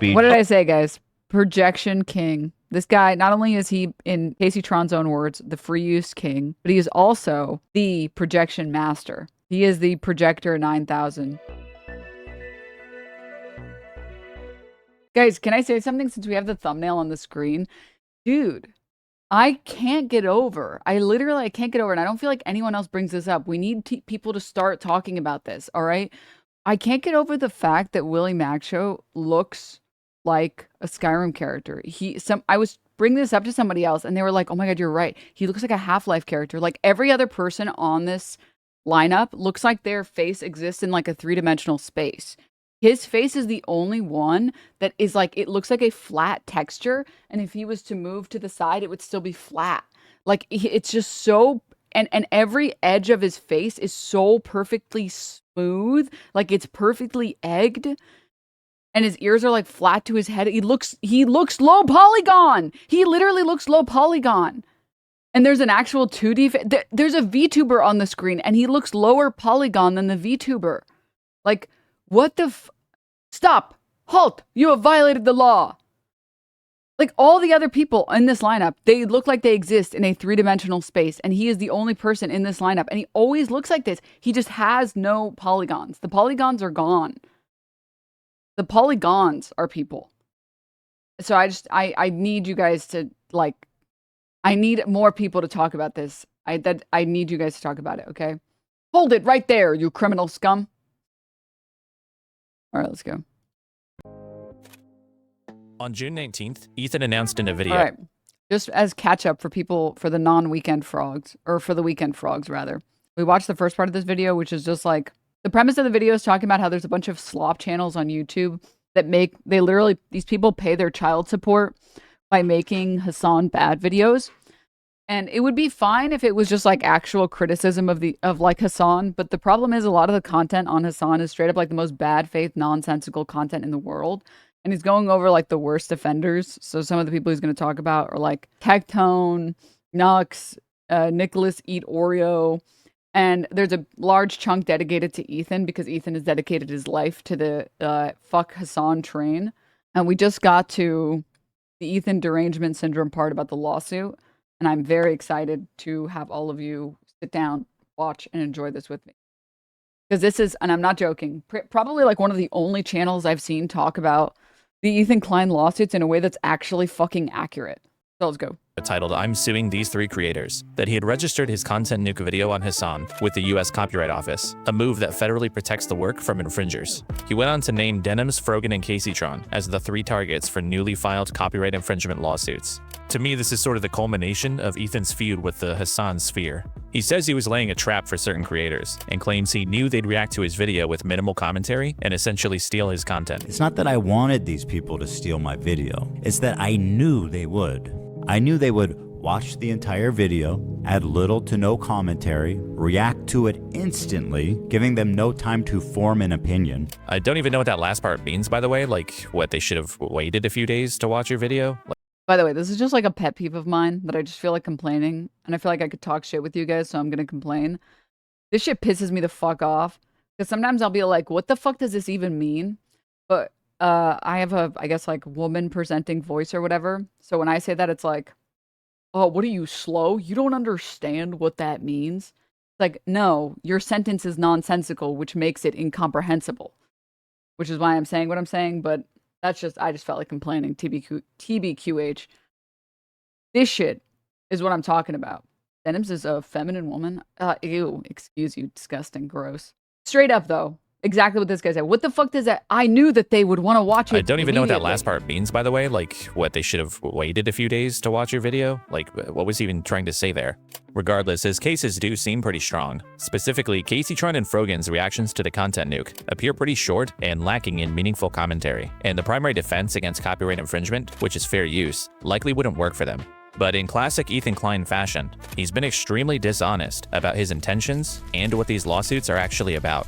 What did I say, guys? Projection king. This guy, not only is he, in Casey Tron's own words, the free use king, but he is also the projection master. He is the projector 9000. Guys, can I say something since we have the thumbnail on the screen? Dude, I can't get over. I can't get over, and I don't feel like anyone else brings this up. We need people to start talking about this, all right? I can't get over the fact that Willy MacShow looks like a Skyrim character. I was bringing this up to somebody else, and they were like, "Oh my god, you're right. He looks like a Half-Life character." Like every other person on this lineup looks like their face exists in like a three-dimensional space. His face is the only one that is like, it looks like a flat texture, and if he was to move to the side, it would still be flat. Like it's just so, and every edge of his face is so perfectly smooth, like it's perfectly egged. And his ears are like flat to his head. He looks low polygon. He literally looks low polygon. And there's an actual 2D, there's a VTuber on the screen, and he looks lower polygon than the VTuber. Like, what the stop, halt, you have violated the law. Like all the other people in this lineup, they look like they exist in a three-dimensional space, and he is the only person in this lineup, and he always looks like this. He just has no polygons. The polygons are gone. The polygons are people. So I need you guys to, like, I need more people to talk about this. I need you guys to talk about it, okay? Hold it right there, you criminal scum. All right, let's go. On June 19th, Ethan announced in a video. All right, just as catch up for people, for the non-weekend frogs, or for the weekend frogs, rather. We watched the first part of this video, which is just like, the premise of the video is talking about how there's a bunch of slop channels on YouTube that these people pay their child support by making Hasan Bad videos. And it would be fine if it was just like actual criticism of like Hasan, but the problem is a lot of the content on Hasan is straight up like the most bad faith, nonsensical content in the world. And he's going over like the worst offenders. So some of the people he's going to talk about are like Tectone, Nux, Nicholas Eat Oreo. And there's a large chunk dedicated to Ethan because Ethan has dedicated his life to the fuck Hasan train. And we just got to the Ethan derangement syndrome part about the lawsuit. And I'm very excited to have all of you sit down, watch, and enjoy this with me. Because this is, and I'm not joking, probably like one of the only channels I've seen talk about the Ethan Klein lawsuits in a way that's actually fucking accurate. So let's go. Titled, "I'm suing these three creators," that he had registered his content nuke video on Hasan with the US Copyright Office, a move that federally protects the work from infringers. He went on to name Denims, Frogan, and Casey Tron as the three targets for newly filed copyright infringement lawsuits. To me, this is sort of the culmination of Ethan's feud with the Hasan sphere. He says he was laying a trap for certain creators, and claims he knew they'd react to his video with minimal commentary and essentially steal his content. It's not that I wanted these people to steal my video, it's that I knew they would. I knew they would watch the entire video, add little to no commentary, react to it instantly, giving them no time to form an opinion. I don't even know what that last part means, by the way. Like, what, they should have waited a few days to watch your video? By the way, this is just like a pet peeve of mine that I just feel like complaining. And I feel like I could talk shit with you guys, so I'm gonna complain. This shit pisses me the fuck off. Because sometimes I'll be like, what the fuck does this even mean? But I have a, I guess, like, woman presenting voice or whatever. So when I say that, it's like, oh, what are you, slow? You don't understand what that means? It's like, no, your sentence is nonsensical, which makes it incomprehensible. Which is why I'm saying what I'm saying, but that's just, I just felt like complaining. TBQH. This shit is what I'm talking about. Denims is a feminine woman. Ew, excuse you, disgusting, gross. Straight up, though. Exactly what this guy said. What the fuck does that? I knew that they would want to watch it. I don't even know what that last part means, by the way. Like, what, they should have waited a few days to watch your video? Like, what was he even trying to say there? Regardless, his cases do seem pretty strong. Specifically, Casey Tron and Frogan's reactions to the content nuke appear pretty short and lacking in meaningful commentary. And the primary defense against copyright infringement, which is fair use, likely wouldn't work for them. But in classic Ethan Klein fashion, he's been extremely dishonest about his intentions and what these lawsuits are actually about.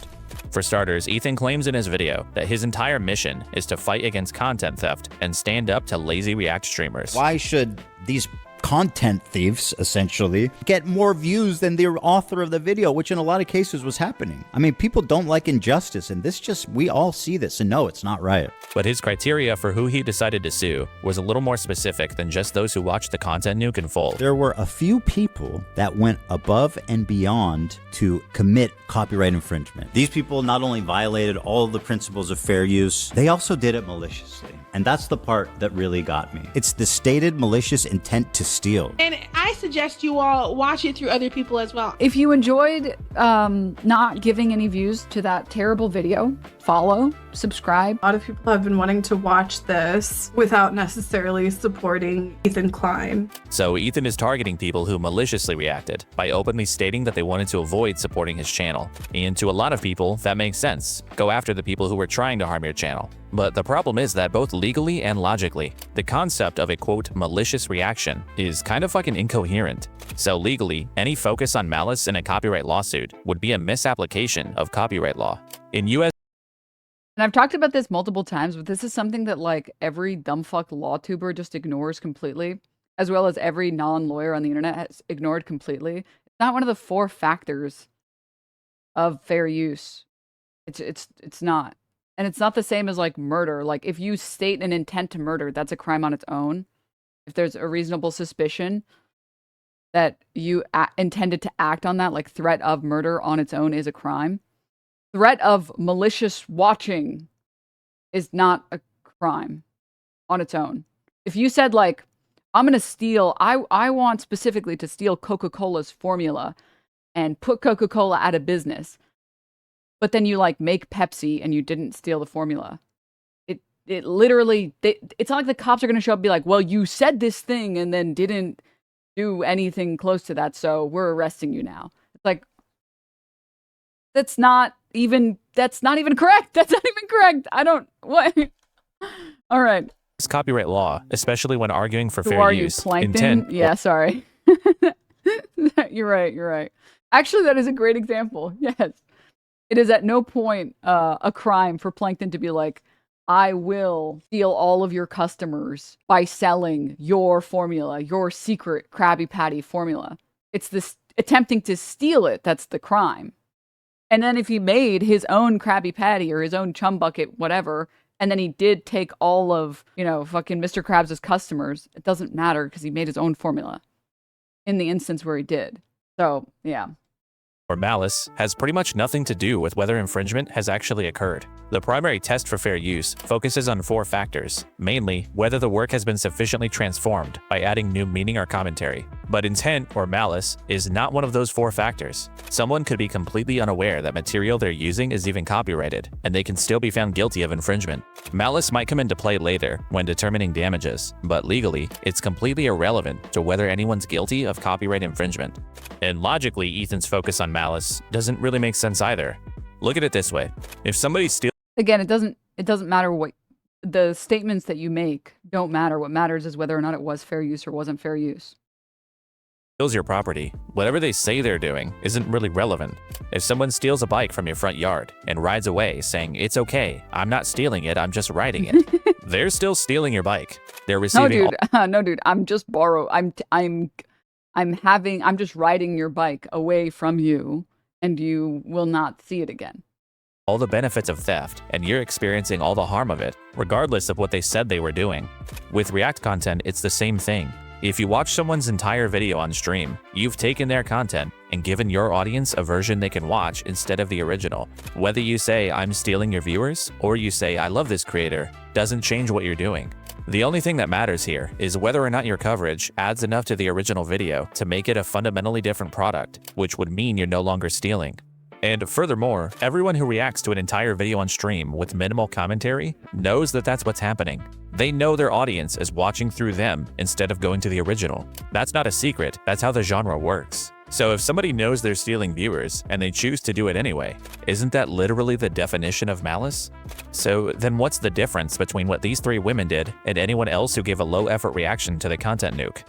For starters, Ethan claims in his video that his entire mission is to fight against content theft and stand up to lazy React streamers. Why should these content thieves, essentially, get more views than the author of the video, which in a lot of cases was happening. I mean, people don't like injustice, and we all see this, and no, it's not right. But his criteria for who he decided to sue was a little more specific than just those who watched the content nuke in full. There were a few people that went above and beyond to commit copyright infringement. These people not only violated all of the principles of fair use, they also did it maliciously. And that's the part that really got me. It's the stated malicious intent to steal. And I suggest you all watch it through other people as well. If you enjoyed not giving any views to that terrible video, follow, subscribe. A lot of people have been wanting to watch this without necessarily supporting Ethan Klein. So Ethan is targeting people who maliciously reacted by openly stating that they wanted to avoid supporting his channel. And to a lot of people, that makes sense. Go after the people who were trying to harm your channel. But the problem is that both legally and logically, the concept of a quote malicious reaction is kind of fucking incoherent. So legally, any focus on malice in a copyright lawsuit would be a misapplication of copyright law. In US And I've talked about this multiple times, but this is something that like every dumbfuck law tuber just ignores completely, as well as every non-lawyer on the internet has ignored completely. It's not one of the 4 factors of fair use. It's not. And it's not the same as like murder. Like if you state an intent to murder, that's a crime on its own. If there's a reasonable suspicion that you intended to act on that, like threat of murder on its own is a crime. Threat of malicious watching is not a crime on its own. If you said like, I'm going to steal, I want specifically to steal Coca-Cola's formula and put Coca-Cola out of business, but then you like make Pepsi and you didn't steal the formula. It literally, it's not like the cops are going to show up and be like, well, you said this thing and then didn't do anything close to that, so we're arresting you now. It's like, that's not even correct. That's not even correct. I don't, what? All right. copyright law, especially when arguing for Who fair are use. you, Plankton? Intent. Yeah, sorry. You're right. Actually, that is a great example. Yes. It is at no point a crime for Plankton to be like, I will steal all of your customers by selling your formula, your secret Krabby Patty formula. It's this attempting to steal it that's the crime. And then if he made his own Krabby Patty or his own Chum Bucket, whatever, and then he did take all of, fucking Mr. Krabs' customers, it doesn't matter because he made his own formula in the instance where he did. So, yeah. Or malice has pretty much nothing to do with whether infringement has actually occurred. The primary test for fair use focuses on 4 factors, mainly whether the work has been sufficiently transformed by adding new meaning or commentary. But intent or malice is not one of those 4 factors. Someone could be completely unaware that material they're using is even copyrighted, and they can still be found guilty of infringement. Malice might come into play later when determining damages, but legally, it's completely irrelevant to whether anyone's guilty of copyright infringement. And logically, Ethan's focus on malice doesn't really make sense either. Look at it this way. If somebody steals Again, it doesn't matter what the statements that you make don't matter. What matters is whether or not it was fair use or wasn't fair use. your property, whatever they say they're doing isn't really relevant. If someone steals a bike from your front yard and rides away saying, "It's okay, I'm not stealing it, I'm just riding it," they're still stealing your bike. They're receiving No, dude, I'm just I'm just riding your bike away from you and you will not see it again. all the benefits of theft, and you're experiencing all the harm of it, regardless of what they said they were doing. With React content, it's the same thing. If you watch someone's entire video on stream, you've taken their content and given your audience a version they can watch instead of the original. Whether you say, "I'm stealing your viewers," or you say, "I love this creator," doesn't change what you're doing. The only thing that matters here is whether or not your coverage adds enough to the original video to make it a fundamentally different product, which would mean you're no longer stealing. And furthermore, everyone who reacts to an entire video on stream with minimal commentary knows that that's what's happening. They know their audience is watching through them instead of going to the original. That's not a secret, that's how the genre works. So if somebody knows they're stealing viewers and they choose to do it anyway, isn't that literally the definition of malice? So then what's the difference between what these 3 women did and anyone else who gave a low-effort reaction to the content nuke?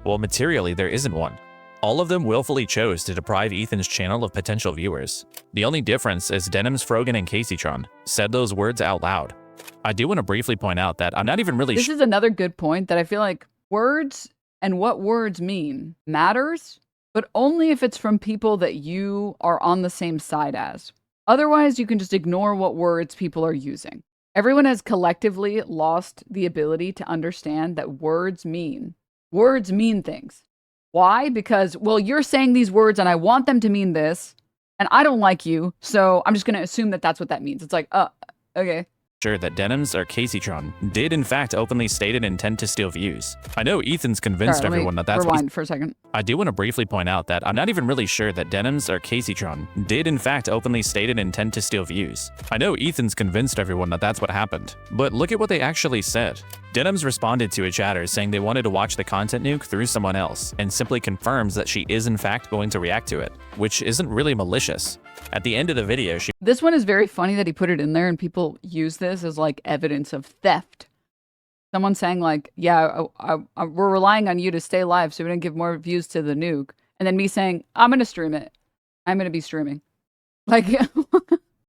Well, materially, there isn't one. All of them willfully chose to deprive Ethan's channel of potential viewers. The only difference is Denims, Frogan, and Gacytron said those words out loud. I do want to briefly point out that I'm not even really This is another good point that I feel like words and what words mean matters, but only if it's from people that you are on the same side as. Otherwise, you can just ignore what words people are using. Everyone has collectively lost the ability to understand that words mean things. Why? Because, well, you're saying these words and I want them to mean this, and I don't like you, so I'm just going to assume that that's what that means. It's like, okay. Sure that Denims or Gacy did in fact openly state an intent to steal views. I know Ethan's convinced everyone that that's rewind for a second. I do want to briefly point out that I'm not even really sure that Denims or Gacy did in fact openly state an intent to steal views. I know Ethan's convinced everyone that that's what happened, but look at what they actually said. Denims responded to a chatter saying they wanted to watch the content nuke through someone else, and simply confirms that she is in fact going to react to it, which isn't really malicious. At the end of the video, This one is very funny that he put it in there and people use this as like evidence of theft. Someone saying like, yeah, we're relying on you to stay live so we don't give more views to the nuke. And then me saying, I'm going to stream it. I'm going to be streaming. Like,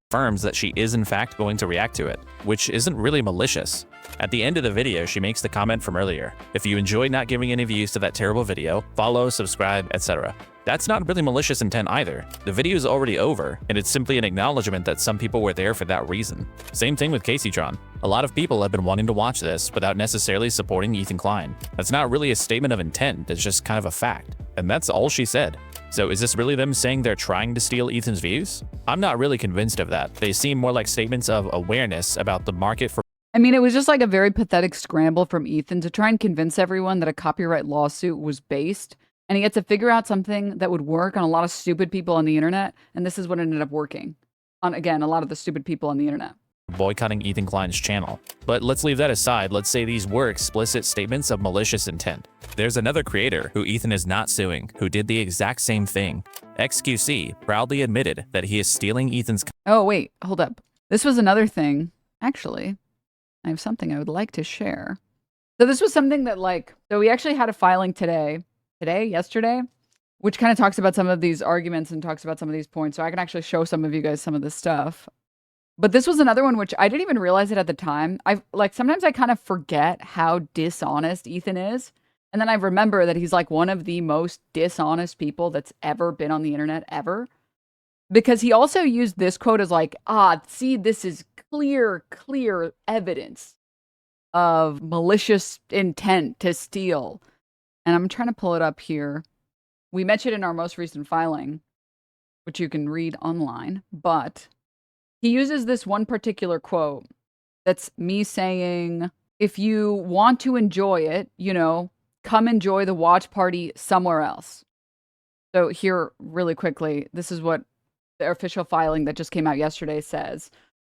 confirms that she is in fact going to react to it, which isn't really malicious. At the end of the video, she makes the comment from earlier. If you enjoyed not giving any views to that terrible video, follow, subscribe, etc. That's not really malicious intent either. The video is already over, and it's simply an acknowledgement that some people were there for that reason. Same thing with Gacy. A lot of people have been wanting to watch this without necessarily supporting Ethan Klein. That's not really a statement of intent, it's just kind of a fact. And that's all she said. So is this really them saying they're trying to steal Ethan's views? I'm not really convinced of that. They seem more like statements of awareness about the market for I mean, it was just like a very pathetic scramble from Ethan to try and convince everyone that a copyright lawsuit was based. And he had to figure out something that would work on a lot of stupid people on the internet. And this is what ended up working on, again, a lot of the stupid people on the internet. boycotting Ethan Klein's channel. But let's leave that aside. Let's say these were explicit statements of malicious intent. There's another creator who Ethan is not suing who did the exact same thing. XQC proudly admitted that he is stealing Ethan's. Oh, wait, hold up. This was another thing. Actually, I have something I would like to share. So this was something that so we actually had a filing yesterday, which kind of talks about some of these arguments and talks about some of these points. So I can actually show some of you guys some of this stuff. But this was another one which I didn't even realize it at the time. Sometimes I kind of forget how dishonest Ethan is. And then I remember that he's like one of the most dishonest people that's ever been on the internet ever. Because he also used this quote as like, see, this is clear evidence of malicious intent to steal. And I'm trying to pull it up here. We mentioned in our most recent filing, which you can read online, but he uses this one particular quote that's me saying, if you want to enjoy it, come enjoy the watch party somewhere else. So here, really quickly, this is what the official filing that just came out yesterday says.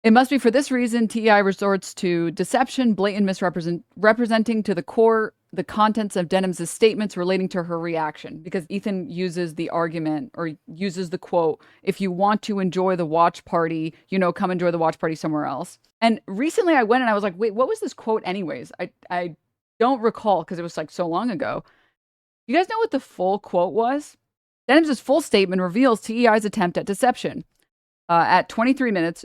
It must be for this reason TEI resorts to deception, blatant misrepresenting to the core the contents of Denims' statements relating to her reaction. Because Ethan uses the argument or uses the quote, if you want to enjoy the watch party, come enjoy the watch party somewhere else. And recently I went and I was like, wait, what was this quote anyways? I don't recall because it was so long ago. You guys know what the full quote was? Denims' full statement reveals TEI's attempt at deception. At 23 minutes,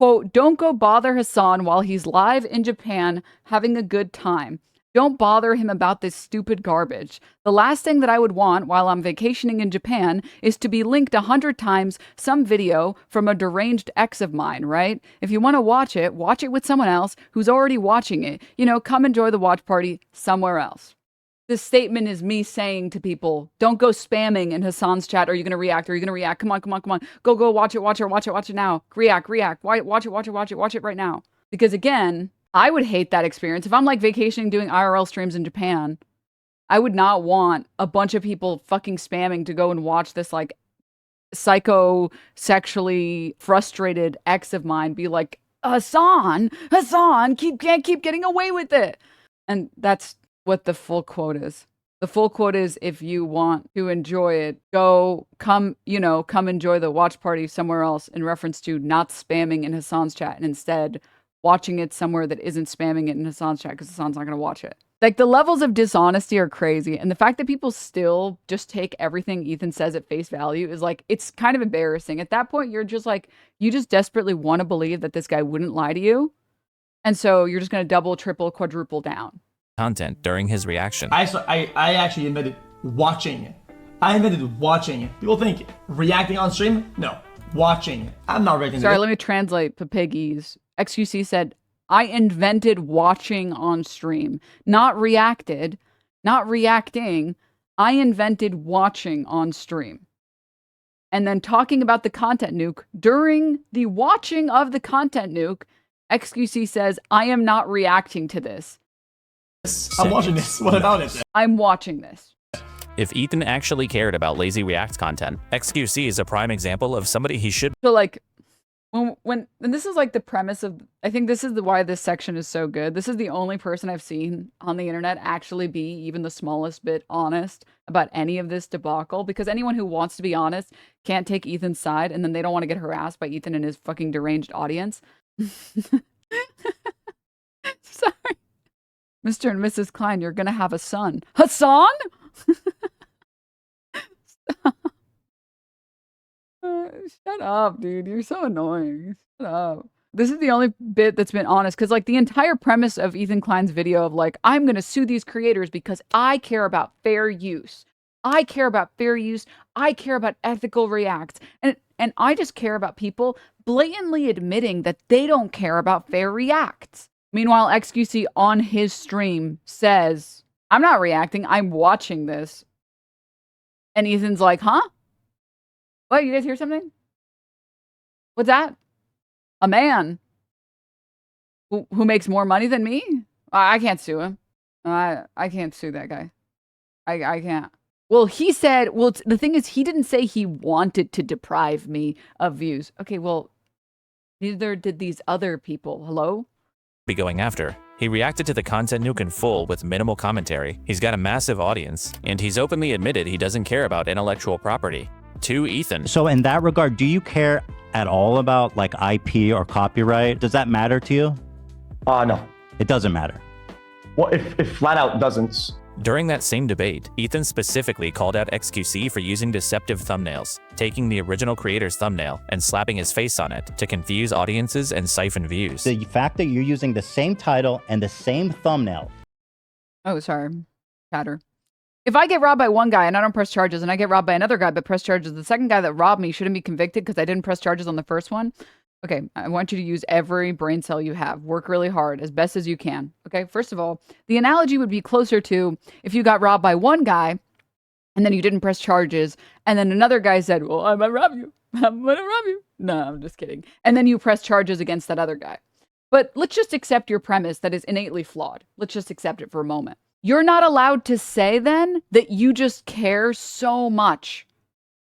quote, don't go bother Hasan while he's live in Japan having a good time. Don't bother him about this stupid garbage. The last thing that I would want while I'm vacationing in Japan is to be linked 100 times some video from a deranged ex of mine, right? If you want to watch it with someone else who's already watching it. Come enjoy the watch party somewhere else. This statement is me saying to people, don't go spamming in Hasan's chat. Are you going to react? Are you going to react? Come on. Go watch it now. React. Watch it right now. Because again, I would hate that experience. If I'm vacationing doing IRL streams in Japan, I would not want a bunch of people fucking spamming to go and watch this psycho sexually frustrated ex of mine be like, Hasan, keep getting away with it. And that's what the full quote is. The full quote is, if you want to enjoy it, come enjoy the watch party somewhere else, in reference to not spamming in Hasan's chat and instead watching it somewhere that isn't spamming it in Hasan's chat because Hasan's not going to watch it. The levels of dishonesty are crazy. And the fact that people still just take everything Ethan says at face value is it's kind of embarrassing. At that point, you're just you just desperately want to believe that this guy wouldn't lie to you. And so you're just going to double, triple, quadruple down. content during his reaction. I actually invented watching. I invented watching. People think reacting on stream? No, watching. I'm not reacting. Sorry, let me translate for piggies. XQC said, I invented watching on stream. Not reacted, not reacting. I invented watching on stream. And then talking about the content nuke, during the watching of the content nuke, XQC says, I am not reacting to this. I'm watching this. What about it? I'm watching this. If Ethan actually cared about lazy React content, XQC is a prime example of somebody he should. So like, and this is like the premise of, I think this is why this section is so good. This is the only person I've seen on the internet actually be even the smallest bit honest about any of this debacle, because anyone who wants to be honest can't take Ethan's side, and then they don't want to get harassed by Ethan and his fucking deranged audience. Sorry. Mr. and Mrs. Klein, you're gonna have a son. Hasan? Shut up, dude. You're so annoying. Shut up. This is the only bit that's been honest, because like the entire premise of Ethan Klein's video of like, I'm gonna sue these creators because I care about fair use. I care about fair use. I care about ethical reacts. And I just care about people blatantly admitting that they don't care about fair reacts. Meanwhile, XQC on his stream says, I'm not reacting, I'm watching this. And Ethan's like, huh? What, you guys hear something? What's that? A man who makes more money than me? I can't sue him. I can't sue that guy. I can't. Well, he said, well, the thing is, he didn't say he wanted to deprive me of views. Okay, well, neither did these other people. Hello? Be going after. He reacted to the content nuke in full with minimal commentary. He's got a massive audience, and he's openly admitted he doesn't care about intellectual property. To Ethan. So in that regard, do you care at all about like IP or copyright? Does that matter to you? No. It doesn't matter. Well, if flat out doesn't. During that same debate, Ethan specifically called out XQC for using deceptive thumbnails, taking the original creator's thumbnail and slapping his face on it to confuse audiences and siphon views. The fact that you're using the same title and the same thumbnail. Oh, sorry. Chatter. If I get robbed by one guy and I don't press charges, and I get robbed by another guy but press charges, the second guy that robbed me shouldn't be convicted because I didn't press charges on the first one. Okay, I want you to use every brain cell you have. Work really hard, as best as you can. Okay, first of all, the analogy would be closer to if you got robbed by one guy and then you didn't press charges, and then another guy said, well, I'm gonna rob you. I'm gonna rob you. No, I'm just kidding. And then you press charges against that other guy. But let's just accept your premise that is innately flawed. Let's just accept it for a moment. You're not allowed to say then that you just care so much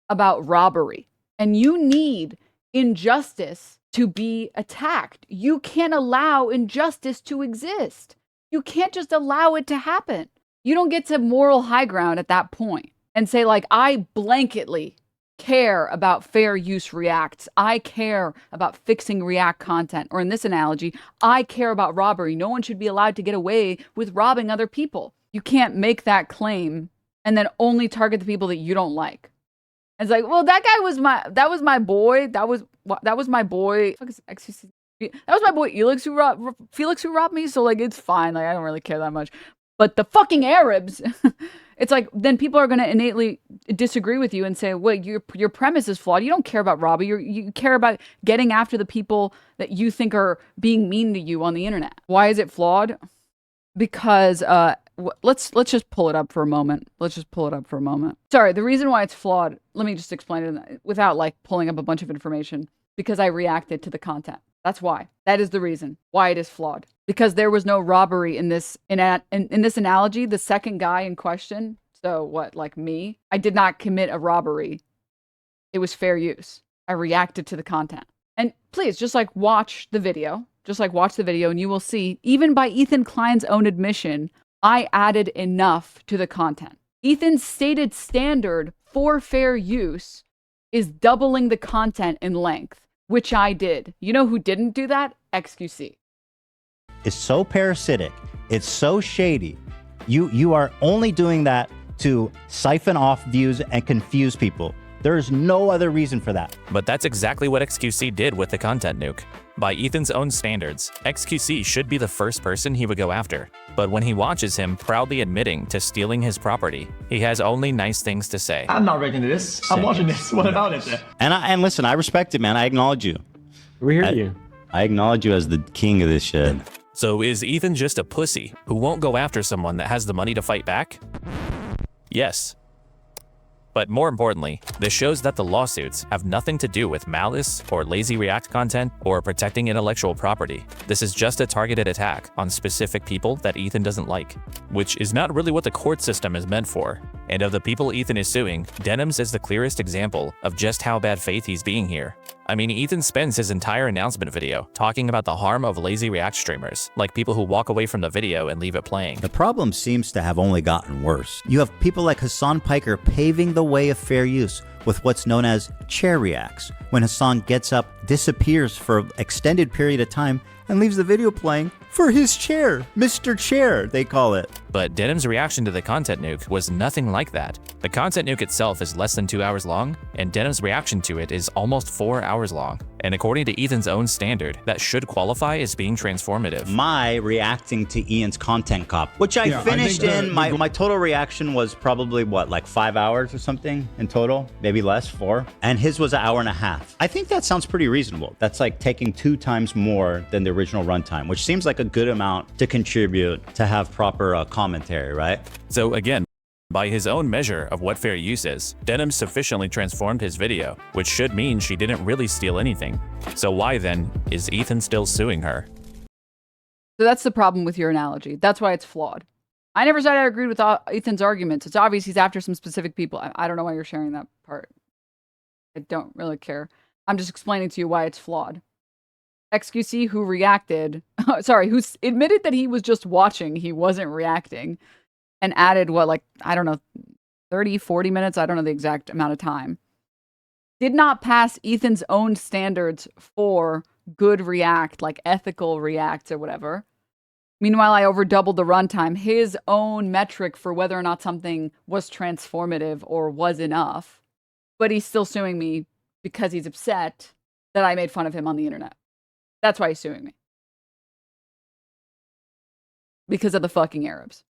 about robbery and you need injustice to be attacked. You can't allow injustice to exist. You can't just allow it to happen. You don't get to moral high ground at that point and say like, I blanketly care about fair use reacts. I care about fixing react content. Or in this analogy, I care about robbery. No one should be allowed to get away with robbing other people. You can't make that claim and then only target the people that you don't like. It's like, well, that was my boy. That was my boy. That was my boy Felix who robbed me. So like, it's fine. Like, I don't really care that much. But the fucking Arabs, it's like, then people are going to innately disagree with you and say, wait, your premise is flawed. You don't care about robbery. You care about getting after the people that you think are being mean to you on the internet. Why is it flawed? Because, let's just pull it up for a moment. Sorry, the reason why it's flawed, let me just explain it without like pulling up a bunch of information. Because I reacted to the content. That's why. That is the reason why it is flawed. Because there was no robbery in this analogy. The second guy in question, so what, like me? I did not commit a robbery. It was fair use. I reacted to the content. And please, just like watch the video. And you will see, even by Ethan Klein's own admission, I added enough to the content. Ethan's stated standard for fair use is doubling the content in length, which I did. You know who didn't do that? XQC. It's so parasitic. It's so shady. You are only doing that to siphon off views and confuse people. There is no other reason for that. But that's exactly what XQC did with the content nuke. By Ethan's own standards, XQC should be the first person he would go after. But when he watches him proudly admitting to stealing his property, he has only nice things to say. I'm not reacting to this. I'm watching this. What about it? And listen, I respect it, man. I acknowledge you. We hear you. I acknowledge you as the king of this shit. So is Ethan just a pussy who won't go after someone that has the money to fight back? Yes. But more importantly, this shows that the lawsuits have nothing to do with malice or lazy React content or protecting intellectual property. This is just a targeted attack on specific people that Ethan doesn't like, which is not really what the court system is meant for. And of the people Ethan is suing, Denims is the clearest example of just how bad faith he's being here. I mean, Ethan spends his entire announcement video talking about the harm of lazy React streamers, like people who walk away from the video and leave it playing. The problem seems to have only gotten worse. You have people like Hasan Piker paving the way of fair use with what's known as chair reacts, when Hasan gets up, disappears for an extended period of time, and leaves the video playing for his chair. Mr. Chair, they call it. But Denims' reaction to the content nuke was nothing like that. The content nuke itself is less than 2 hours long, and Denims' reaction to it is almost 4 hours long. And according to Ethan's own standard, that should qualify as being transformative. My reacting to Ian's content cop, which I finished in, my total reaction was probably, what, like 5 hours or something in total? Maybe less, 4. And his was an hour and a half. I think that sounds pretty reasonable. That's like taking 2 times more than the original runtime, which seems like a good amount to contribute to have proper commentary, right? So again, by his own measure of what fair use is, Denims sufficiently transformed his video, which should mean she didn't really steal anything. So why then is Ethan still suing her? So that's the problem with your analogy. That's why it's flawed. I never said I agreed with Ethan's arguments. It's obvious he's after some specific people. I don't know why you're sharing that part. I don't really care. I'm just explaining to you why it's flawed. XQC, who reacted, sorry, who admitted that he was just watching, he wasn't reacting, and added what, like, I don't know, 30, 40 minutes, I don't know the exact amount of time, did not pass Ethan's own standards for good React, like ethical React or whatever. Meanwhile, I over doubled the runtime, his own metric for whether or not something was transformative or was enough. But he's still suing me because he's upset that I made fun of him on the internet. That's why he's suing me. Because of the fucking Arabs.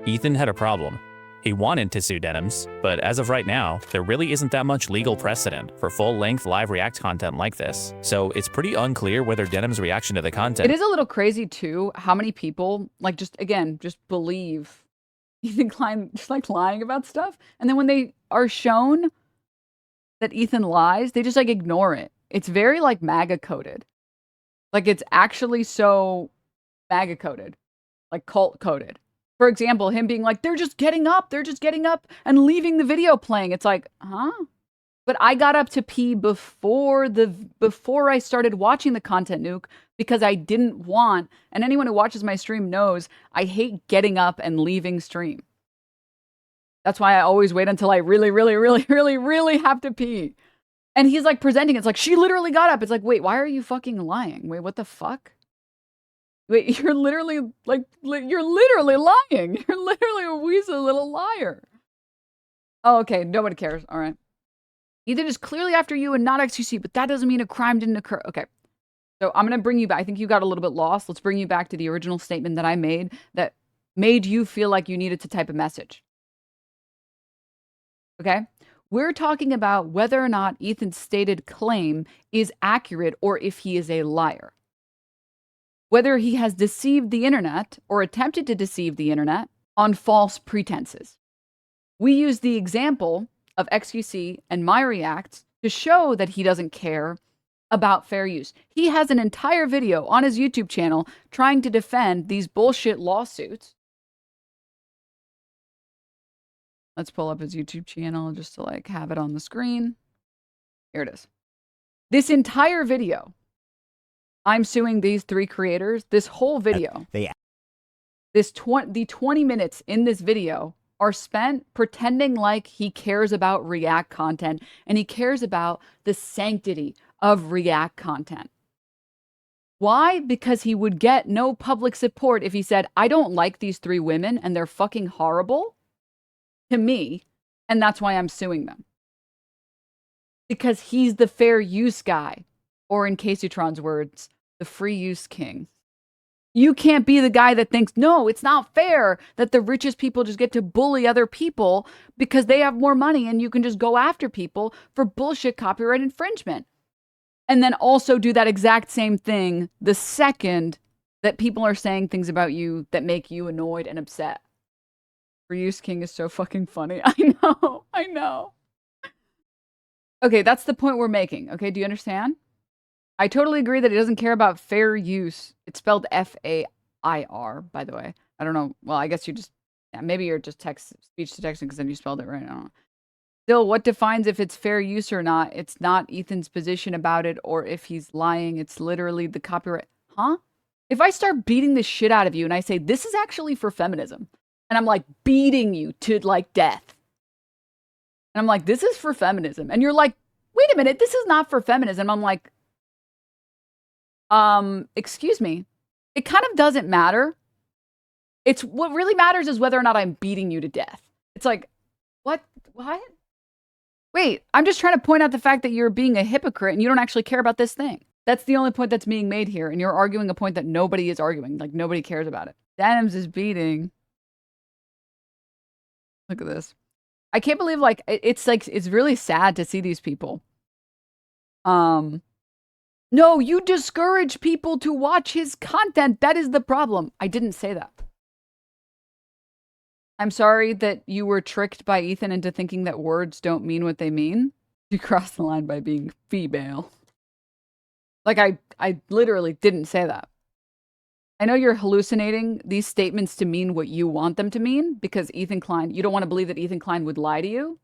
Ethan had a problem. He wanted to sue Denims, but as of right now, there really isn't that much legal precedent for full-length live React content like this. So it's pretty unclear whether Denims' reaction to the content— It is a little crazy too, how many people, like, just believe Ethan Klein just like lying about stuff. And then when they are shown that Ethan lies, they just like ignore it. It's very like MAGA coded. Like it's actually so MAGA coded, like cult coded. For example, him being like, they're just getting up and leaving the video playing. It's like, huh? But I got up to pee before I started watching the content nuke because I didn't want, and anyone who watches my stream knows, I hate getting up and leaving stream. That's why I always wait until I really, really, really, really, really have to pee. And he's like presenting, it's like, she literally got up. It's like, wait, why are you fucking lying? Wait, what the fuck? Wait, you're literally lying. You're literally a weasel little liar. Oh, okay, nobody cares. All right. Ethan is clearly after you and not XQC, but that doesn't mean a crime didn't occur. Okay. So I'm going to bring you back. I think you got a little bit lost. Let's bring you back to the original statement that I made that made you feel like you needed to type a message. Okay? We're talking about whether or not Ethan's stated claim is accurate or if he is a liar. Whether he has deceived the internet or attempted to deceive the internet on false pretenses. We use the example of XQC and my reacts to show that he doesn't care about fair use. He has an entire video on his YouTube channel trying to defend these bullshit lawsuits. Let's pull up his YouTube channel just to like have it on the screen. Here it is. This entire video, I'm suing these 3 creators. This whole video, the 20 minutes in this video are spent pretending like he cares about React content and he cares about the sanctity of React content. Why? Because he would get no public support if he said, I don't like these 3 women and they're fucking horrible to me, and that's why I'm suing them. Because he's the fair use guy, or in Caseytron's words, the free use king. You can't be the guy that thinks, no, it's not fair that the richest people just get to bully other people because they have more money and you can just go after people for bullshit copyright infringement. And then also do that exact same thing the second that people are saying things about you that make you annoyed and upset. Reuse King is so fucking funny. I know. Okay, that's the point we're making. Okay, do you understand? I totally agree that he doesn't care about fair use. It's spelled F-A-I-R, by the way. I don't know. Well, I guess you just, yeah, maybe you're just speech to texting because then you spelled it right. I don't know. Still, what defines if it's fair use or not? It's not Ethan's position about it or if he's lying. It's literally the copyright. Huh? If I start beating the shit out of you and I say, this is actually for feminism, and I'm like beating you to like death, and I'm like, this is for feminism, and you're like, wait a minute, this is not for feminism. I'm like, excuse me. It kind of doesn't matter. It's what really matters is whether or not I'm beating you to death. It's like, what? Wait, I'm just trying to point out the fact that you're being a hypocrite and you don't actually care about this thing. That's the only point that's being made here. And you're arguing a point that nobody is arguing. Like, nobody cares about it. Denims is beating. Look at this. I can't believe, like, it's really sad to see these people. No, you discourage people to watch his content. That is the problem. I didn't say that. I'm sorry that you were tricked by Ethan into thinking that words don't mean what they mean. You crossed the line by being female. Like, I literally didn't say that. I know you're hallucinating these statements to mean what you want them to mean because Ethan Klein, you don't want to believe that Ethan Klein would lie to you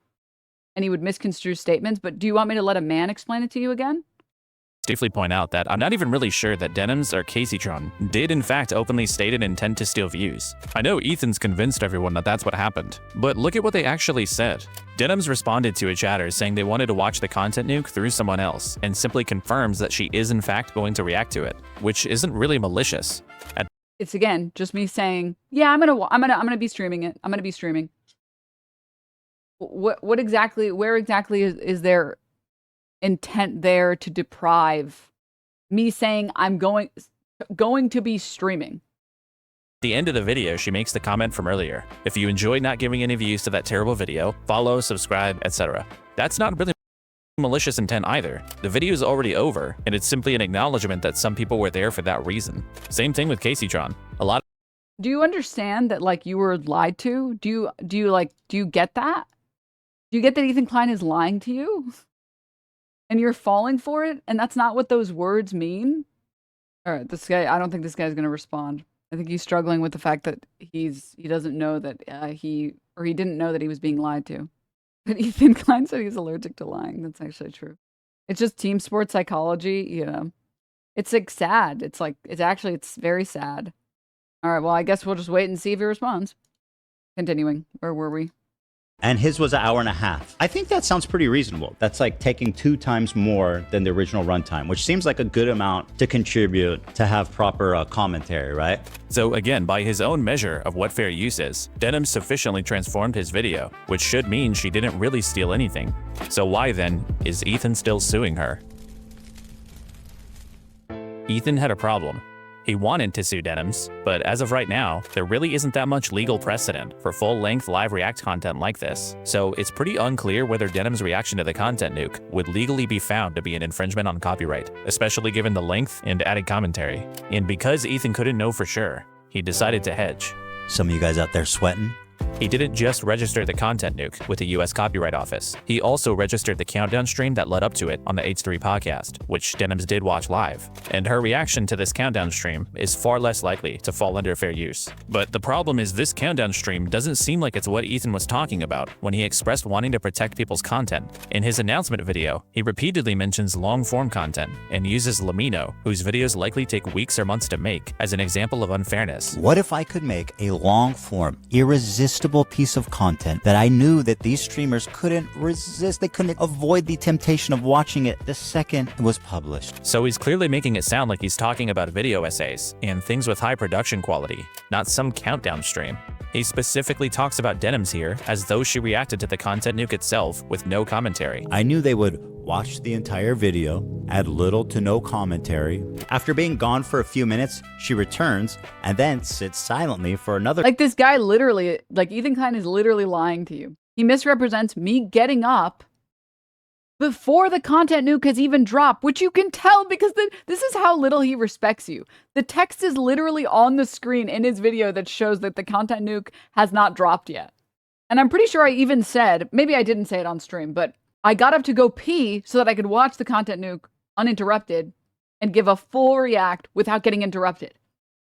and he would misconstrue statements, but do you want me to let a man explain it to you again? Safely point out that I'm not even really sure that Denims or Gacytron did in fact openly state an intent to steal views. I know Ethan's convinced everyone that that's what happened, but look at what they actually said. Denims responded to a chatter saying they wanted to watch the content nuke through someone else and simply confirms that she is in fact going to react to it, which isn't really malicious. It's again just me saying, yeah, I'm gonna be streaming it. I'm gonna be streaming. What exactly? Where exactly is there intent there to deprive me saying I'm going to be streaming? At the end of the video, she makes the comment from earlier. If you enjoyed not giving any views to that terrible video, follow, subscribe, etc. That's not really malicious intent either. The video is already over, and it's simply an acknowledgement that some people were there for that reason. Same thing with Gacytron. Do you understand that, like, you were lied to? Do you get that? Do you get that Ethan Klein is lying to you? And you're falling for it? And that's not what those words mean? All right, this guy, I don't think this guy's going to respond. I think he's struggling with the fact that he doesn't know that he didn't know that he was being lied to. But Ethan Klein said he's allergic to lying. That's actually true. It's just team sport psychology, you know. It's like sad. It's very sad. All right, well, I guess we'll just wait and see if he responds. Continuing. Where were we? And his was 1.5 hours. I think that sounds pretty reasonable. That's like taking 2 times more than the original runtime, which seems like a good amount to contribute to have proper commentary, right? So again, by his own measure of what fair use is, Denims sufficiently transformed his video, which should mean she didn't really steal anything. So why then is Ethan still suing her? Ethan had a problem. He wanted to sue Denims, but as of right now, there really isn't that much legal precedent for full-length live React content like this, so it's pretty unclear whether Denims' reaction to the content nuke would legally be found to be an infringement on copyright, especially given the length and added commentary. And because Ethan couldn't know for sure, he decided to hedge. Some of you guys out there sweating? He didn't just register the content nuke with the US Copyright Office. He also registered the countdown stream that led up to it on the H3 podcast, which Denims did watch live. And her reaction to this countdown stream is far less likely to fall under fair use. But the problem is this countdown stream doesn't seem like it's what Ethan was talking about when he expressed wanting to protect people's content. In his announcement video, he repeatedly mentions long-form content and uses Lamino, whose videos likely take weeks or months to make, as an example of unfairness. What if I could make a long-form, irresistible piece of content that I knew that these streamers couldn't resist, they couldn't avoid the temptation of watching it the second it was published? So he's clearly making it sound like he's talking about video essays and things with high production quality, not some countdown stream. He specifically talks about Denims here as though she reacted to the content nuke itself with no commentary. I knew they would watch the entire video, add little to no commentary. After being gone for a few minutes, she returns and then sits silently for another. Like, this guy literally, like, Ethan Klein is literally lying to you. He misrepresents me getting up before the content nuke has even dropped, which you can tell because this is how little he respects you. The text is literally on the screen in his video that shows that the content nuke has not dropped yet. And I'm pretty sure I even said, maybe I didn't say it on stream, but I got up to go pee so that I could watch the content nuke uninterrupted and give a full react without getting interrupted.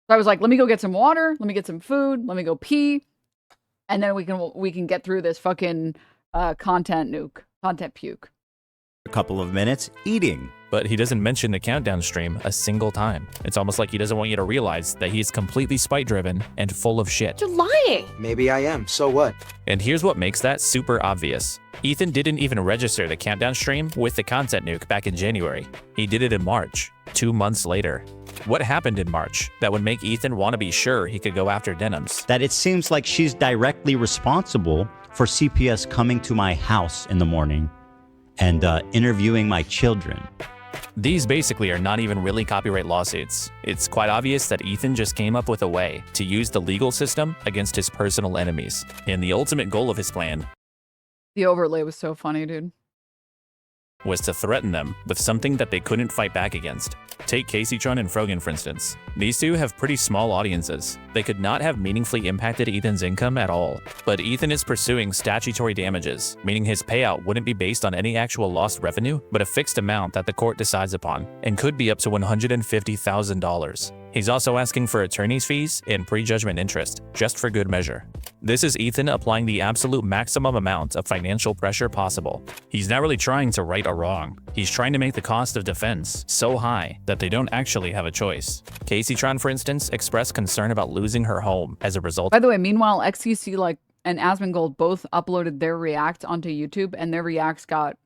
So I was like, let me go get some water, let me get some food, let me go pee, and then we can get through this fucking content puke. A couple of minutes eating. But he doesn't mention the countdown stream a single time. It's almost like he doesn't want you to realize that he's completely spite-driven and full of shit. You're lying! Maybe I am, so what? And here's what makes that super obvious. Ethan didn't even register the countdown stream with the content nuke back in January. He did it in March, 2 months later. What happened in March that would make Ethan want to be sure he could go after Denims? That it seems like she's directly responsible for CPS coming to my house in the morning and interviewing my children. These basically are not even really copyright lawsuits. It's quite obvious that Ethan just came up with a way to use the legal system against his personal enemies. And the ultimate goal of his plan The overlay was so funny, dude. was to threaten them with something that they couldn't fight back against. Take Casytron and Frogan, for instance. These two have pretty small audiences. They could not have meaningfully impacted Ethan's income at all. But Ethan is pursuing statutory damages, meaning his payout wouldn't be based on any actual lost revenue, but a fixed amount that the court decides upon, and could be up to $150,000. He's also asking for attorney's fees and prejudgment interest, just for good measure. This is Ethan applying the absolute maximum amount of financial pressure possible. He's not really trying to right a wrong. He's trying to make the cost of defense so high that they don't actually have a choice. Casytron, for instance, expressed concern about losing her home as a result. By the way, meanwhile, XQC and Asmongold both uploaded their reacts onto YouTube, and their reacts got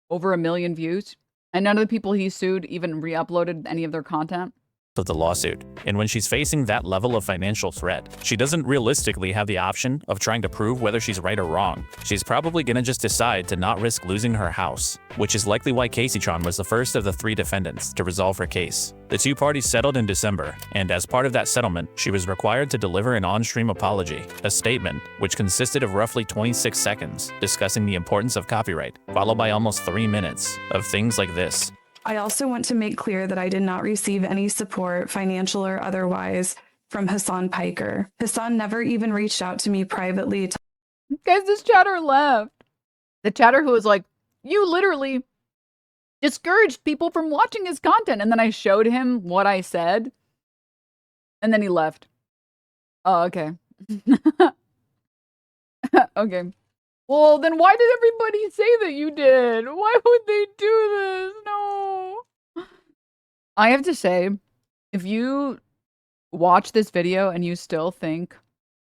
over 1 million views. And none of the people he sued even re-uploaded any of their content of the lawsuit. And when she's facing that level of financial threat, she doesn't realistically have the option of trying to prove whether she's right or wrong. She's probably gonna just decide to not risk losing her house, which is likely why Casytron was the first of the 3 defendants to resolve her case. The 2 parties settled in December, and as part of that settlement, she was required to deliver an on-stream apology, a statement which consisted of roughly 26 seconds discussing the importance of copyright, followed by almost 3 minutes of things like this. I also want to make clear that I did not receive any support, financial or otherwise, from Hasan Piker. Hasan never even reached out to me privately. Guys, this chatter left. The chatter who was like, you literally discouraged people from watching his content. And then I showed him what I said. And then he left. Oh, okay. Okay. Well, then why did everybody say that you did? Why would they do this? No. I have to say, if you watch this video and you still think,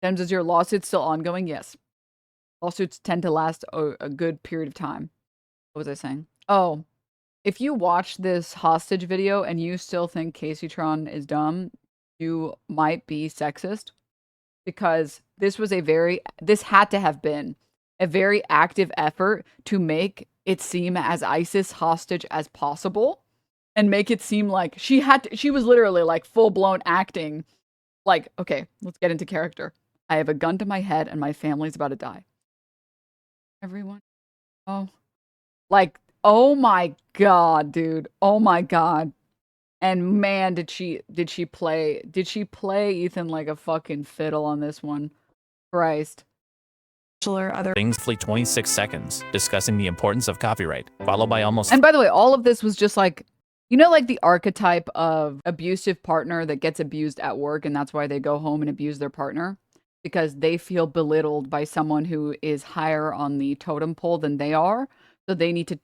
Denims, is your lawsuit still ongoing? Yes. Lawsuits tend to last a good period of time. What was I saying? Oh, if you watch this hostage video and you still think Casytron is dumb, you might be sexist. Because this had to have been a very active effort to make it seem as ISIS hostage as possible and make it seem like she was literally like full-blown acting like, okay, let's get into character. I have a gun to my head and my family's about to die. Everyone. Oh. Like, oh my God, dude. Oh my God. And man, did she play Ethan like a fucking fiddle on this one. Christ. Or other things for 26 seconds discussing the importance of copyright, followed by almost. And by the way, all of this was just like, you know, like the archetype of abusive partner that gets abused at work, and that's why they go home and abuse their partner because they feel belittled by someone who is higher on the totem pole than they are. So they need to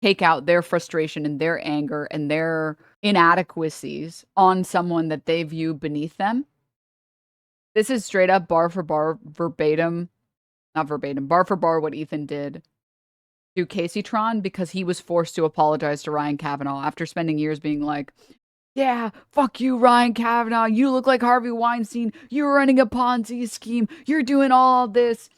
take out their frustration and their anger and their inadequacies on someone that they view beneath them. This is straight up bar for bar, verbatim. Not verbatim, bar for bar what Ethan did to Casytron because he was forced to apologize to Ryan Kavanaugh after spending years being like, yeah, fuck you, Ryan Kavanaugh. You look like Harvey Weinstein. You're running a Ponzi scheme. You're doing all this.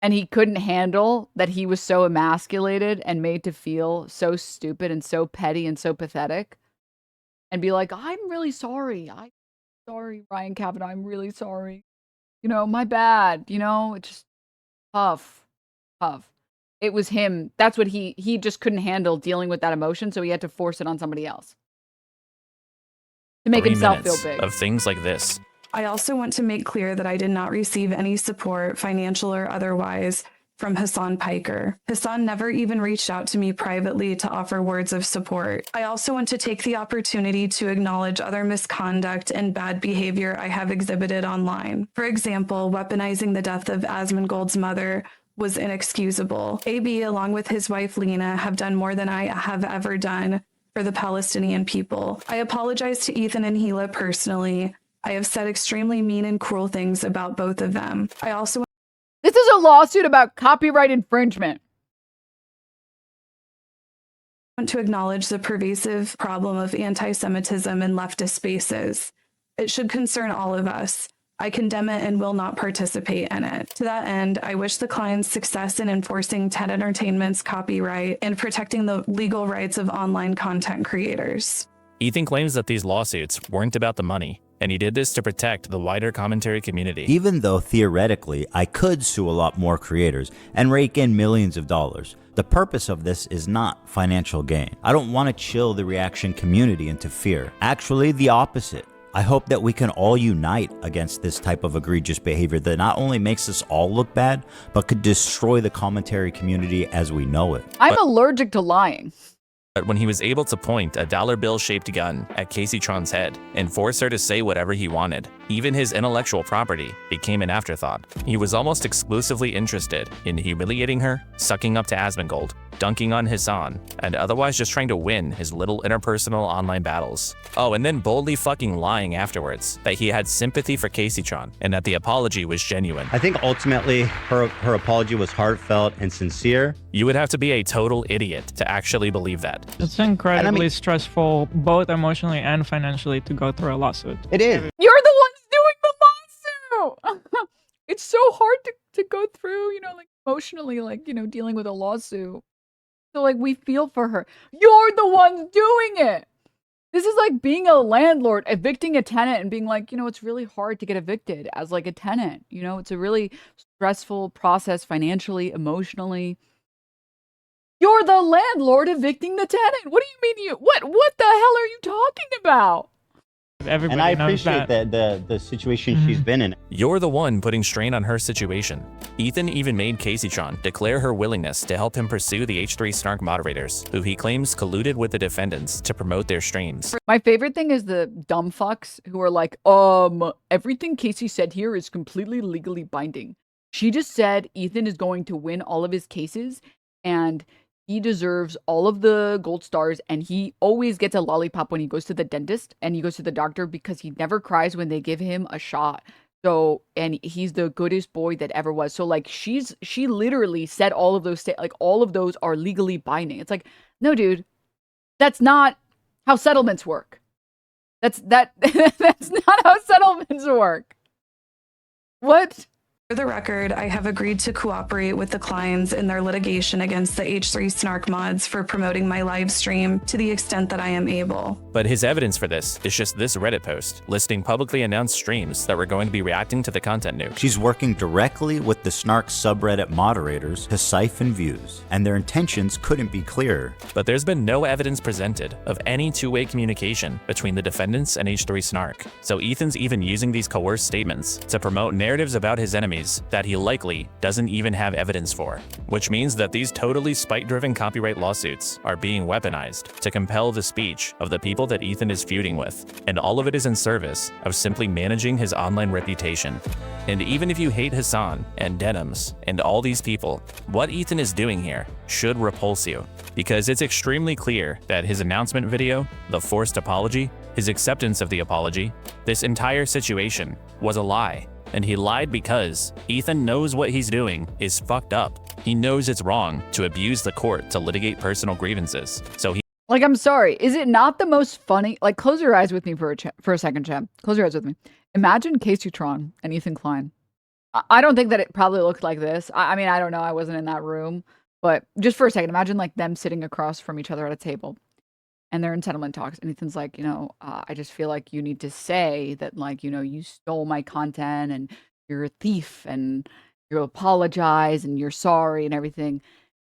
And he couldn't handle that he was so emasculated and made to feel so stupid and so petty and so pathetic. And be like, I'm really sorry. I'm sorry, Ryan Kavanaugh. I'm really sorry. You know, my bad. You know, it's just tough. It was him. That's what he just couldn't handle dealing with that emotion. So he had to force it on somebody else to make 3 himself feel minutes big. of things like this. I also want to make clear that I did not receive any support, financial or otherwise, from Hasan Piker. Hasan never even reached out to me privately to offer words of support. I also want to take the opportunity to acknowledge other misconduct and bad behavior I have exhibited online. For example, weaponizing the death of Asmongold's mother was inexcusable. AB, along with his wife Lena, have done more than I have ever done for the Palestinian people. I apologize to Ethan and Hila personally. I have said extremely mean and cruel things about both of them. I also This is a lawsuit about copyright infringement. want to acknowledge the pervasive problem of anti-Semitism in leftist spaces. It should concern all of us. I condemn it and will not participate in it. To that end, I wish the Kleins success in enforcing TED Entertainment's copyright and protecting the legal rights of online content creators. Ethan claims that these lawsuits weren't about the money, and he did this to protect the wider commentary community. Even though theoretically I could sue a lot more creators and rake in millions of dollars, the purpose of this is not financial gain. I don't want to chill the reaction community into fear. Actually, the opposite. I hope that we can all unite against this type of egregious behavior that not only makes us all look bad, but could destroy the commentary community as we know it. I'm allergic to lying. But when he was able to point a dollar bill-shaped gun at Casey Tron's head and force her to say whatever he wanted, even his intellectual property became an afterthought. He was almost exclusively interested in humiliating her, sucking up to Asmongold, dunking on Hasan, and otherwise just trying to win his little interpersonal online battles. Oh, and then boldly fucking lying afterwards that he had sympathy for Casey Tron and that the apology was genuine. I think ultimately her apology was heartfelt and sincere. You would have to be a total idiot to actually believe that. It's incredibly stressful, both emotionally and financially, to go through a lawsuit. It is. You're the ones doing the lawsuit. It's so hard to go through, you know, like emotionally, like, you know, dealing with a lawsuit. So like we feel for her. You're the ones doing it. This is like being a landlord, evicting a tenant and being like, you know, it's really hard to get evicted as like a tenant. You know, it's a really stressful process financially, emotionally. You're the landlord evicting the tenant. What do you mean what the hell are you talking about? Everybody And I knows appreciate that. the situation she's been in. You're the one putting strain on her situation. Ethan even made Casey Tron declare her willingness to help him pursue the H3 Snark moderators, who he claims colluded with the defendants to promote their streams. My favorite thing is the dumb fucks who are like, everything Casey said here is completely legally binding. She just said Ethan is going to win all of his cases and he deserves all of the gold stars, and he always gets a lollipop when he goes to the dentist and he goes to the doctor because he never cries when they give him a shot. So, and he's the goodest boy that ever was. So like she literally said all of those, like all of those are legally binding. It's like, no, dude, that's not how settlements work. That's not how settlements work. What? For the record, I have agreed to cooperate with the Kleins in their litigation against the H3 Snark mods for promoting my live stream to the extent that I am able. But his evidence for this is just this Reddit post listing publicly announced streams that were going to be reacting to the content nuke. She's working directly with the Snark subreddit moderators to siphon views, and their intentions couldn't be clearer. But there's been no evidence presented of any two-way communication between the defendants and H3 Snark. So Ethan's even using these coerced statements to promote narratives about his enemies that he likely doesn't even have evidence for, which means that these totally spite-driven copyright lawsuits are being weaponized to compel the speech of the people that Ethan is feuding with, and all of it is in service of simply managing his online reputation. And even if you hate Hasan and Denims and all these people, what Ethan is doing here should repulse you, because it's extremely clear that his announcement video, the forced apology, his acceptance of the apology, this entire situation was a lie. And he lied because Ethan knows what he's doing is fucked up. He knows it's wrong to abuse the court to litigate personal grievances. So he Like, I'm sorry. Is it not the most funny? Like, close your eyes with me for a second, Chem. Close your eyes with me. Imagine Casey Tron and Ethan Klein. I don't think that it probably looked like this. I mean, I don't know. I wasn't in that room. But just for a second, imagine like them sitting across from each other at a table. And they're in settlement talks. And Ethan's like, I just feel like you need to say that, like, you stole my content and you're a thief and you apologize and you're sorry and everything.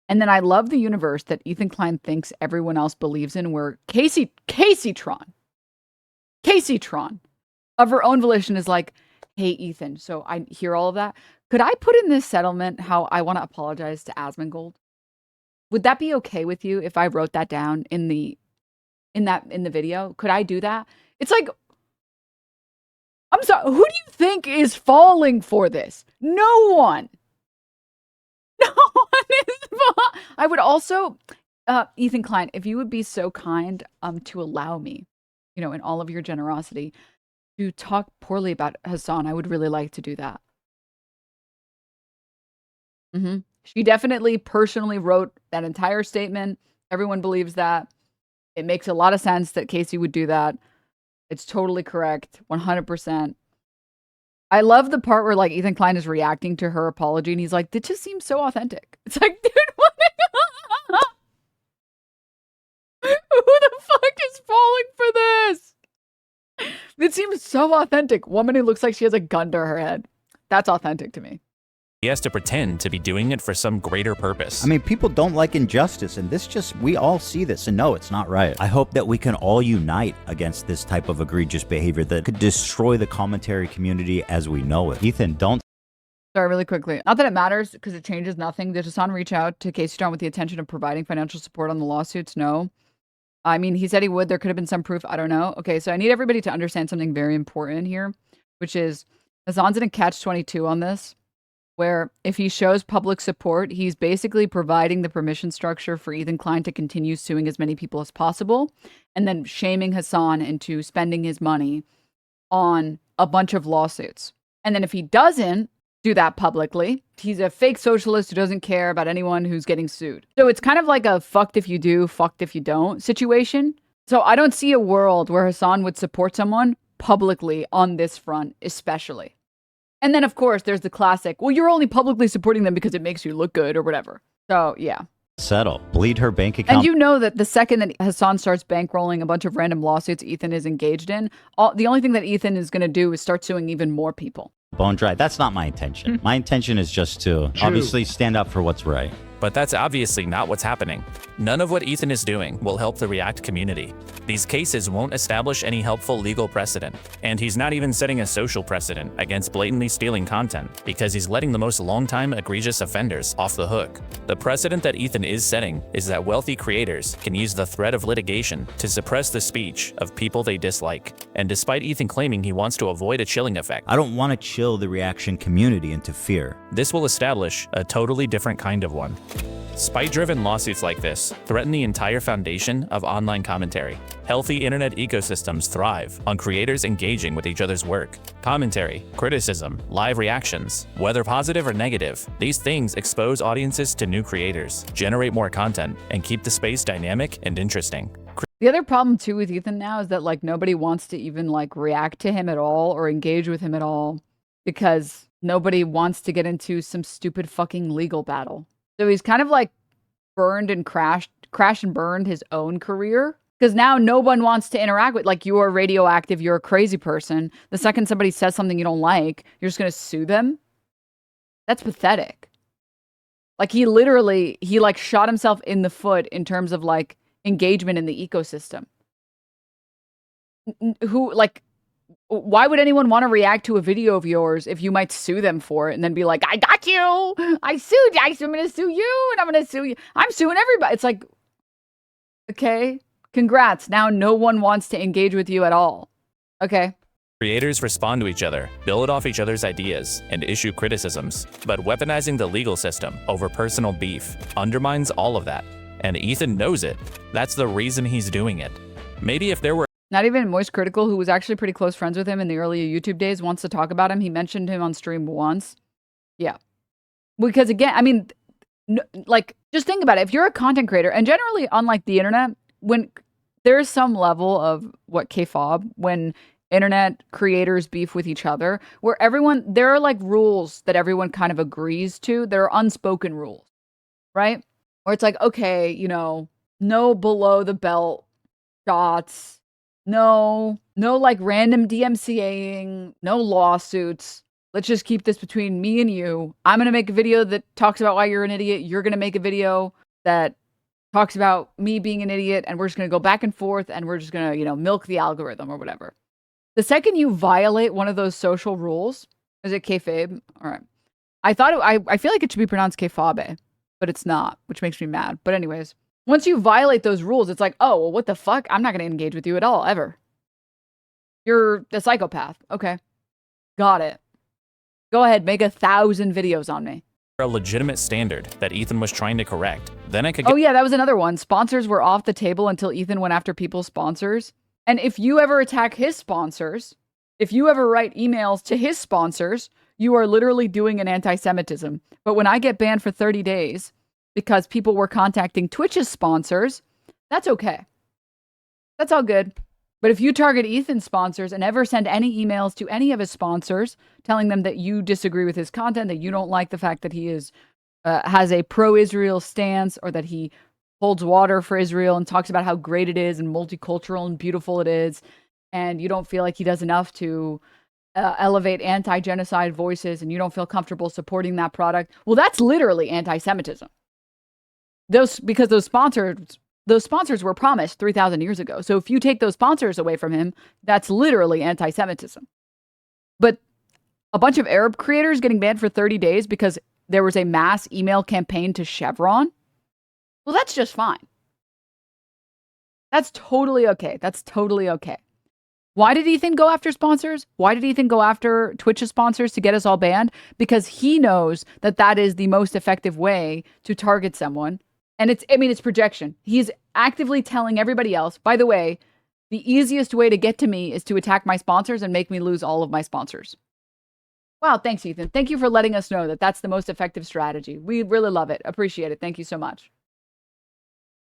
And then I love the universe that Ethan Klein thinks everyone else believes in, where Casey Tron, of her own volition is like, hey, Ethan, so I hear all of that. Could I put in this settlement how I want to apologize to Asmongold? Would that be okay with you if I wrote that down in the video? Could I do that? It's like, I'm sorry, who do you think is falling for this? No one. No one is. I would also, Ethan Klein, if you would be so kind to allow me, in all of your generosity, to talk poorly about Hasan, I would really like to do that. She definitely personally wrote that entire statement. Everyone believes that. It makes a lot of sense that Casey would do that. It's totally correct, 100%. I love the part where like Ethan Klein is reacting to her apology and he's like, "This just seems so authentic." It's like, dude, what? Who the fuck is falling for this? It seems so authentic. Woman who looks like she has a gun to her head. That's authentic to me. He has to pretend to be doing it for some greater purpose. I mean, people don't like injustice, and we all see this, and no, it's not right. I hope that we can all unite against this type of egregious behavior that could destroy the commentary community as we know it. Ethan, don't... Sorry, really quickly. Not that it matters, because it changes nothing. Did Hasan reach out to Casey Tron with the intention of providing financial support on the lawsuits? No. I mean, he said he would. There could have been some proof. I don't know. Okay, so I need everybody to understand something very important here, which is Hasan's in a catch-22 on this, where if he shows public support, he's basically providing the permission structure for Ethan Klein to continue suing as many people as possible, and then shaming Hasan into spending his money on a bunch of lawsuits. And then if he doesn't do that publicly, he's a fake socialist who doesn't care about anyone who's getting sued. So it's kind of like a fucked if you do, fucked if you don't situation. So I don't see a world where Hasan would support someone publicly on this front, especially. And then, of course, there's the classic, well, you're only publicly supporting them because it makes you look good or whatever. So, yeah. Settle. Bleed her bank account. And you know that the second that Hasan starts bankrolling a bunch of random lawsuits Ethan is engaged in, the only thing that Ethan is going to do is start suing even more people. Bone dry. That's not my intention. My intention is just to obviously stand up for what's right. But that's obviously not what's happening. None of what Ethan is doing will help the React community. These cases won't establish any helpful legal precedent, and he's not even setting a social precedent against blatantly stealing content, because he's letting the most long-time egregious offenders off the hook. The precedent that Ethan is setting is that wealthy creators can use the threat of litigation to suppress the speech of people they dislike. And despite Ethan claiming he wants to avoid a chilling effect, I don't want to chill the reaction community into fear. This will establish a totally different kind of one. Spite-driven lawsuits like this threaten the entire foundation of online commentary. Healthy internet ecosystems thrive on creators engaging with each other's work. Commentary, criticism, live reactions, whether positive or negative, these things expose audiences to new creators, generate more content, and keep the space dynamic and interesting. The other problem too with Ethan now is that like nobody wants to even like react to him at all or engage with him at all because nobody wants to get into some stupid fucking legal battle. So he's kind of like burned and crashed and burned his own career because now no one wants to interact with, like, you're radioactive, you're a crazy person. The second somebody says something you don't like, you're just going to sue them. That's pathetic. Like he like shot himself in the foot in terms of like engagement in the ecosystem. Why would anyone want to react to a video of yours if you might sue them for it and then be like, I got you. I sued you. I'm going to sue you and I'm going to sue you. I'm suing everybody. It's like, okay, congrats. Now no one wants to engage with you at all. Okay. Creators respond to each other, build off each other's ideas, and issue criticisms. But weaponizing the legal system over personal beef undermines all of that. And Ethan knows it. That's the reason he's doing it. Maybe if there were not even Moist Critical, who was actually pretty close friends with him in the earlier YouTube days, wants to talk about him. He mentioned him on stream once. Yeah. Because again, I mean, like, just think about it. If you're a content creator, and generally on like the internet, when there's some level of what K-fob when internet creators beef with each other, where there are like rules that everyone kind of agrees to. There are unspoken rules, right? Where it's like, okay, you know, no below the belt shots, no like random DMCAing, no lawsuits. Let's just keep this between me and you. I'm going to make a video that talks about why you're an idiot. You're going to make a video that talks about me being an idiot, and we're just going to go back and forth, and we're just going to, you know, milk the algorithm or whatever. The second you violate one of those social rules, is it kayfabe? All right. I feel like it should be pronounced kayfabe, but it's not, which makes me mad. But anyways, once you violate those rules, it's like, oh, well, what the fuck? I'm not going to engage with you at all, ever. You're a psychopath. Okay. Got it. Go ahead, make 1,000 videos on me. A legitimate standard that Ethan was trying to correct. Then I could get— Oh yeah, that was another one. Sponsors were off the table until Ethan went after people's sponsors. And if you ever attack his sponsors, if you ever write emails to his sponsors, you are literally doing an anti-Semitism. But when I get banned for 30 days because people were contacting Twitch's sponsors, that's okay. That's all good. But if you target Ethan's sponsors and ever send any emails to any of his sponsors telling them that you disagree with his content, that you don't like the fact that he is has a pro-Israel stance, or that he holds water for Israel and talks about how great it is and multicultural and beautiful it is, and you don't feel like he does enough to elevate anti-genocide voices, and you don't feel comfortable supporting that product, well, that's literally anti-Semitism. Because those sponsors were promised 3,000 years ago. So if you take those sponsors away from him, that's literally anti-Semitism. But a bunch of Arab creators getting banned for 30 days because there was a mass email campaign to Chevron, well, that's just fine. That's totally okay. That's totally okay. Why did Ethan go after sponsors? Why did Ethan go after Twitch's sponsors to get us all banned? Because he knows that that is the most effective way to target someone. And it's projection. He's actively telling everybody else, by the way, the easiest way to get to me is to attack my sponsors and make me lose all of my sponsors. Wow, thanks, Ethan. Thank you for letting us know that that's the most effective strategy. We really love it. Appreciate it. Thank you so much.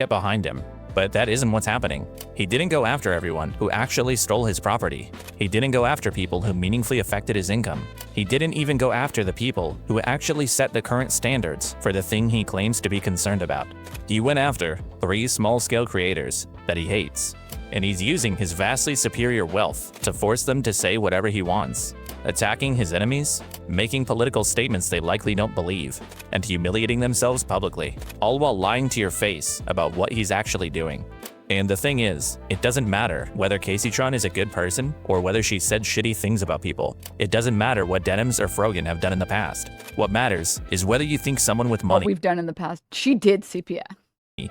Get behind him. But that isn't what's happening. He didn't go after everyone who actually stole his property. He didn't go after people who meaningfully affected his income. He didn't even go after the people who actually set the current standards for the thing he claims to be concerned about. He went after 3 small-scale creators that he hates, and he's using his vastly superior wealth to force them to say whatever he wants, attacking his enemies, making political statements they likely don't believe, and humiliating themselves publicly, all while lying to your face about what he's actually doing. And the thing is, it doesn't matter whether Casytron is a good person or whether she said shitty things about people. It doesn't matter what Denims or Frogan have done in the past. What matters is whether you think someone with money— What we've done in the past. She did CPS.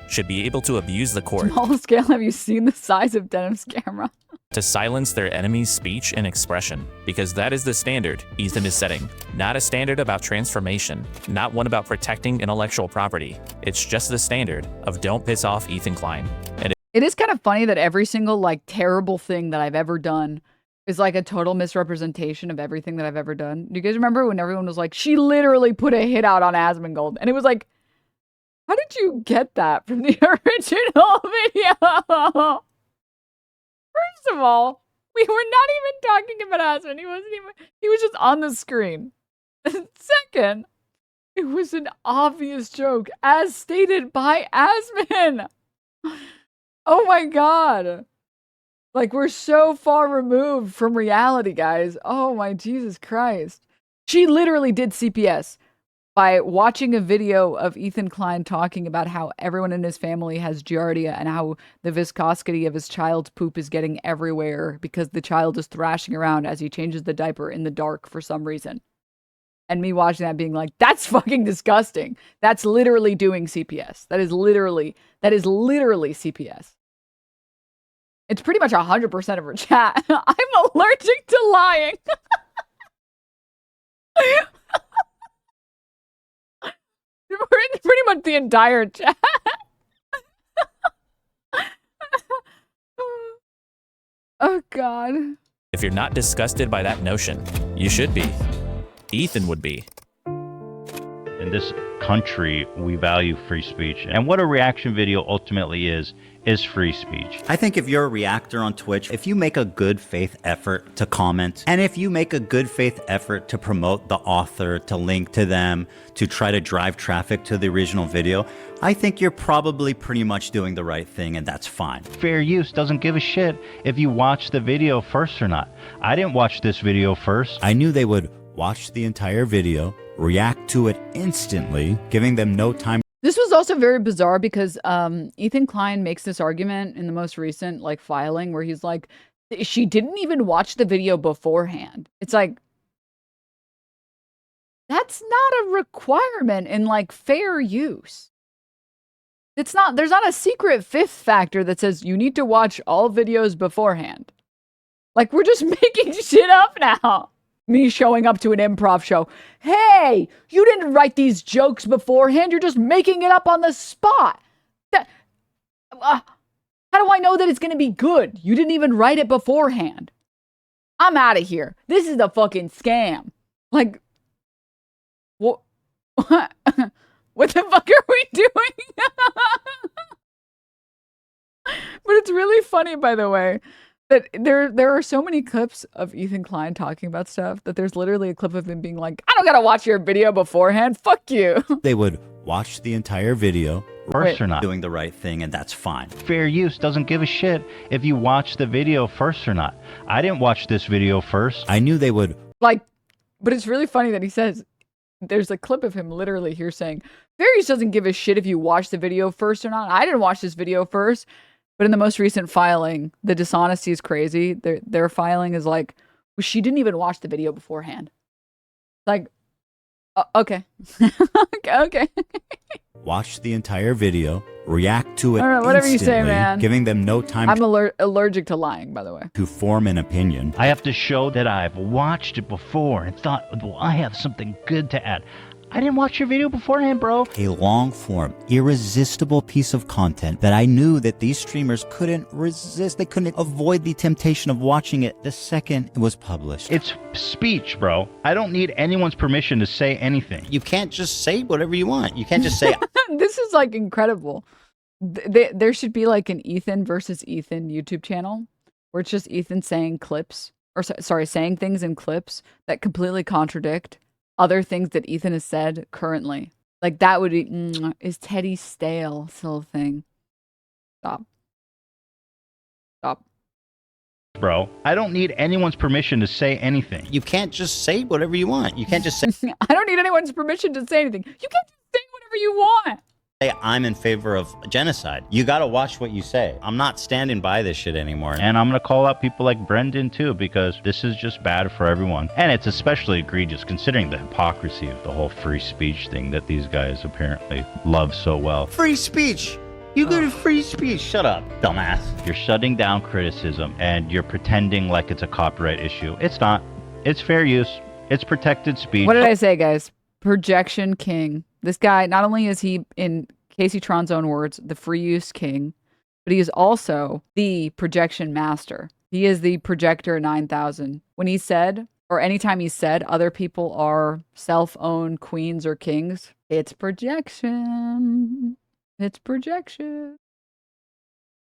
should be able to abuse the court. Small scale, have you seen the size of Denim's camera? To silence their enemies' speech and expression, because that is the standard Ethan is setting. Not a standard about transformation, not one about protecting intellectual property. It's just the standard of don't piss off Ethan Klein. And it is kind of funny that every single like terrible thing that I've ever done is like a total misrepresentation of everything that I've ever done. Do you guys remember when everyone was like, she literally put a hit out on Asmongold? And it was like, how did you get that from the original video? First of all, we were not even talking about Asmon. He was just on the screen. Second, it was an obvious joke, as stated by Asmon. Oh my god. Like, we're so far removed from reality, guys. Oh my Jesus Christ. She literally did CPS by watching a video of Ethan Klein talking about how everyone in his family has giardia and how the viscosity of his child's poop is getting everywhere because the child is thrashing around as he changes the diaper in the dark for some reason. And me watching that being like, that's fucking disgusting. That's literally doing CPS. That is literally CPS. It's pretty much 100% of her chat. I'm allergic to lying. Pretty much the entire chat. Oh god. if you're not disgusted by that notion, you should be. Ethan would be. In this country, we value free speech. And what a reaction video ultimately is free speech. I think if you're a reactor on Twitch, if you make a good faith effort to comment, and if you make a good faith effort to promote the author, to link to them, to try to drive traffic to the original video, I think you're probably pretty much doing the right thing, and that's fine. Fair use doesn't give a shit if you watch the video first or not. I didn't watch this video first. I knew they would watch the entire video, react to it instantly, giving them no time. This was also very bizarre because Ethan Klein makes this argument in the most recent like filing where he's like, she didn't even watch the video beforehand. It's like, that's not a requirement in like fair use. It's not, there's not a secret fifth factor that says you need to watch all videos beforehand. Like, we're just making shit up now. Me showing up to an improv show. Hey, you didn't write these jokes beforehand. You're just making it up on the spot. How do I know that it's going to be good? You didn't even write it beforehand. I'm out of here. This is a fucking scam. Like, what? What the fuck are we doing? But it's really funny, by the way, that there are so many clips of Ethan Klein talking about stuff that there's literally a clip of him being like, I don't gotta watch your video beforehand. Fuck you. They would watch the entire video First or not. doing the right thing, and that's fine. Fair use doesn't give a shit if you watch the video first or not. I didn't watch this video first. I knew they would. Like, but it's really funny that he says, there's a clip of him literally here saying, fair use doesn't give a shit if you watch the video first or not. I didn't watch this video first. But in the most recent filing, the dishonesty is crazy. Their filing is like, well, she didn't even watch the video beforehand. Like, okay. okay. Watch the entire video, react to it I don't know, whatever you say, instantly, man. giving them no time I'm allergic to lying, by the way. to form an opinion. I have to show that I've watched it before and thought, well, I have something good to add. I didn't watch your video beforehand, bro. A long-form, irresistible piece of content that I knew that these streamers couldn't resist. They couldn't avoid the temptation of watching it the second it was published. It's speech, bro. I don't need anyone's permission to say anything. You can't just say whatever you want. You can't just say, This is like incredible. There should be like an Ethan versus Ethan YouTube channel where it's just Ethan saying clips, or sorry, saying things in clips that completely contradict other things that Ethan has said currently. Like, that would be, is Teddy stale still a thing? Stop. Bro, I don't need anyone's permission to say anything. you can't just say whatever you want. You can't just say, I don't need anyone's permission to say anything. You can't just say whatever you want. I'm in favor of genocide. You gotta watch what you say. I'm not standing by this shit anymore. And I'm going to call out people like Brendan, too, because this is just bad for everyone. And it's especially egregious considering the hypocrisy of the whole free speech thing that these guys apparently love so well. Free speech! You go to free speech. Shut up, dumbass. You're shutting down criticism and you're pretending like it's a copyright issue. It's not. It's fair use. It's protected speech. What did I say, guys? Projection king. This guy, not only is he, in Casey Tron's own words, the free use king, but he is also the projection master. He is the projector 9000. When he said, or anytime he said other people are self-owned queens or kings, it's projection. It's projection.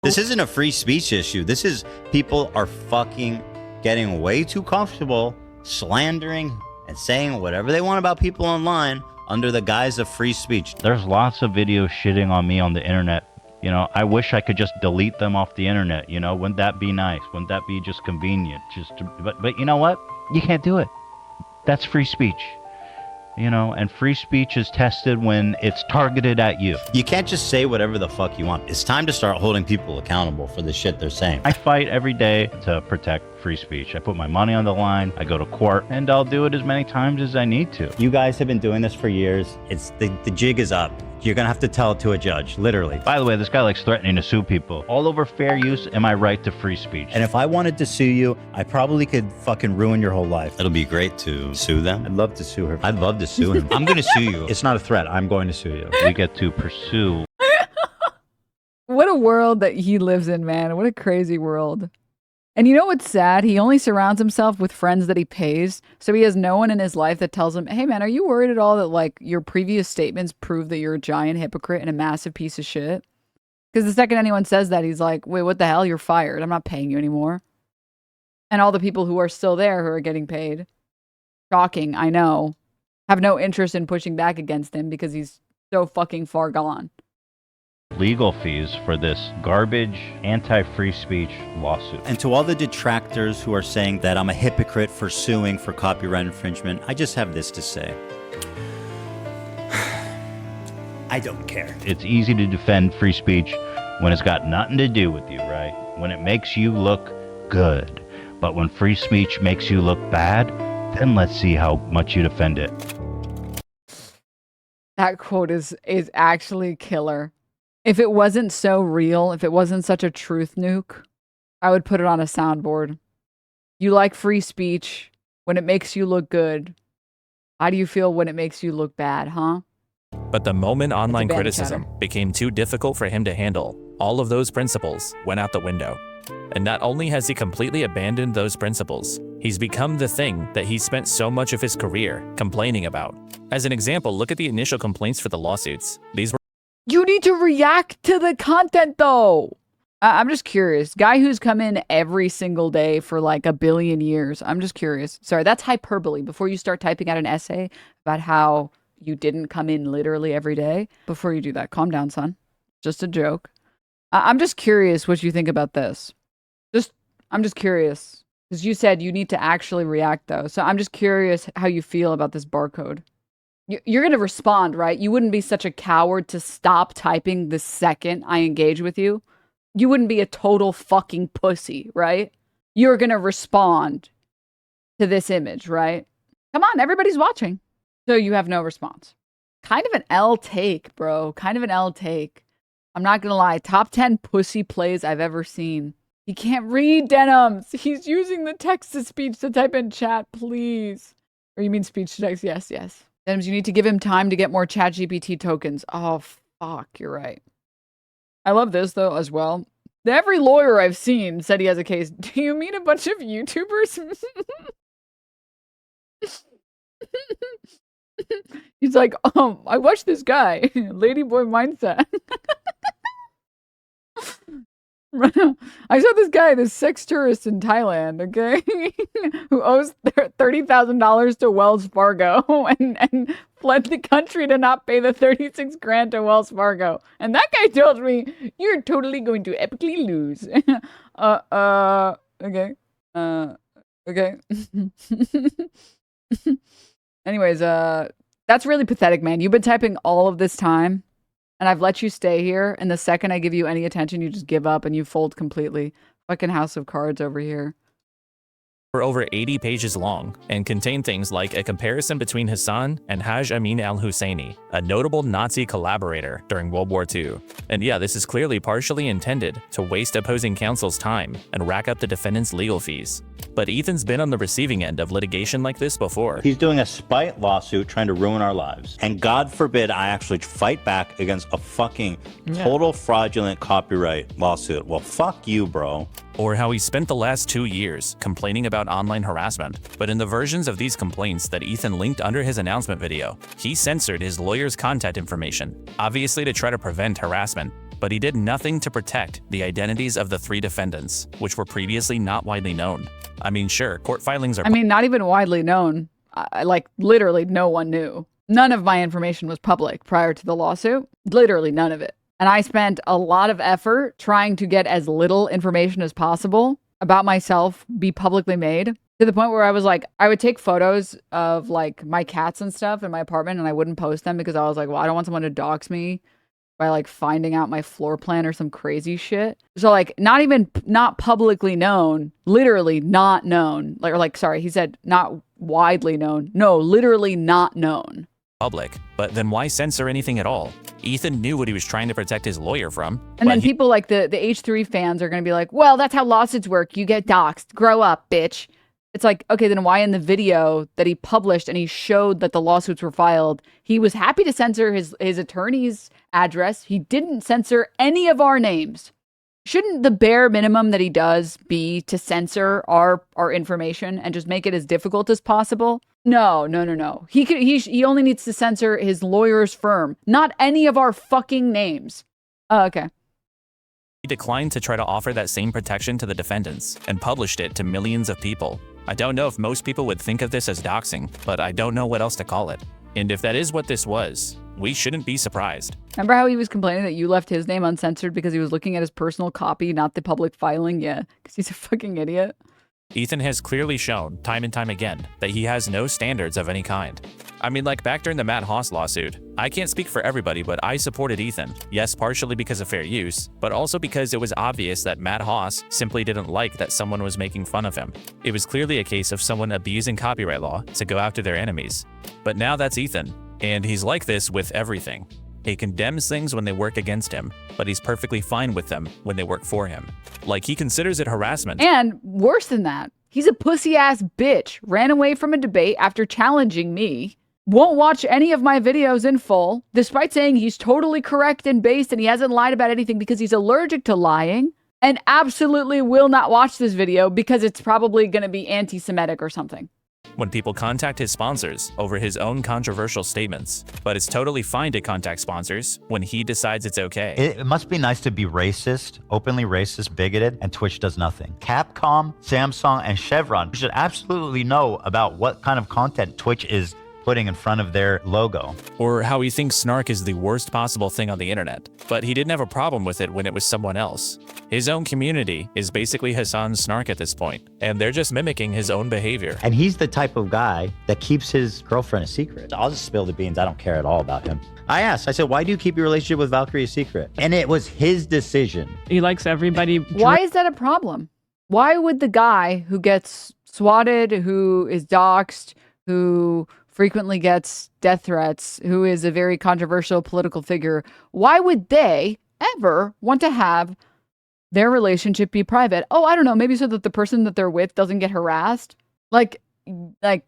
This isn't a free speech issue. This is people are fucking getting way too comfortable slandering and saying whatever they want about people online under the guise of free speech. There's lots of videos shitting on me on the internet. You know, I wish I could just delete them off the internet. You know, wouldn't that be nice? Wouldn't that be just convenient? But you know what? You can't do it. That's free speech. You know, and free speech is tested when it's targeted at you. You can't just say whatever the fuck you want. It's time to start holding people accountable for the shit they're saying. I fight every day to protect free speech. I put my money on the line, I go to court, and I'll do it as many times as I need to. You guys have been doing this for years. It's the jig is up. You're gonna have to tell it to a judge, literally. By the way, this guy likes threatening to sue people. All over fair use and my right to free speech. And if I wanted to sue you, I probably could fucking ruin your whole life. It'll be great to sue them. I'd love to sue her. I'd love to sue him. I'm gonna sue you. It's not a threat. I'm going to sue you. We get to pursue. What a world that he lives in, man. What a crazy world. And you know what's sad? He only surrounds himself with friends that he pays. So he has no one in his life that tells him, hey man, are you worried at all that like your previous statements prove that you're a giant hypocrite and a massive piece of shit? Because the second anyone says that, he's like, wait, what the hell? You're fired. I'm not paying you anymore. And all the people who are still there who are getting paid, shocking, I know, have no interest in pushing back against him because he's so fucking far gone. Legal fees for this garbage anti-free speech lawsuit. And to all the detractors who are saying that I'm a hypocrite for suing for copyright infringement, I just have this to say. I don't care. It's easy to defend free speech when it's got nothing to do with you, right? When it makes you look good. But when free speech makes you look bad, then let's see how much you defend it. That quote is actually killer. If it wasn't so real, if it wasn't such a truth nuke, I would put it on a soundboard. You like free speech when it makes you look good. How do you feel when it makes you look bad, huh? But the moment online bad criticism chatter. became too difficult for him to handle, all of those principles went out the window. And not only has he completely abandoned those principles, he's become the thing that he spent so much of his career complaining about. As an example, look at the initial complaints for the lawsuits. These were You need to react to the content, though. I'm just curious. Guy who's come in every single day for like a billion years. I'm just curious. Sorry, that's hyperbole. Before you start typing out an essay about how you didn't come in literally every day, before you do that, calm down, son. Just a joke. I'm just curious what you think about this. I'm just curious. Because you said you need to actually react, though. So I'm just curious how you feel about this barcode. You're going to respond, right? You wouldn't be such a coward to stop typing the second I engage with you. You wouldn't be a total fucking pussy, right? You're going to respond to this image, right? Come on, everybody's watching. So you have no response. Kind of an L take, bro. Kind of an L take. I'm not going to lie. Top 10 pussy plays I've ever seen. He can't read, Denims. He's using the text-to-speech to type in chat, please. Or you mean speech-to-text? Yes, yes. Denims, you need to give him time to get more ChatGPT tokens. Oh, fuck, you're right. I love this, though, as well. Every lawyer I've seen said he has a case. Do you mean a bunch of YouTubers? He's like, I watched this guy. Ladyboy mindset. I saw this guy, this sex tourist in Thailand, okay, who owes $30,000 to Wells Fargo and fled the country to not pay the 36 grand to Wells Fargo. And that guy told me, you're totally going to epically lose. Okay. Okay. Anyways, that's really pathetic, man. You've been typing all of this time. And I've let you stay here, and the second I give you any attention, you just give up and you fold completely. Fucking House of Cards over here. were over 80 pages long and contained things like a comparison between Hasan and Haj Amin al-Husseini, a notable Nazi collaborator during World War II. And yeah, this is clearly partially intended to waste opposing counsel's time and rack up the defendant's legal fees. But Ethan's been on the receiving end of litigation like this before. He's doing a spite lawsuit trying to ruin our lives. And God forbid I actually fight back against a fucking total fraudulent copyright lawsuit. Well, fuck you, bro. Or how he spent the last 2 years complaining about online harassment. But in the versions of these complaints that Ethan linked under his announcement video, he censored his lawyer's contact information, obviously to try to prevent harassment. But he did nothing to protect the identities of the 3 defendants, which were previously not widely known. I mean, sure, court filings are— not even widely known. Like, literally no one knew. None of my information was public prior to the lawsuit. Literally none of it. And I spent a lot of effort trying to get as little information as possible about myself be publicly made, to the point where I was like, I would take photos of like my cats and stuff in my apartment and I wouldn't post them because I was like, well, I don't want someone to dox me by like finding out my floor plan or some crazy shit. So like not publicly known, literally not known. Sorry, he said not widely known. No, literally not known. Public, but then why censor anything at all? Ethan knew what he was trying to protect his lawyer from. And then people like the H3 fans are going to be like, well, that's how lawsuits work. You get doxxed. Grow up, bitch. It's like, okay, then why in the video that he published and he showed that the lawsuits were filed, he was happy to censor his attorney's address. He didn't censor any of our names. shouldn't the bare minimum that he does be to censor our information and just make it as difficult as possible? No. He only needs to censor his lawyer's firm, not any of our fucking names. Oh, okay. He declined to try to offer that same protection to the defendants and published it to millions of people. I don't know if most people would think of this as doxing, but I don't know what else to call it. And if that is what this was, we shouldn't be surprised. Remember how he was complaining that you left his name uncensored because he was looking at his personal copy, not the public filing? Yeah, because he's a fucking idiot. Ethan has clearly shown, time and time again, that he has no standards of any kind. I mean, like back during the Matt Haas lawsuit, I can't speak for everybody, but I supported Ethan. Yes, partially because of fair use, but also because it was obvious that Matt Haas simply didn't like that someone was making fun of him. It was clearly a case of someone abusing copyright law to go after their enemies. But now that's Ethan, and he's like this with everything. He condemns things when they work against him, but he's perfectly fine with them when they work for him. Like, he considers it harassment. And worse than that, he's a pussy-ass bitch, ran away from a debate after challenging me, won't watch any of my videos in full, despite saying he's totally correct and based and he hasn't lied about anything because he's allergic to lying, and absolutely will not watch this video because it's probably going to be anti-Semitic or something. When people contact his sponsors over his own controversial statements, but it's totally fine to contact sponsors when he decides it's okay. It must be nice to be racist, openly racist, bigoted, and Twitch does nothing. Capcom, Samsung, and Chevron should absolutely know about what kind of content Twitch is putting in front of their logo. Or how he thinks snark is the worst possible thing on the internet, but he didn't have a problem with it when it was someone else. His own community is basically Hasan's snark at this point, and they're just mimicking his own behavior. And he's the type of guy that keeps his girlfriend a secret. I'll just spill the beans. I don't care at all about him. I said, why do you keep your relationship with Valkyrie a secret? And it was his decision. He likes everybody. Why is that a problem? Why would the guy who gets swatted, who is doxxed, who frequently gets death threats, who is a very controversial political figure, why would they ever want to have their relationship be private? Oh, I don't know, maybe so that the person that they're with doesn't get harassed? Like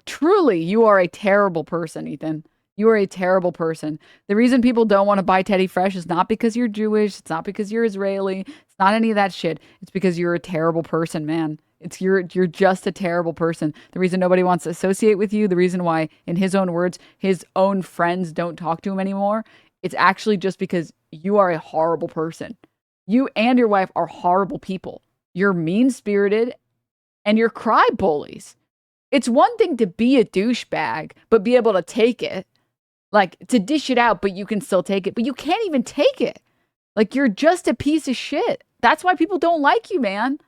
truly, you are a terrible person, Ethan. You are a terrible person. The reason people don't want to buy Teddy Fresh is not because you're Jewish, it's not because you're Israeli, it's not any of that shit. It's because you're a terrible person, man. You're just a terrible person. The reason nobody wants to associate with you, the reason why, in his own words, his own friends don't talk to him anymore, it's actually just because you are a horrible person. You and your wife are horrible people. You're mean-spirited and you're cry bullies. It's one thing to be a douchebag, but be able to take it. Like, to dish it out, but you can still take it. But you can't even take it. Like, you're just a piece of shit. That's why people don't like you, man.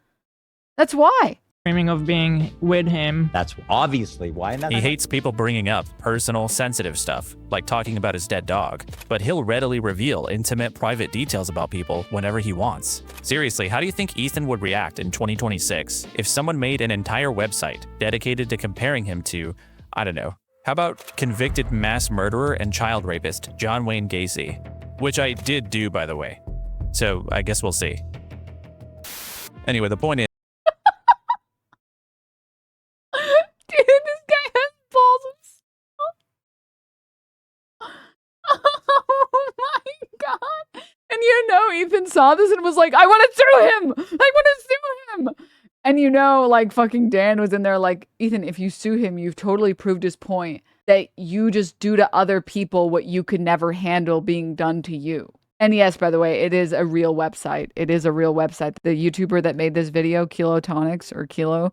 That's why. Dreaming of being with him. That's obviously why. He hates people bringing up personal, sensitive stuff, like talking about his dead dog, but he'll readily reveal intimate, private details about people whenever he wants. Seriously, how do you think Ethan would react in 2026 if someone made an entire website dedicated to comparing him to, I don't know, how about convicted mass murderer and child rapist John Wayne Gacy? Which I did do, by the way. So I guess we'll see. Anyway, the point is, dude, this guy has balls of snow. Oh my god. And you know, Ethan saw this and was like, I want to sue him. I want to sue him. And you know, like fucking Dan was in there like, Ethan, if you sue him, you've totally proved his point that you just do to other people what you could never handle being done to you. And yes, by the way, it is a real website. It is a real website. The YouTuber that made this video, Kilotonics or Kilo,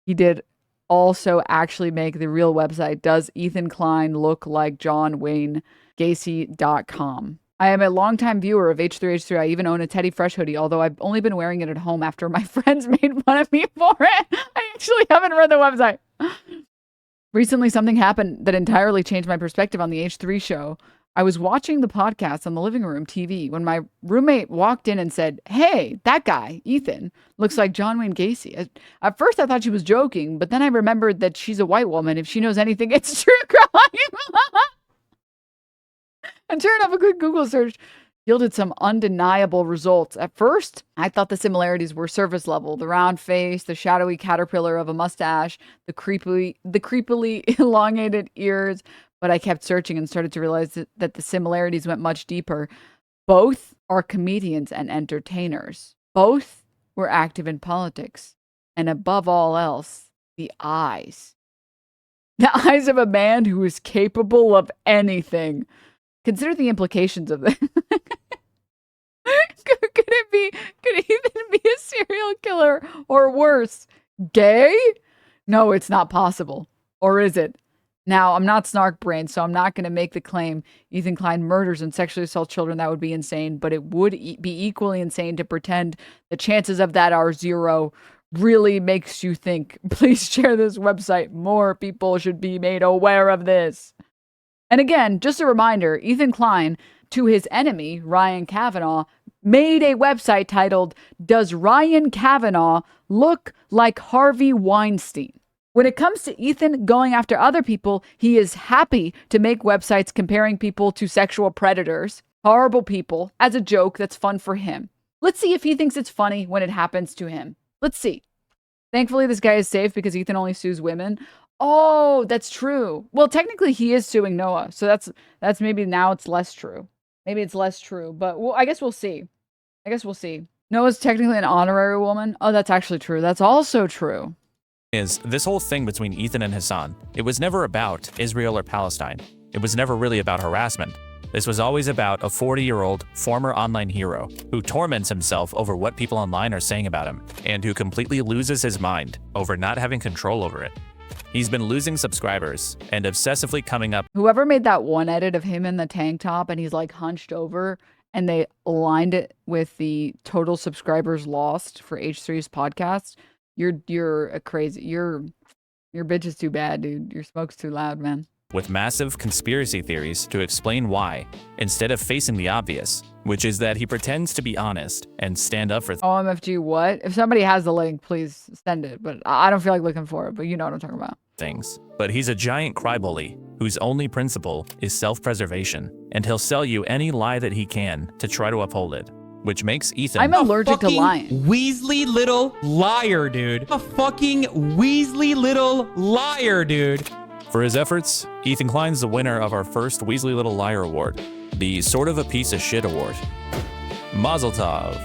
he did also actually make the real website. Does Ethan Klein look like John Wayne Gacy.com? I am a longtime viewer of H3H3. I even own a Teddy Fresh hoodie, although I've only been wearing it at home after my friends made fun of me for it. I actually haven't read the website. Recently, something happened that entirely changed my perspective on the H3 show. I was watching the podcast on the living room TV when my roommate walked in and said, hey, that guy, Ethan, looks like John Wayne Gacy. At first, I thought she was joking, but then I remembered that she's a white woman. If she knows anything, it's true crime. And sure enough, a quick Google search yielded some undeniable results. At first, I thought the similarities were surface level. The round face, the shadowy caterpillar of a mustache, the creepily elongated ears. But I kept searching and started to realize that the similarities went much deeper. Both are comedians and entertainers. Both were active in politics. And above all else, the eyes. The eyes of a man who is capable of anything. Consider the implications of this. Could Ethan be a serial killer or worse, gay? No, it's not possible. Or is it? Now, I'm not snark brain, so I'm not going to make the claim Ethan Klein murders and sexually assaults children. That would be insane, but it would be equally insane to pretend the chances of that are zero. Really makes you think. Please share this website. More people should be made aware of this. And again, just a reminder, Ethan Klein, to his enemy, Ryan Kavanaugh, made a website titled, Does Ryan Kavanaugh Look Like Harvey Weinstein? When it comes to Ethan going after other people, he is happy to make websites comparing people to sexual predators, horrible people, as a joke that's fun for him. Let's see if he thinks it's funny when it happens to him. Let's see. Thankfully, this guy is safe because Ethan only sues women. Oh, that's true. Well, technically, he is suing Noah. So that's maybe now it's less true. Maybe it's less true. But well, I guess we'll see. Noah's technically an honorary woman. Oh, that's actually true. That's also true. Is this whole thing between Ethan and Hasan, it was never about Israel or Palestine. It was never really about harassment. This was always about a 40-year-old former online hero who torments himself over what people online are saying about him and who completely loses his mind over not having control over it. He's been losing subscribers and obsessively coming up. Whoever made that one edit of him in the tank top and he's like hunched over and they aligned it with the total subscribers lost for H3's podcast, you're a crazy, your bitch is too bad, dude. Your smoke's too loud, man. With massive conspiracy theories to explain why, instead of facing the obvious, which is that he pretends to be honest and stand up for OMFG what? If somebody has the link, please send it. But I don't feel like looking for it, but you know what I'm talking about. things. But he's a giant crybaby whose only principle is self-preservation, and he'll sell you any lie that he can to try to uphold it. Which makes Ethan I'm allergic to lying. Weasley little liar, dude. A fucking Weasley little liar, dude. For his efforts, Ethan Klein's the winner of our first Weasley Little Liar Award, the Sort of a Piece of Shit Award. Mazel tov.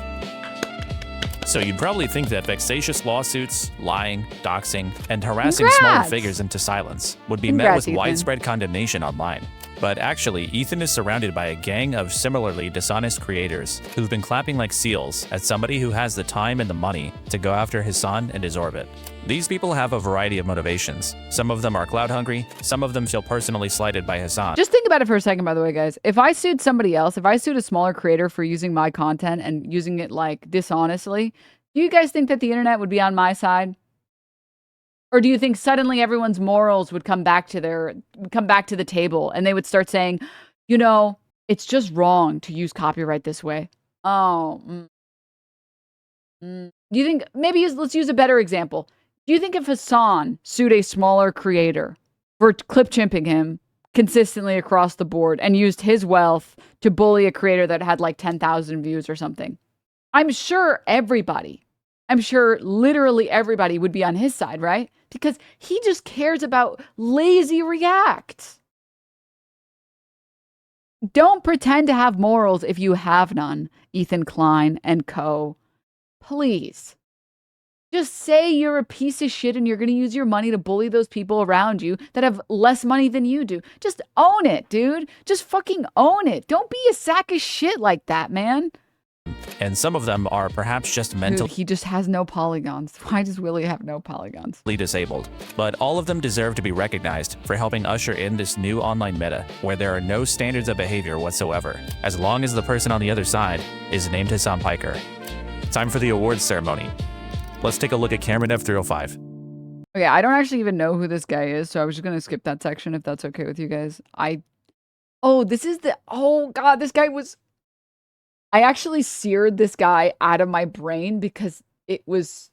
So you'd probably think that vexatious lawsuits, lying, doxing, and harassing smaller figures into silence would be met with widespread condemnation online. But actually, Ethan is surrounded by a gang of similarly dishonest creators who've been clapping like seals at somebody who has the time and the money to go after Hasan and his orbit. These people have a variety of motivations. Some of them are clout hungry, some of them feel personally slighted by Hasan. Just think about it for a second, by the way, guys. If I sued somebody else, if I sued a smaller creator for using my content and using it like dishonestly, do you guys think that the internet would be on my side? Or do you think suddenly everyone's morals would come back to the table and they would start saying, you know, it's just wrong to use copyright this way? Oh. Do you think, let's use a better example. Do you think if Hasan sued a smaller creator for clip chimping him consistently across the board and used his wealth to bully a creator that had like 10,000 views or something, I'm sure literally everybody would be on his side, right? Because he just cares about lazy reacts. Don't pretend to have morals if you have none, Ethan Klein and co. Please. Just say you're a piece of shit and you're going to use your money to bully those people around you that have less money than you do. Just own it, dude. Just fucking own it. Don't be a sack of shit like that, man. And some of them are perhaps just mentally he just has no polygons. Why does Willy have no polygons? Disabled. But all of them deserve to be recognized for helping usher in this new online meta where there are no standards of behavior whatsoever, as long as the person on the other side is named Hasan Piker. Time for the awards ceremony. Let's take a look at Cameron F305. Okay, I don't actually even know who this guy is, so I was just going to skip that section if that's okay with you guys. Oh God, this guy was... I actually seared this guy out of my brain because it was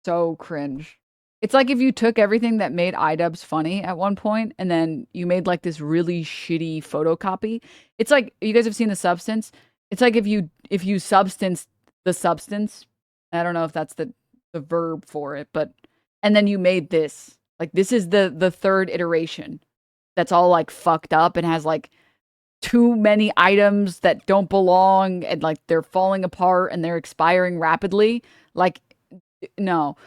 so cringe. It's like if you took everything that made iDubbbz funny at one point and then you made like this really shitty photocopy. It's like, you guys have seen The Substance? It's like if you substanced the substance. I don't know if that's the verb for it, but and then you made this. Like this is the third iteration that's all like fucked up and has like too many items that don't belong and like they're falling apart and they're expiring rapidly. Like, no.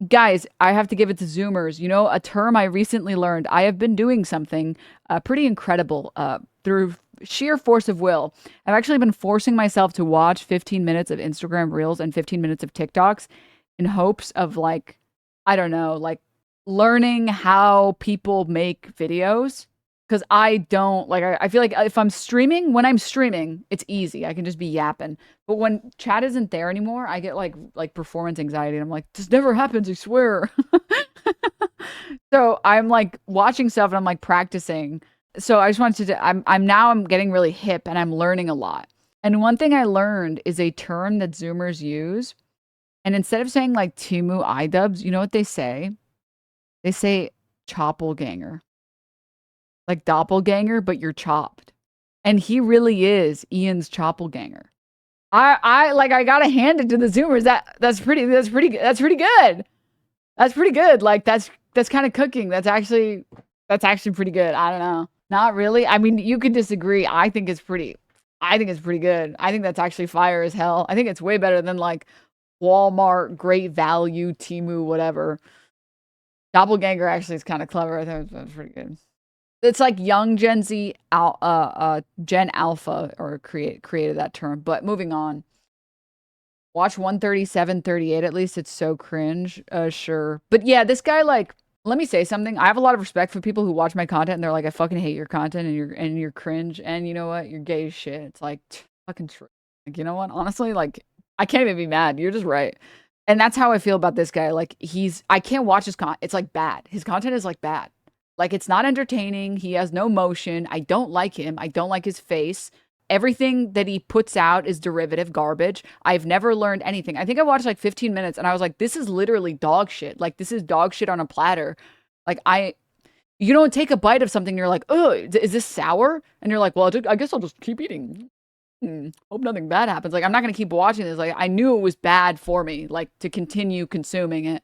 Guys, I have to give it to Zoomers. You know, a term I recently learned. I have been doing something pretty incredible through sheer force of will. I've actually been forcing myself to watch 15 minutes of Instagram Reels and 15 minutes of TikToks in hopes of like, I don't know, like learning how people make videos. Because I don't, like, I feel like if I'm streaming, when I'm streaming, it's easy. I can just be yapping. But when chat isn't there anymore, I get, like performance anxiety. And I'm like, this never happens, I swear. So I'm, like, watching stuff and I'm, like, practicing. So I just wanted to, I'm getting really hip and I'm learning a lot. And one thing I learned is a term that Zoomers use. And instead of saying, like, Temu iDubbbz, you know what they say? They say choppelganger. Like doppelganger, but you're chopped. And he really is Ian's choppelganger. I gotta hand it to the Zoomers. That's pretty good. That's pretty good. Like that's kind of cooking. That's actually pretty good. I don't know. Not really. I mean, you could disagree. I think it's pretty good. I think that's actually fire as hell. I think it's way better than like Walmart, Great Value, Temu, whatever. Doppelganger actually is kind of clever. I think it's pretty good. It's like young Gen Z, Gen Alpha, or created that term. But moving on. Watch 13738 at least. It's so cringe. Sure. But yeah, this guy, like, let me say something. I have a lot of respect for people who watch my content and they're like, I fucking hate your content and you're cringe. And you know what? You're gay as shit. It's like, fucking true. Like, you know what? Honestly, like, I can't even be mad. You're just right. And that's how I feel about this guy. Like, I can't watch his content. It's like bad. His content is like bad. Like, it's not entertaining. He has no motion. I don't like him. I don't like his face. Everything that he puts out is derivative garbage. I've never learned anything. I think I watched like 15 minutes and I was like, this is literally dog shit. Like, this is dog shit on a platter. Like, you don't take a bite of something and you're like, oh, is this sour? And you're like, well, I guess I'll just keep eating. Hope nothing bad happens. Like, I'm not going to keep watching this. Like, I knew it was bad for me, like, to continue consuming it.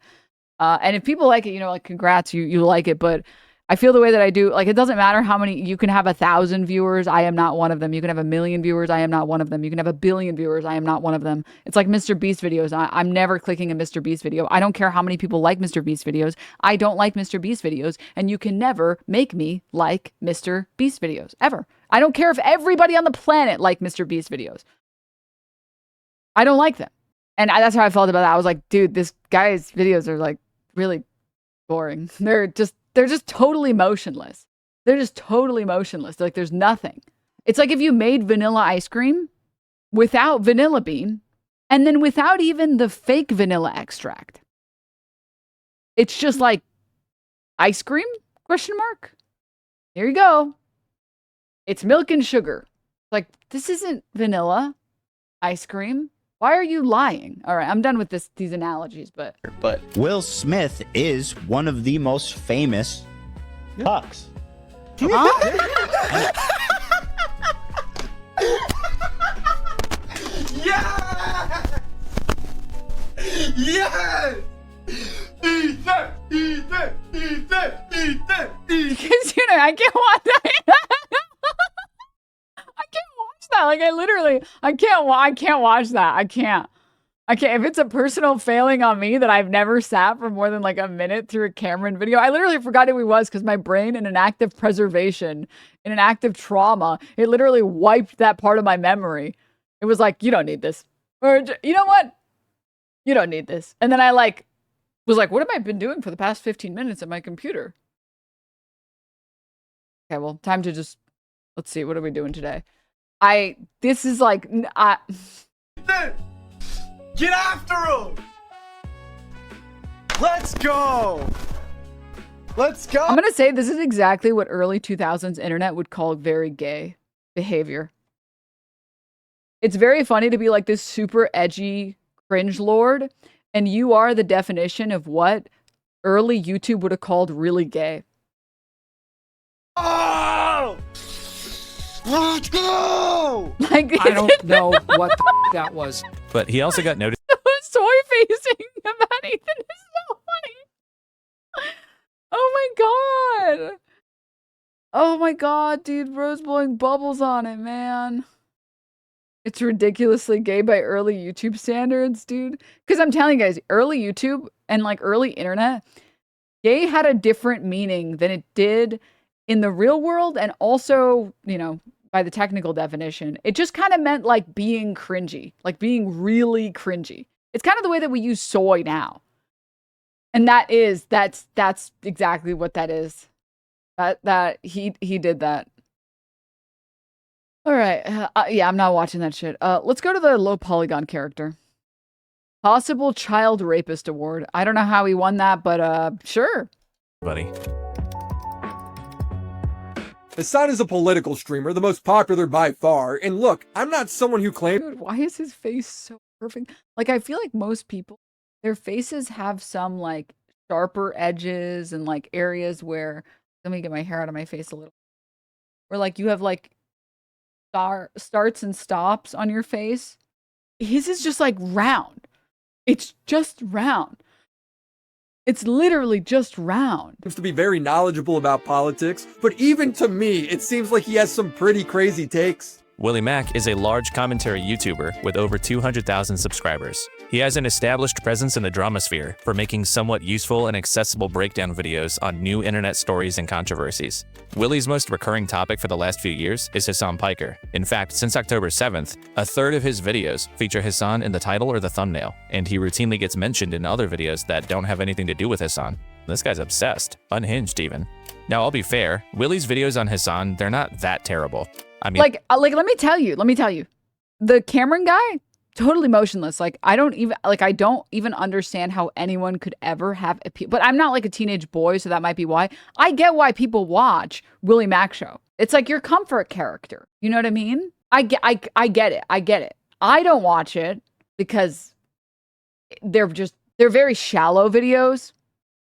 And if people like it, you know, like, congrats, you like it. But I feel the way that I do, like, it doesn't matter how many, you can have 1,000 viewers, I am not one of them. You can have 1 million viewers, I am not one of them. You can have 1 billion viewers, I am not one of them. It's like Mr. Beast videos. I'm never clicking a Mr. Beast video. I don't care how many people like Mr. Beast videos. I don't like Mr. Beast videos, and you can never make me like Mr. Beast videos, ever. I don't care if everybody on the planet like Mr. Beast videos. I don't like them. And that's how I felt about that. I was like, dude, this guy's videos are like really boring. They're just totally motionless. They're just totally motionless. Like, there's nothing. It's like if you made vanilla ice cream without vanilla bean and then without even the fake vanilla extract. It's just like ice cream? Question mark. Here you go. It's milk and sugar. Like, this isn't vanilla ice cream. Why are you lying? All right, I'm done with these analogies, but Will Smith is one of the most famous cucks. Yeah! Yeah! Ethan! Because, you know, I can't watch that. I can't watch that. Like, I can't watch that. I can't. If it's a personal failing on me that I've never sat for more than like a minute through a Cameron video, I literally forgot who he was because my brain, in an act of preservation, in an act of trauma, it literally wiped that part of my memory. It was like, you don't need this. Or, you know what? You don't need this. And then I was like, what have I been doing for the past 15 minutes at my computer? Okay, well, time to just, let's see, what are we doing today? This is like, Get after him! Let's go! Let's go! I'm gonna say this is exactly what early 2000s internet would call very gay behavior. It's very funny to be like this super edgy cringe lord, and you are the definition of what early YouTube would have called really gay. Oh! Let's go! Like, I don't know what the that was. But he also got noticed. Soy facing about Ethan is so funny. Oh my god. Oh my god, dude, Rose blowing bubbles on it, man. It's ridiculously gay by early YouTube standards, dude. Because I'm telling you guys, early YouTube and like early internet, gay had a different meaning than it did in the real world, and also, you know, by the technical definition. It just kind of meant like being cringy, like being really cringy. It's kind of the way that we use soy now. And that's exactly what that is. That he did that. All right. Yeah, I'm not watching that shit. Let's go to the low polygon character. Possible child rapist award. I don't know how he won that, but sure. Buddy. Hasan is a political streamer, the most popular by far. And look, I'm not someone who claims. Dude, why is his face so perfect? Like, I feel like most people, their faces have some like sharper edges and like areas where, let me get my hair out of my face a little, where like you have like starts and stops on your face. His is just like round. It's just round. It's literally just round. Seems to be very knowledgeable about politics, but even to me, it seems like he has some pretty crazy takes. Willy Mac is a large commentary YouTuber with over 200,000 subscribers. He has an established presence in the drama sphere for making somewhat useful and accessible breakdown videos on new internet stories and controversies. Willy's most recurring topic for the last few years is Hasan Piker. In fact, since October 7th, a third of his videos feature Hasan in the title or the thumbnail, and he routinely gets mentioned in other videos that don't have anything to do with Hasan. This guy's obsessed, unhinged even. Now, I'll be fair, Willy's videos on Hasan, they're not that terrible. I mean, like let me tell you, the Cameron guy, totally motionless. Like, I don't even understand how anyone could ever have appeal. But I'm not like a teenage boy, so that might be why. I get why people watch Willy MacShow. It's like your comfort character. You know what I mean? I get it. I get it. I don't watch it because they're very shallow videos,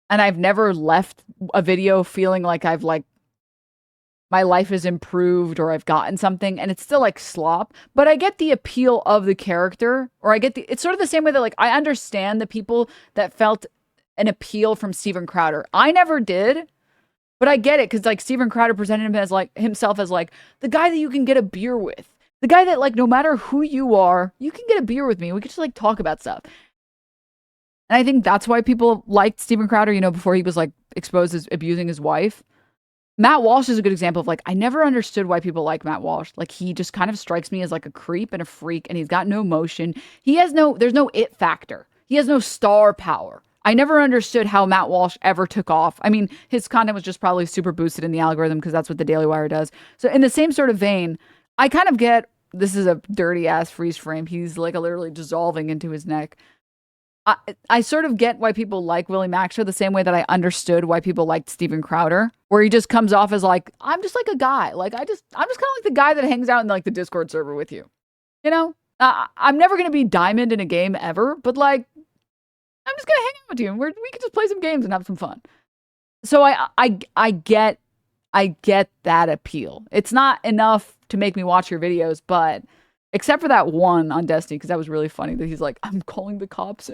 and I've never left a video feeling like I've like my life has improved or I've gotten something, and it's still like slop, but I get the appeal of the character, or it's sort of the same way that like I understand the people that felt an appeal from Steven Crowder. I never did, but I get it because like Steven Crowder presented himself as like the guy that you can get a beer with, the guy that like no matter who you are, you can get a beer with me. We could just like talk about stuff. And I think that's why people liked Steven Crowder, you know, before he was like exposed as abusing his wife. Matt Walsh is a good example of like, I never understood why people like Matt Walsh. Like, he just kind of strikes me as like a creep and a freak, and he's got no emotion. There's no it factor. He has no star power. I never understood how Matt Walsh ever took off. I mean, his content was just probably super boosted in the algorithm because that's what the Daily Wire does. So in the same sort of vein, I kind of get, this is a dirty ass freeze frame. He's like literally dissolving into his neck. I sort of get why people like Willy MacShow the same way that I understood why people liked Steven Crowder, where he just comes off as like, I'm just like a guy. Like, I'm just kind of like the guy that hangs out in like the Discord server with you. You know, I'm never going to be diamond in a game ever, but like, I'm just going to hang out with you and we can just play some games and have some fun. So I get that appeal. It's not enough to make me watch your videos, but except for that one on Destiny, because that was really funny that he's like, I'm calling the cops.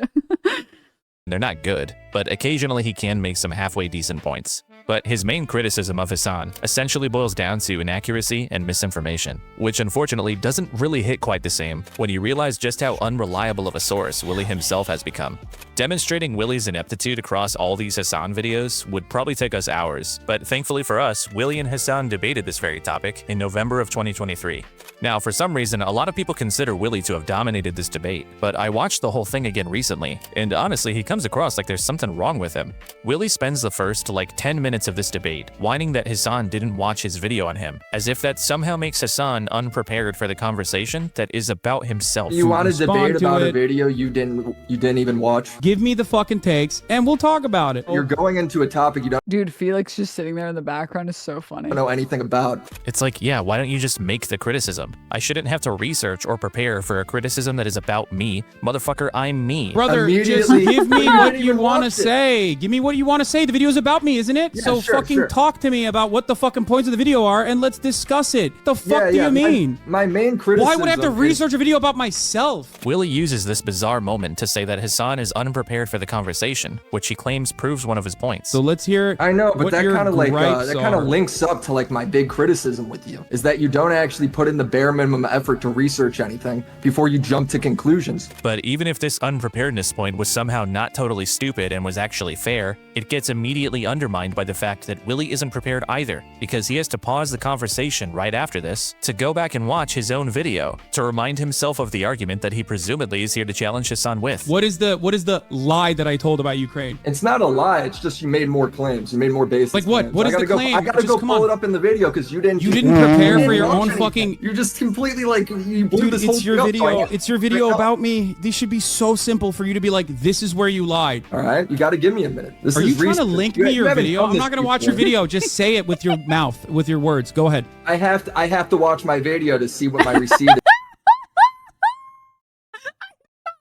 They're not good, but occasionally he can make some halfway decent points. But his main criticism of Hasan essentially boils down to inaccuracy and misinformation, which unfortunately doesn't really hit quite the same when you realize just how unreliable of a source Willy himself has become. Demonstrating Willy's ineptitude across all these Hasan videos would probably take us hours, but thankfully for us, Willy and Hasan debated this very topic in November of 2023. Now, for some reason, a lot of people consider Willy to have dominated this debate, but I watched the whole thing again recently, and honestly, he comes across like there's something wrong with him. Willy spends the first like 10 minutes of this debate whining that Hasan didn't watch his video on him, as if that somehow makes Hasan unprepared for the conversation that is about himself. You want to debate about a video you didn't even watch? Give me the fucking takes and we'll talk about it. You're going into a topic you don't. Dude, Felix just sitting there in the background is so funny. Know anything about. It's like, yeah, why don't you just make the criticism? I shouldn't have to research or prepare for a criticism that is about me. Motherfucker, I'm me. Brother, just give me what you want to say. Give me what you want to say. The video's about me, isn't it? Yeah, so sure. Talk to me about what the fucking points of the video are and let's discuss it. The fuck do you mean? My main criticism. Why would I have to research a video about myself? Willy uses this bizarre moment to say that Hasan is unprepared unprepared for the conversation, which he claims proves one of his points. So let's hear. I know, but what that your kind of like gripes that kind are. of links up to like my big criticism with you is that you don't actually put in the bare minimum effort to research anything before you jump to conclusions. But even if this unpreparedness point was somehow not totally stupid and was actually fair, it gets immediately undermined by the fact that Willy isn't prepared either, because he has to pause the conversation right after this to go back and watch his own video to remind himself of the argument that he presumably is here to challenge Hasan with. What is the lie that I told about Ukraine? It's not a lie. It's just you made more claims. You made more basis. Like what? Claims. What is the go, claim? I gotta Just go come pull on. it up in the video because you didn't prepare for your watch own anything. fucking. You just completely like you blew Dude, this whole it's your thing up, video. so I can't- It's your video right now. about me. These should be so simple for you to be like, this is where you lied. All right, you got to give me a minute. This Are is you trying to research. link You me your haven't video? done I'm this not gonna watch your before. video. Just say it with your mouth, with your words. Go ahead. I have to watch my video to see what my receipt is.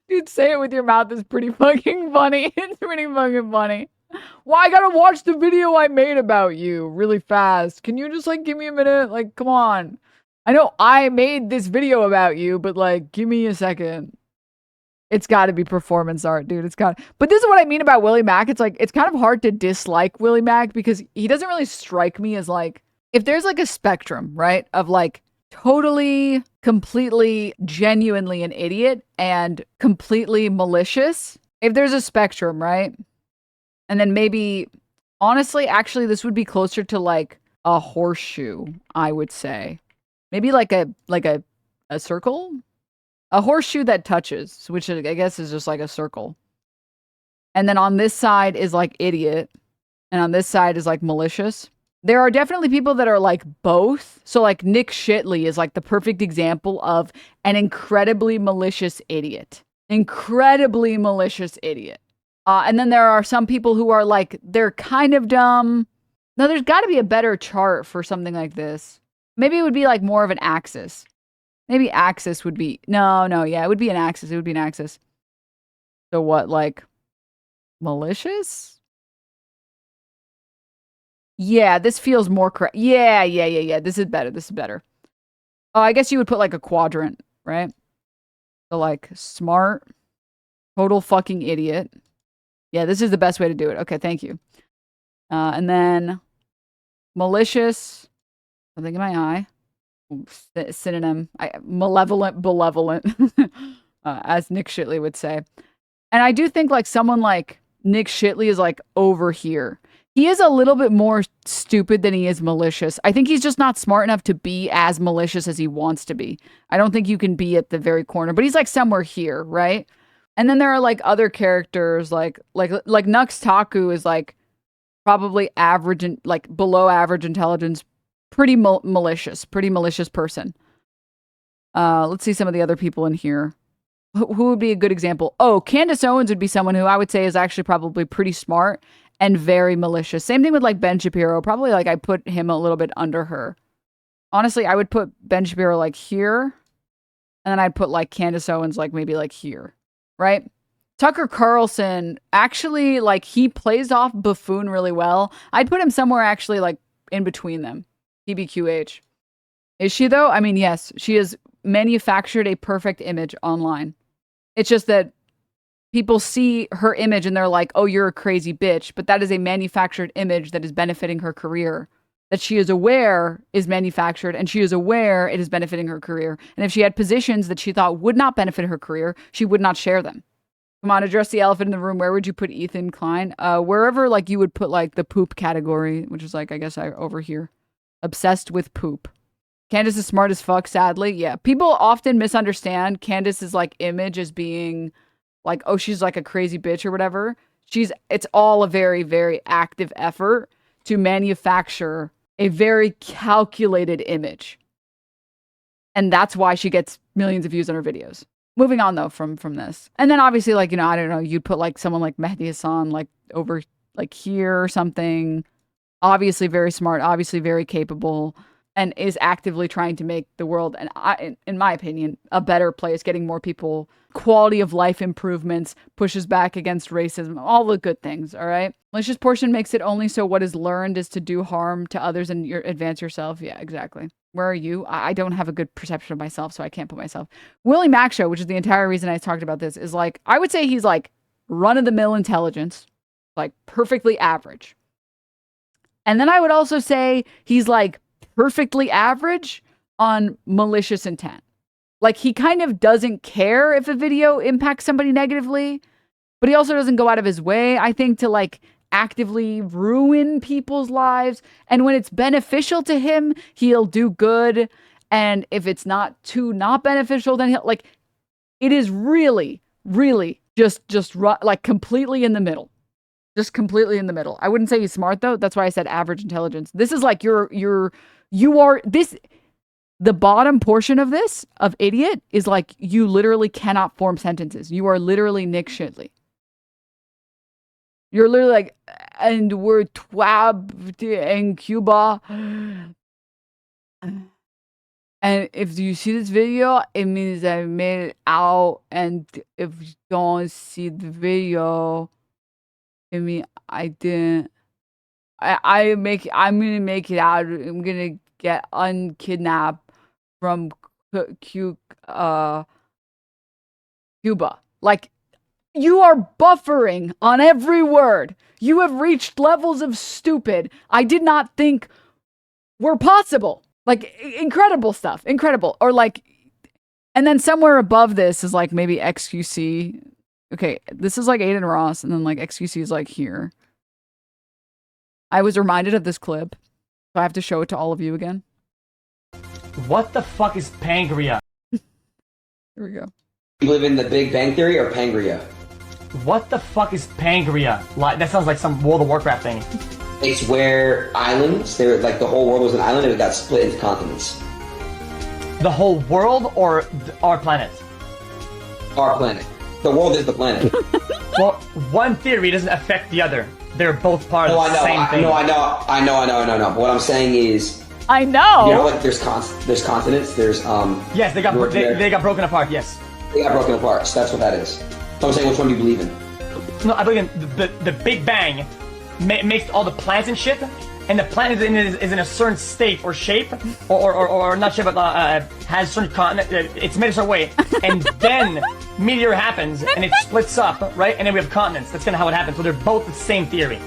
Dude, say it with your mouth is pretty fucking funny. It's pretty fucking funny. Why I gotta watch the video I made about you really fast? Can you just like give me a minute? Like, come on. I know I made this video about you, but like, give me a second. It's gotta be performance art, dude. It's got. But this is what I mean about Willy Mac. It's like, it's kind of hard to dislike Willy Mac because he doesn't really strike me as like, if there's like a spectrum, right? Of like, totally, completely, genuinely an idiot and completely malicious. If there's a spectrum, right? And then maybe, honestly, actually, this would be closer to like a horseshoe, I would say. Maybe like a circle? A horseshoe that touches, which I guess is just like a circle. And then on this side is like idiot. And on this side is like malicious. There are definitely people that are like both. So like Nick Shitley is like the perfect example of an incredibly malicious idiot. Incredibly malicious idiot. And then there are some people who are like, they're kind of dumb. Now there's got to be a better chart for something like this. Maybe it would be like more of an axis. Maybe axis would be, no, yeah, it would be an axis. It would be an axis. So what, like malicious? Yeah, this feels more correct. Yeah. This is better. Oh, I guess you would put like a quadrant, right? So like smart, total fucking idiot. Yeah, this is the best way to do it. Okay, thank you. And then malicious, something in my eye. Synonym, malevolent, benevolent, as Nick Shitley would say. And I do think like someone like Nick Shitley is like over here. He is a little bit more stupid than he is malicious. I think he's just not smart enough to be as malicious as he wants to be. I don't think you can be at the very corner, but he's like somewhere here, right? And then there are like other characters like Nux Taku is like probably average and like below average intelligence, pretty malicious person. Let's see some of the other people in here. Who would be a good example? Oh, Candace Owens would be someone who I would say is actually probably pretty smart and very malicious. Same thing with like Ben Shapiro. Probably like I put him a little bit under her. Honestly, I would put Ben Shapiro like here. And then I'd put like Candace Owens like maybe like here. Right? Tucker Carlson, actually, like, he plays off buffoon really well. I'd put him somewhere actually, like, in between them. TBQH. Is she, though? I mean, yes. She has manufactured a perfect image online. It's just that people see her image and they're like, oh, you're a crazy bitch. But that is a manufactured image that is benefiting her career. That she is aware is manufactured, and she is aware it is benefiting her career. And if she had positions that she thought would not benefit her career, she would not share them. Come on, address the elephant in the room. Where would you put Ethan Klein? Wherever like you would put like the poop category, which is like, I guess over here. Obsessed with poop. Candace is smart as fuck, sadly. Yeah. People often misunderstand Candace's like image as being like, oh, she's like a crazy bitch or whatever. It's all a very, very active effort to manufacture a very calculated image. And that's why she gets millions of views on her videos. Moving on though from this. And then obviously like, you know, I don't know, you'd put like someone like Mehdi Hasan like over like here or something. Obviously very smart, obviously very capable, and is actively trying to make the world, and in my opinion, a better place, getting more people, quality of life improvements, pushes back against racism, all the good things, all right? Malicious portion makes it only so what is learned is to do harm to others and advance yourself. Yeah, exactly. Where are you? I don't have a good perception of myself, so I can't put myself. Willy MacShow, which is the entire reason I talked about this, is like, I would say he's like run-of-the-mill intelligence, like perfectly average. And then I would also say he's like perfectly average on malicious intent. Like he kind of doesn't care if a video impacts somebody negatively, but he also doesn't go out of his way, I think, to like actively ruin people's lives. And when it's beneficial to him, he'll do good. And if it's not beneficial, then he'll like, it is really, really just like completely in the middle. Just completely in the middle. I wouldn't say he's smart though. That's why I said average intelligence. This is like the bottom portion of this, of idiot, is like you literally cannot form sentences. You are literally Nick Shitley. You're literally like, and we're twab in Cuba. And if you see this video, it means I made it out. And if you don't see the video, I mean, I didn't. I'm gonna make it out. I'm gonna get unkidnapped from Cuba. Like, you are buffering on every word. You have reached levels of stupid I did not think were possible. Like, incredible stuff. Incredible. Or like, and then somewhere above this is like maybe XQC. Okay, this is like Aiden Ross, and then like XQC is like here. I was reminded of this clip, so I have to show it to all of you again. What the fuck is Pangria? Here we go. You live in the Big Bang Theory or Pangria? What the fuck is Pangria? Like, that sounds like some World of Warcraft thing. It's where islands, they were like the whole world was an island and it got split into continents. The whole world or our planet? Our planet. The world is the planet. Well, one theory doesn't affect the other. They're both part of the same thing. I know. But what I'm saying is, I know. You know, like there's continents. There's Yes, they got broken apart. Yes. They got broken apart. So that's what that is. So I'm saying, which one do you believe in? No, I believe in the Big Bang makes all the plants and shit, and the planet is in a certain state or shape, or not shape, but has certain continent. It's made a certain way, and then meteor happens and it splits up, right? And then we have continents. That's kind of how it happens. So they're both the same theory,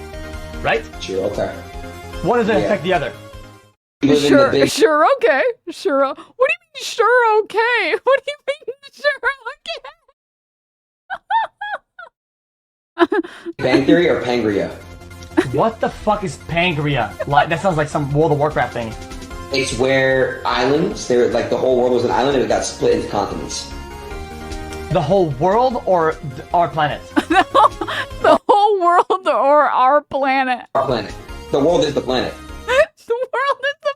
right? Sure. Okay. One doesn't affect the other. Sure, okay. Sure. What do you mean, sure, okay? What do you mean, sure, okay? Bang Theory or Pangria? What the fuck is Pangria? Like, that sounds like some World of Warcraft thing. It's where islands, they were like the whole world was an island and it got split into continents. The whole world or our planet? The whole world or our planet? Our planet. The world is the planet. The world is the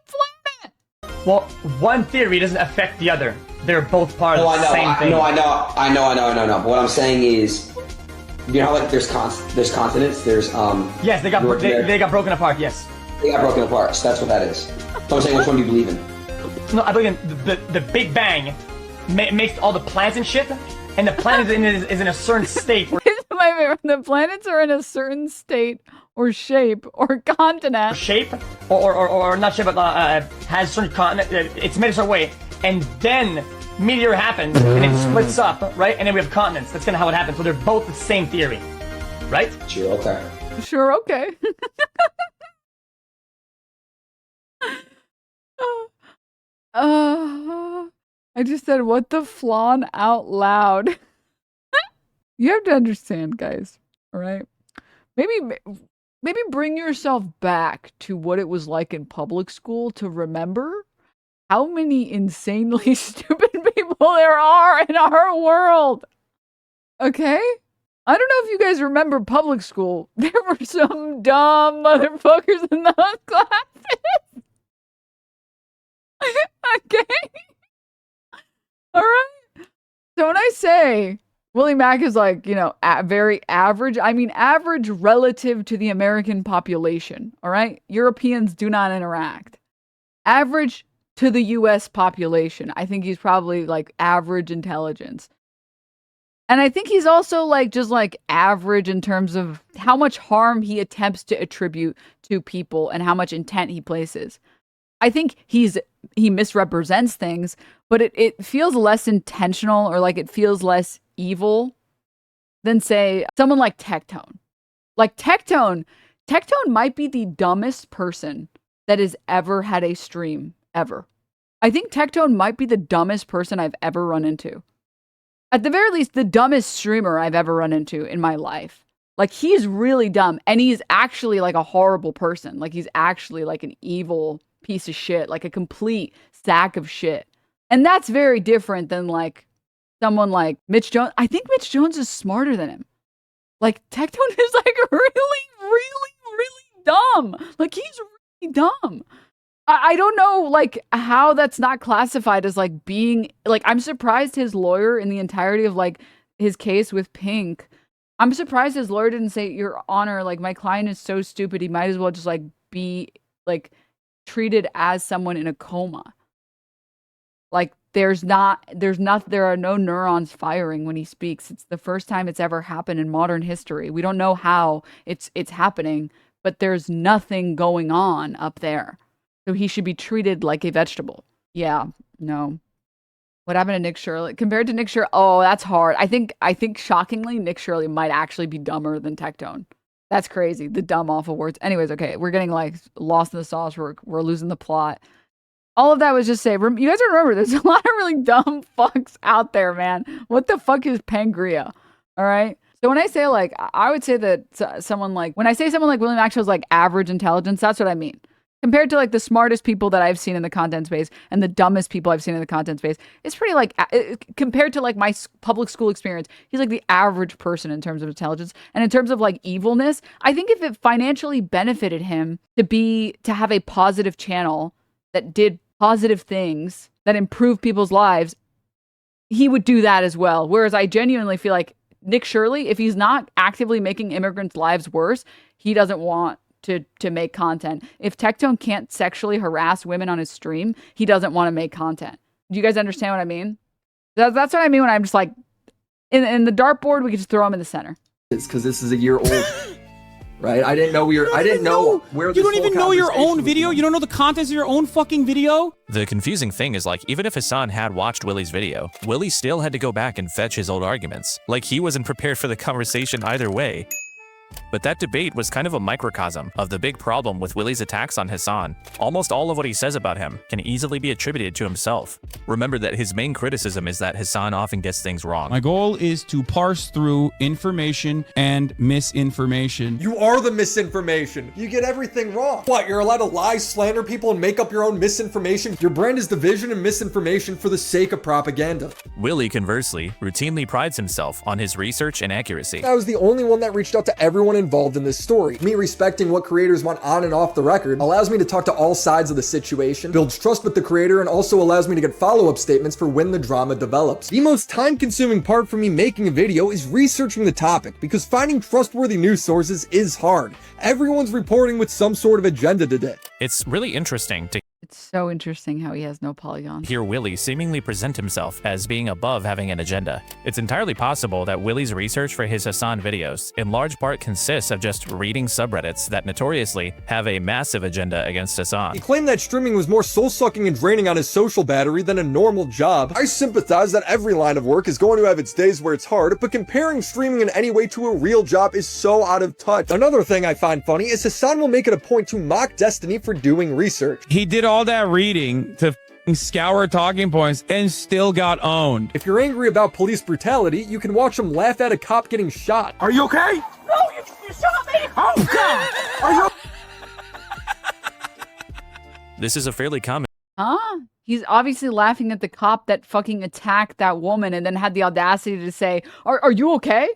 planet. Well, one theory doesn't affect the other. They're both part of the same thing. I know. But what I'm saying is, you know how like there's continents. There's Yes, they got broken apart. Yes. They got broken apart. So that's what that is. So I'm saying, which one do you believe in? No, I believe in the Big Bang makes all the plants and shit, and the planet is in a certain state. My favorite. The planets are in a certain state or shape or continent. Shape or not shape, but has certain continent. It's made a certain way, and then meteor happens and it splits up, right? And then we have continents. That's kind of how it happens. So they're both the same theory, right? Sure. Okay. Sure. Okay. I just said, what the flan out loud. You have to understand, guys. All right. Maybe bring yourself back to what it was like in public school to remember how many insanely stupid people there are in our world. Okay? I don't know if you guys remember public school. There were some dumb motherfuckers in those classes. Okay? All right? So when I say Willy Mac is like, you know, very average, I mean average relative to the American population. All right? Europeans do not interact. Average to the US population. I think he's probably like average intelligence. And I think he's also like just like average in terms of how much harm he attempts to attribute to people and how much intent he places. I think he misrepresents things, but it feels less intentional, or like it feels less evil than say someone like Tectone. Like Tectone might be the dumbest person that has ever had a stream ever. I think Tectone might be the dumbest person I've ever run into. At the very least, the dumbest streamer I've ever run into in my life. Like, he's really dumb, and he's actually like a horrible person. Like, he's actually like an evil piece of shit, like a complete sack of shit. And that's very different than like someone like Mitch Jones. I think Mitch Jones is smarter than him. Like, Tectone is like really dumb. Like, he's really dumb. I don't know, like, how that's not classified as like being, like, I'm surprised his lawyer in the entirety of like his case with Pink, I'm surprised his lawyer didn't say, Your Honor, like, my client is so stupid, he might as well just like be like treated as someone in a coma. Like, there are no neurons firing when he speaks. It's the first time it's ever happened in modern history. We don't know how it's happening, but there's nothing going on up there. So he should be treated like a vegetable. Yeah, no. What happened to Nick Shirley? Compared to Nick Shirley, oh, that's hard. I think shockingly, Nick Shirley might actually be dumber than Tectone. That's crazy. The dumb awful words. Anyways, okay, we're getting like lost in the sauce. We're losing the plot. All of that was just say, you guys remember, there's a lot of really dumb fucks out there, man. What the fuck is Pangria? All right. So when I say like, I would say that someone like, when I say someone like Willy MacShow is like average intelligence, that's what I mean. Compared to like the smartest people that I've seen in the content space and the dumbest people I've seen in the content space, it's pretty like, compared to like my public school experience, he's like the average person in terms of intelligence. And in terms of like evilness, I think if it financially benefited him to have a positive channel that did positive things that improve people's lives, he would do that as well. Whereas I genuinely feel like Nick Shirley, if he's not actively making immigrants' lives worse, he doesn't want to make content. If Tectone can't sexually harass women on his stream, he doesn't want to make content. Do you guys understand what I mean? That's what I mean when I'm just like, in the dartboard, we could just throw him in the center. It's because this is a year old. Right? I didn't know where You don't even know your own video? You don't know the contents of your own fucking video? The confusing thing is, like, even if Hasan had watched Willy's video, Willy still had to go back and fetch his old arguments. Like, he wasn't prepared for the conversation either way. But that debate was kind of a microcosm of the big problem with Willy's attacks on Hasan. Almost all of what he says about him can easily be attributed to himself. Remember that his main criticism is that Hasan often gets things wrong. My goal is to parse through information and misinformation. You are the misinformation. You get everything wrong. What, you're allowed to lie, slander people, and make up your own misinformation? Your brand is division and misinformation for the sake of propaganda. Willy, conversely, routinely prides himself on his research and accuracy. I was the only one that reached out to everyone involved in this story. Me respecting what creators want on and off the record allows me to talk to all sides of the situation, builds trust with the creator, and also allows me to get follow-up statements for when the drama develops. The most time-consuming part for me making a video is researching the topic, because finding trustworthy news sources is hard. Everyone's reporting with some sort of agenda today. It's really interesting to It's so interesting how he has no polygons. hear Willy seemingly present himself as being above having an agenda. It's entirely possible that Willy's research for his Hasan videos in large part consists of just reading subreddits that notoriously have a massive agenda against Hasan. He claimed that streaming was more soul-sucking and draining on his social battery than a normal job. I sympathize that every line of work is going to have its days where it's hard, but comparing streaming in any way to a real job is so out of touch. Another thing I find funny is Hasan will make it a point to mock Destiny for doing research. He did all that reading to scour talking points and still got owned. If you're angry about police brutality, you can watch him laugh at a cop getting shot. Are you okay? No, you shot me! Oh God! Are you? This is a fairly common Huh? He's obviously laughing at the cop that fucking attacked that woman and then had the audacity to say, are you okay?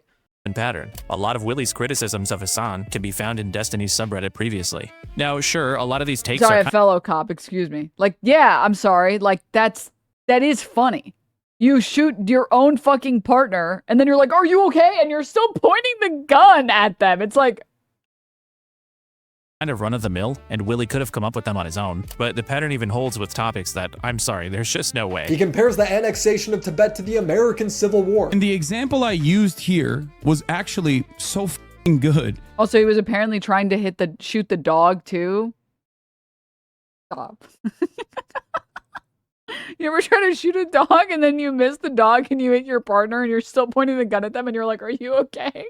pattern. A lot of Willy's criticisms of Hasan can be found in Destiny's subreddit previously. Now, sure, a lot of these takes Sorry, are a fellow cop, excuse me. Like, yeah, I'm sorry. Like, that is funny. You shoot your own fucking partner, and then you're like, are you okay? And you're still pointing the gun at them. It's like, kind of run-of-the-mill, and Willy could have come up with them on his own, but the pattern even holds with topics that, I'm sorry, there's just no way. He compares the annexation of Tibet to the American Civil War. And the example I used here was actually so f***ing good. Also, he was apparently trying to shoot the dog too. Stop. You ever try to shoot a dog and then you miss the dog and you hit your partner and you're still pointing the gun at them and you're like, are you okay?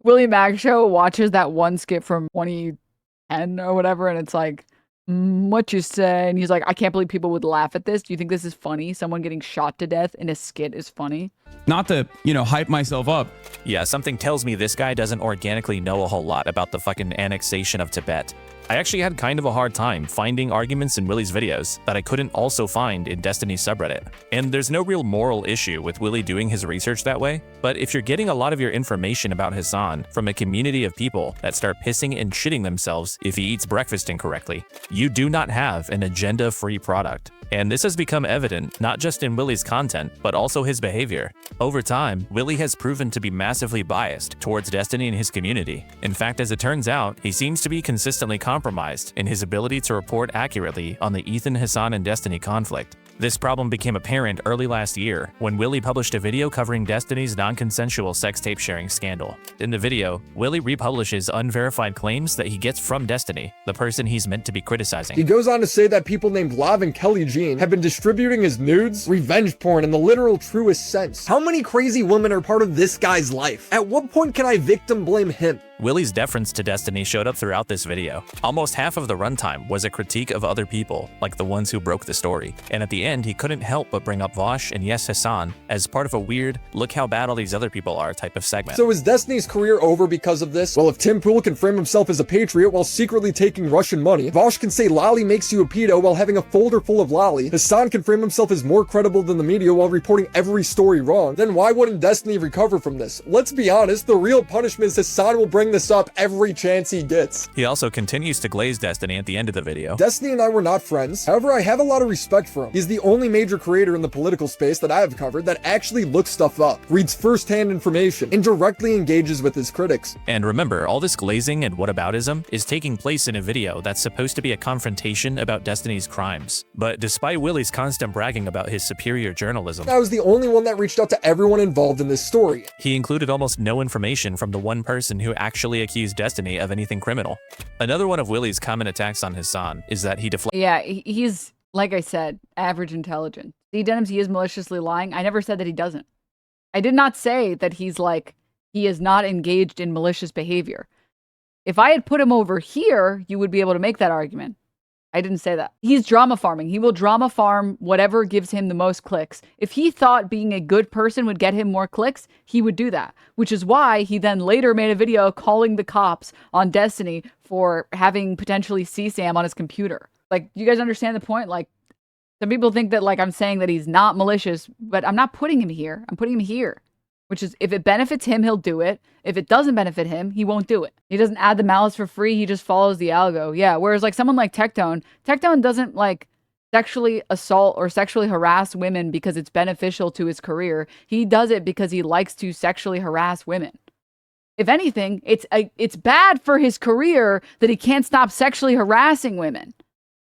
Willy MacShow watches that one skit from 2010 or whatever, and it's like, what you say? And he's like, I can't believe people would laugh at this. Do you think this is funny? Someone getting shot to death in a skit is funny? Not to, hype myself up. Yeah, something tells me this guy doesn't organically know a whole lot about the fucking annexation of Tibet. I actually had kind of a hard time finding arguments in Willy's videos that I couldn't also find in Destiny's subreddit. And there's no real moral issue with Willy doing his research that way, but if you're getting a lot of your information about Hasan from a community of people that start pissing and shitting themselves if he eats breakfast incorrectly, you do not have an agenda-free product. And this has become evident not just in Willy's content, but also his behavior. Over time, Willy has proven to be massively biased towards Destiny and his community. In fact, as it turns out, he seems to be consistently compromised in his ability to report accurately on the Ethan, Hasan, and Destiny conflict. This problem became apparent early last year when Willy published a video covering Destiny's non-consensual sex tape sharing scandal. In the video, Willy republishes unverified claims that he gets from Destiny, the person he's meant to be criticizing. He goes on to say that people named Lav and Kelly Jean have been distributing his nudes, revenge porn in the literal truest sense. How many crazy women are part of this guy's life? At what point can I victim blame him? Willy's deference to Destiny showed up throughout this video. Almost half of the runtime was a critique of other people, like the ones who broke the story. And at the end, he couldn't help but bring up Vosh and yes, Hasan as part of a weird, look how bad all these other people are type of segment. So is Destiny's career over because of this? Well, if Tim Pool can frame himself as a patriot while secretly taking Russian money, Vosh can say Lolly makes you a pedo while having a folder full of Lolly, Hasan can frame himself as more credible than the media while reporting every story wrong, then why wouldn't Destiny recover from this? Let's be honest, the real punishment is Hasan will bring this up every chance he gets. He also continues to glaze Destiny at the end of the video. Destiny and I were not friends. However, I have a lot of respect for him. He's the only major creator in the political space that I have covered that actually looks stuff up, reads first-hand information, and directly engages with his critics. And remember, all this glazing and whataboutism is taking place in a video that's supposed to be a confrontation about Destiny's crimes. But despite Willy's constant bragging about his superior journalism, I was the only one that reached out to everyone involved in this story. He included almost no information from the one person who actually accused Destiny of anything criminal. Another one of Willy's common attacks on Hasan is that he Yeah, he's, like I said, average intelligence. See, Denims, he is maliciously lying. I never said that he doesn't. I did not say that he is not engaged in malicious behavior. If I had put him over here, you would be able to make that argument. I didn't say that. He's drama farming. He will drama farm whatever gives him the most clicks. If he thought being a good person would get him more clicks, he would do that. Which is why he then later made a video calling the cops on Destiny for having potentially CSAM on his computer. Like, you guys understand the point? Like, some people think that, like, I'm saying that he's not malicious, but I'm not putting him here. I'm putting him here. Which is, if it benefits him, he'll do it. If it doesn't benefit him, he won't do it. He doesn't add the malice for free. He just follows the algo. Yeah, whereas, like, someone like Tectone doesn't, like, sexually assault or sexually harass women because it's beneficial to his career. He does it because he likes to sexually harass women. If anything, it's bad for his career that he can't stop sexually harassing women.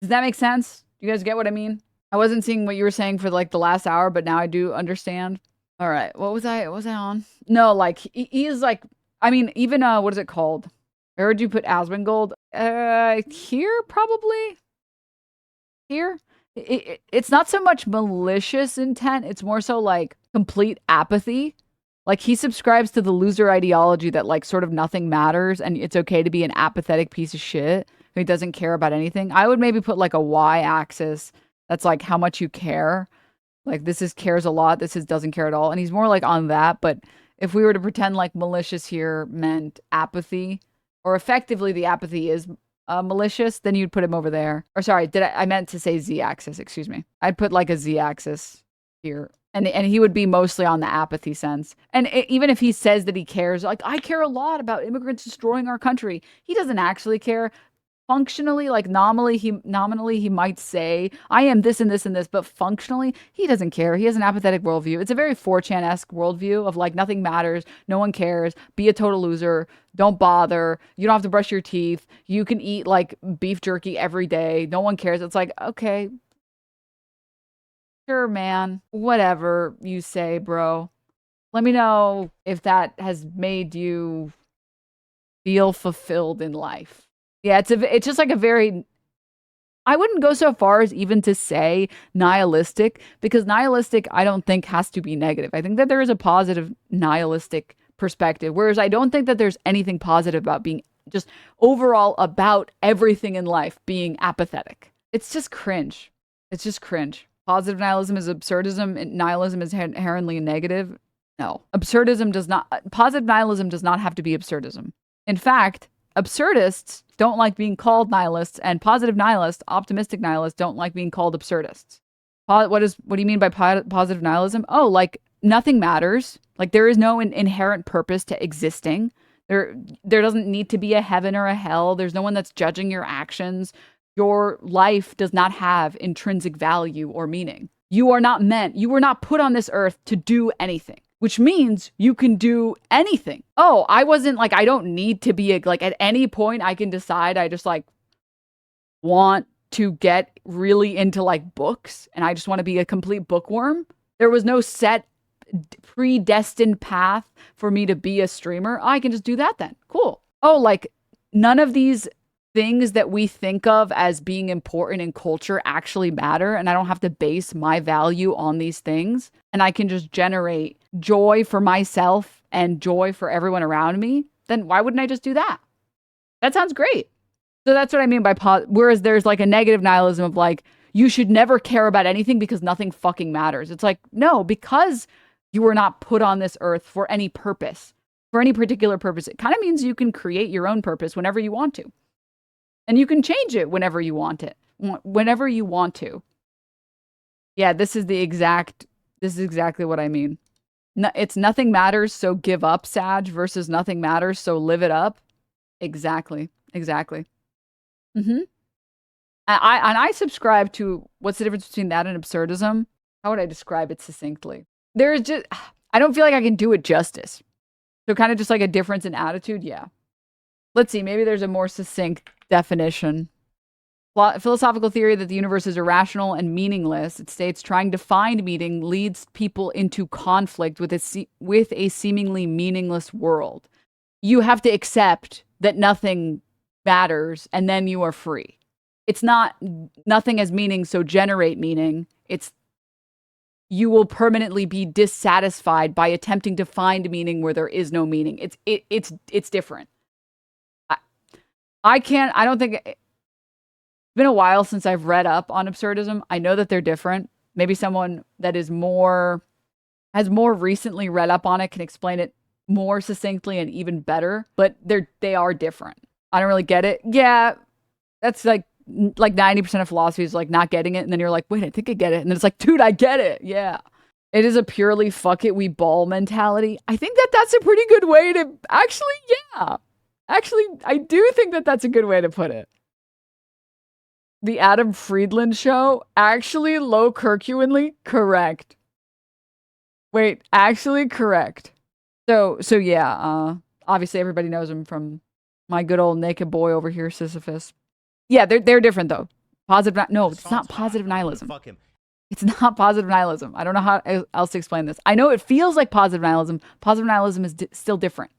Does that make sense? Do you guys get what I mean? I wasn't seeing what you were saying for, like, the last hour, but now I do understand. All right, what was I on? No, like, he is, like, I mean, even, what is it called? Where would you put Asmongold? Here, probably? Here? It's not so much malicious intent, it's more so, like, complete apathy. Like, he subscribes to the loser ideology that, like, sort of nothing matters, and it's okay to be an apathetic piece of shit who doesn't care about anything. I would maybe put, like, a y-axis that's, like, how much you care. Like, this is cares a lot, this is doesn't care at all. And he's more like on that, but if we were to pretend like malicious here meant apathy, or effectively the apathy is malicious, then you'd put him over there. Or sorry, I meant to say z-axis, excuse me. I'd put like a z-axis here. And he would be mostly on the apathy sense. And even if he says that he cares, like, I care a lot about immigrants destroying our country, he doesn't actually care. Functionally, like nominally he might say, I am this and this and this, but functionally, he doesn't care. He has an apathetic worldview. It's a very 4chan-esque worldview of like, nothing matters, no one cares, be a total loser, don't bother, you don't have to brush your teeth, you can eat like beef jerky every day, no one cares. It's like, okay, sure, man, whatever you say, bro. Let me know if that has made you feel fulfilled in life. Yeah, it's just like a very I wouldn't go so far as even to say nihilistic, because nihilistic, I don't think has to be negative. I think that there is a positive nihilistic perspective, whereas I don't think that there's anything positive about being just overall about everything in life being apathetic. It's just cringe. It's just cringe. Positive nihilism is absurdism, and nihilism is inherently negative. No, positive nihilism does not have to be absurdism. In fact, absurdists don't like being called nihilists, and positive nihilists, optimistic nihilists, don't like being called absurdists. What do you mean by positive nihilism? Oh, like nothing matters. Like there is no inherent purpose to existing. There doesn't need to be a heaven or a hell. There's no one that's judging your actions. Your life does not have intrinsic value or meaning. You were not put on this earth to do anything, which means you can do anything. Oh, I don't need to be at any point I can decide I just want to get really into books and I just want to be a complete bookworm. There was no set predestined path for me to be a streamer. I can just do that then. Cool. Oh, none of these things that we think of as being important in culture actually matter, and I don't have to base my value on these things, and I can just generate joy for myself and joy for everyone around me, then why wouldn't I just do that? That sounds great. So that's what I mean by whereas there's a negative nihilism of you should never care about anything because nothing fucking matters. It's no, because you were not put on this earth for any purpose, for any particular purpose. It kind of means you can create your own purpose whenever you want to. And you can change it whenever you want to. Yeah, this is exactly what I mean. It's nothing matters, so give up, Sag, versus nothing matters, so live it up. Exactly. Mm-hmm. I subscribe to what's the difference between that and absurdism? How would I describe it succinctly? I don't feel like I can do it justice. So kind of just a difference in attitude, yeah. Let's see, maybe there's a more succinct definition. Philosophical theory that the universe is irrational and meaningless. It states trying to find meaning leads people into conflict with a seemingly meaningless world. You have to accept that nothing matters and then you are free. It's not nothing has meaning, so generate meaning. It's you will permanently be dissatisfied by attempting to find meaning where there is no meaning. It's different. I don't think it's been a while since I've read up on absurdism. I know that they're different. Maybe someone that has more recently read up on it can explain it more succinctly and even better, but they are different. I don't really get it. Yeah, that's like 90% of philosophy is not getting it, and then you're like, wait, I think I get it, and then it's dude, I get it. Yeah. It is a purely fuck it, we ball mentality. I think that's a pretty good way to yeah. Actually, I do think that that's a good way to put it. The Adam Friedland show, actually low curcuinely correct. Wait, actually correct. So yeah, obviously everybody knows him from my good old naked boy over here, Sisyphus. Yeah, they're different though. No, it's not positive nihilism. Fuck him. It's not positive nihilism. I don't know how else to explain this. I know it feels like positive nihilism. Positive nihilism is still different.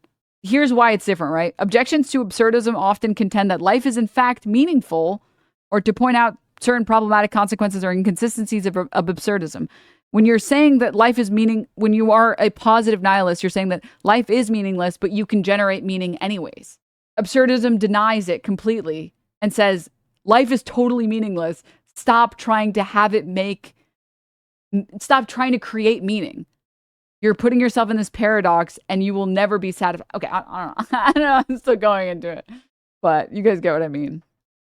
Here's why it's different, right? Objections to absurdism often contend that life is in fact meaningful, or to point out certain problematic consequences or inconsistencies of absurdism. When you're saying that life is when you are a positive nihilist, you're saying that life is meaningless, but you can generate meaning anyways. Absurdism denies it completely and says life is totally meaningless. Stop trying to stop trying to create meaning. You're putting yourself in this paradox and you will never be satisfied. Okay, I don't know. I'm still going into it. But you guys get what I mean.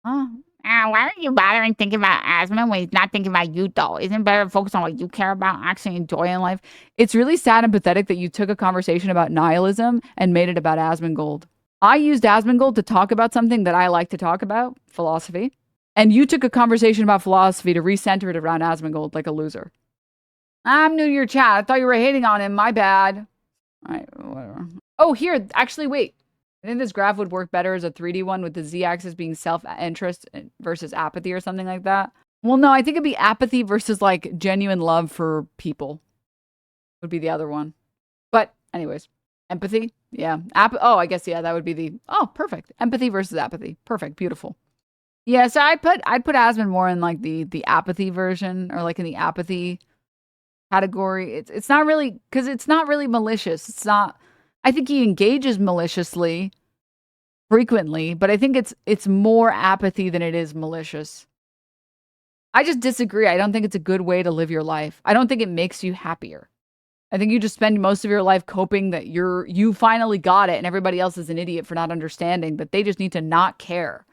Why are you bothering thinking about Asmund when he's not thinking about you, though? Isn't it better to focus on what you care about and actually enjoy in life? It's really sad and pathetic that you took a conversation about nihilism and made it about Asmongold. I used Asmongold to talk about something that I like to talk about, philosophy. And you took a conversation about philosophy to recenter it around Asmongold like a loser. I'm new to your chat. I thought you were hating on him. My bad. All right, whatever. Oh, here. Actually, wait. I think this graph would work better as a 3D one with the z-axis being self-interest versus apathy or something like that. Well, no, I think it'd be apathy versus genuine love for people would be the other one. But anyways, empathy. Yeah. I guess, yeah, that would be perfect. Empathy versus apathy. Perfect. Beautiful. Yeah, so I'd put Asmund more in like the apathy version, or like in the apathy category. It's not really, because it's not really malicious. It's not. I think he engages maliciously frequently, but I think it's more apathy than it is malicious. I just disagree. I don't think it's a good way to live your life. I don't think it makes you happier. I think you just spend most of your life coping that you finally got it and everybody else is an idiot for not understanding, that they just need to not care.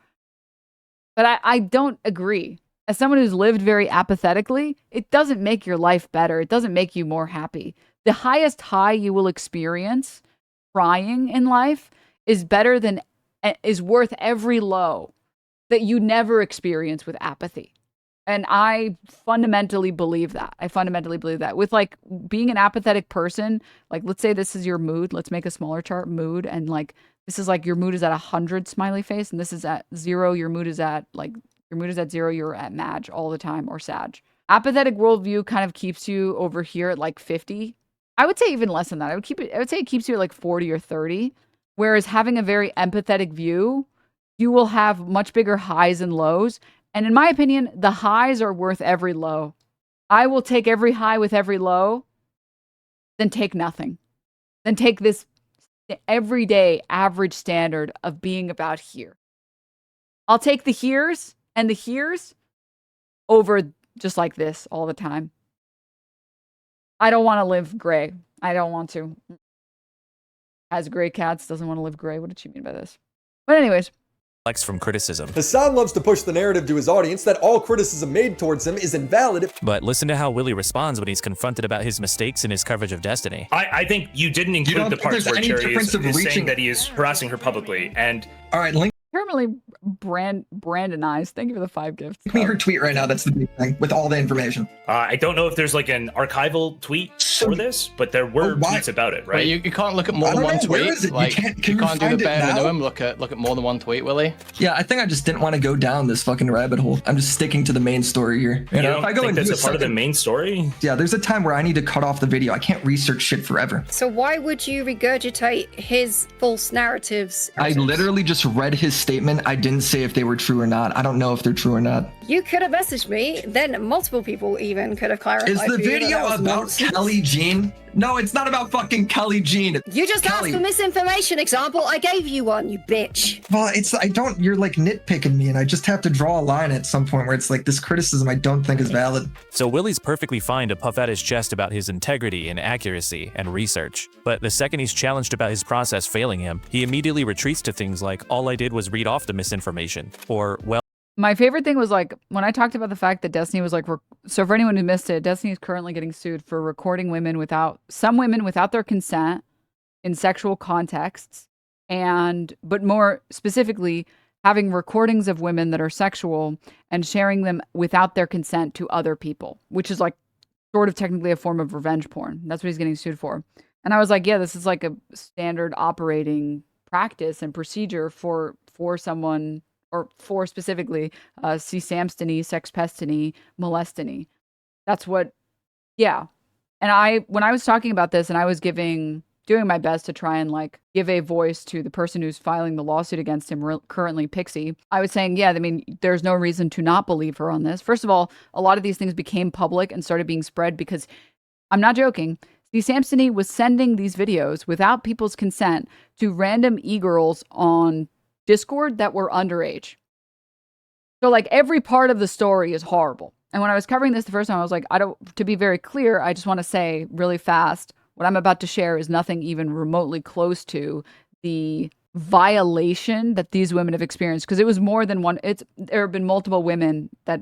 But I don't agree. As someone who's lived very apathetically, it doesn't make your life better. It doesn't make you more happy. The highest high you will experience trying in life is worth every low that you never experience with apathy. And I fundamentally believe that. With like being an apathetic person, like let's say this is your mood. Let's make a smaller chart, mood. And like, this is like your mood is at 100 smiley face. And this is at 0. Your mood is at 0. You're at Madge all the time, or Sag. Apathetic worldview kind of keeps you over here at like 50. I would say even less than that. I would say it keeps you at like 40 or 30. Whereas having a very empathetic view, you will have much bigger highs and lows. And in my opinion, the highs are worth every low. I will take every high with every low, then take nothing. Then take this everyday average standard of being about here. I'll take the heres and the heres over just like this all the time. I don't want to live gray. I don't want to. As Gray Cats doesn't want to live gray. What did she mean by this? But anyways. From criticism. Hasan loves to push the narrative to his audience that all criticism made towards him is invalid. But listen to how Willy responds when he's confronted about his mistakes in his coverage of Destiny. I think you didn't include the parts where Cherry is saying that he is harassing her publicly. And all right, link. Permanently Brandonized. Thank you for the 5 gifts. Give me her tweet right now. That's the big thing with all the information. I don't know if there's like an archival tweet for this, but there were tweets about it, right? Wait, you can't look at more than one tweet. Like you can't do the bare minimum. Look at more than one tweet, Willy. Yeah, I think I just didn't want to go down this fucking rabbit hole. I'm just sticking to the main story here. You know, if I go think that's a part of the main story. Yeah, there's a time where I need to cut off the video. I can't research shit forever. So why would you regurgitate his false narratives? I literally just read his statement. I didn't say if they were true or not. I don't know if they're true or not. You could have messaged me, then multiple people even could have clarified. Is the video about Kelly Jean? No, it's not about fucking Kelly Jean. You just asked for misinformation example. I gave you one, you bitch. Well, you're like nitpicking me, and I just have to draw a line at some point where it's like this criticism I don't think is valid. So Willy's perfectly fine to puff out his chest about his integrity and accuracy and research. But the second he's challenged about his process failing him, he immediately retreats to things like, all I did was read off the misinformation, or, well, my favorite thing was like when I talked about the fact that Destiny was like, so for anyone who missed it, Destiny is currently getting sued for recording some women without their consent in sexual contexts, but more specifically, having recordings of women that are sexual and sharing them without their consent to other people, which is like sort of technically a form of revenge porn. That's what he's getting sued for. And I was like, yeah, this is like a standard operating practice and procedure for someone, or for specifically C-samstony, sexpestony, molestony. That's what, yeah. And when I was talking about this and I was doing my best to try and like give a voice to the person who's filing the lawsuit against him, currently Pixie, I was saying, yeah, I mean, there's no reason to not believe her on this. First of all, a lot of these things became public and started being spread because, I'm not joking, C-samstony was sending these videos without people's consent to random e-girls on Discord that were underage. So like every part of the story is horrible. And when I was covering this the first time, I was like, to be very clear, I just want to say really fast, what I'm about to share is nothing even remotely close to the violation that these women have experienced. Because it was more than one, there have been multiple women that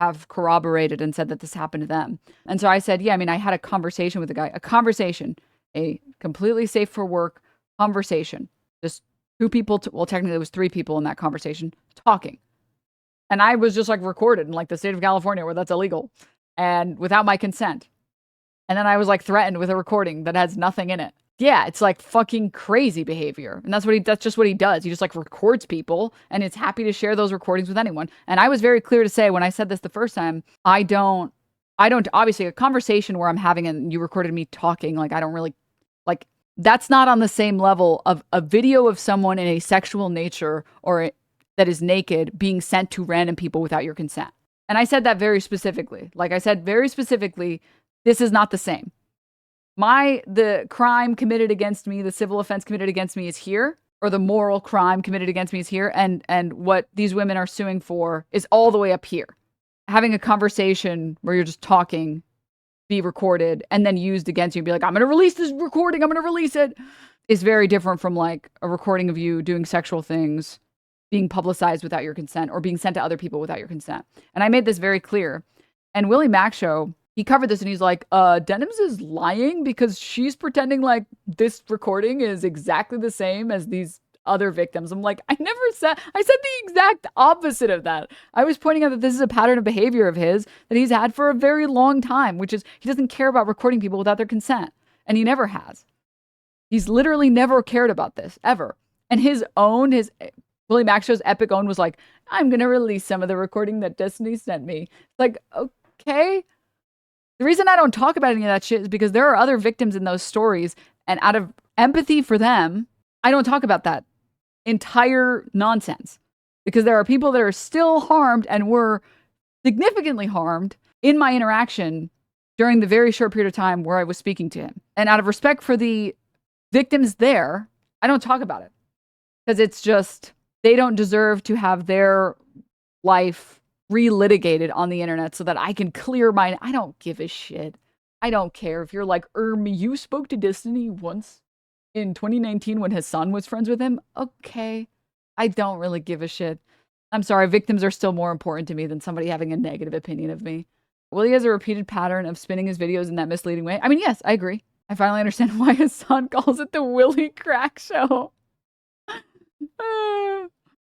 have corroborated and said that this happened to them. And so I said, yeah, I mean, I had a conversation with a guy, a completely safe for work conversation. Just 2 people, well, technically it was 3 people in that conversation talking. And I was just like recorded in like the state of California where that's illegal and without my consent. And then I was like threatened with a recording that has nothing in it. Yeah, it's like fucking crazy behavior. And that's just what he does. He just like records people and is happy to share those recordings with anyone. And I was very clear to say when I said this the first time, I don't obviously a conversation where I'm having and you recorded me talking, like I don't really like, that's not on the same level of a video of someone in a sexual nature or that is naked being sent to random people without your consent. And I said that very specifically. Like I said very specifically, this is not the same. The crime committed against me, the civil offense committed against me is here, or the moral crime committed against me is here, and what these women are suing for is all the way up here. Having a conversation where you're just talking, be recorded, and then used against you and be like, I'm going to release this recording, I'm going to release it, is very different from like a recording of you doing sexual things, being publicized without your consent, or being sent to other people without your consent. And I made this very clear. And Willy MacShow, he covered this and he's like, Denims is lying because she's pretending like this recording is exactly the same as these other victims. I'm like, I said the exact opposite of that. I was pointing out that this is a pattern of behavior of his that he's had for a very long time, which is he doesn't care about recording people without their consent. And he never has. He's literally never cared about this, ever. And Willy MacShow's epic own was like, I'm going to release some of the recording that Destiny sent me. Like, okay. The reason I don't talk about any of that shit is because there are other victims in those stories. And out of empathy for them, I don't talk about that entire nonsense. Because there are people that are still harmed and were significantly harmed in my interaction during the very short period of time where I was speaking to him. And out of respect for the victims there, I don't talk about it. Because it's just, they don't deserve to have their life relitigated on the internet so that I can clear my... I don't give a shit. I don't care if you're like, you spoke to Destiny once in 2019 when Hasan was friends with him. Okay. I don't really give a shit. I'm sorry, victims are still more important to me than somebody having a negative opinion of me. Willy has a repeated pattern of spinning his videos in that misleading way. I mean, yes, I agree. I finally understand why Hasan calls it the Willy Crack Show.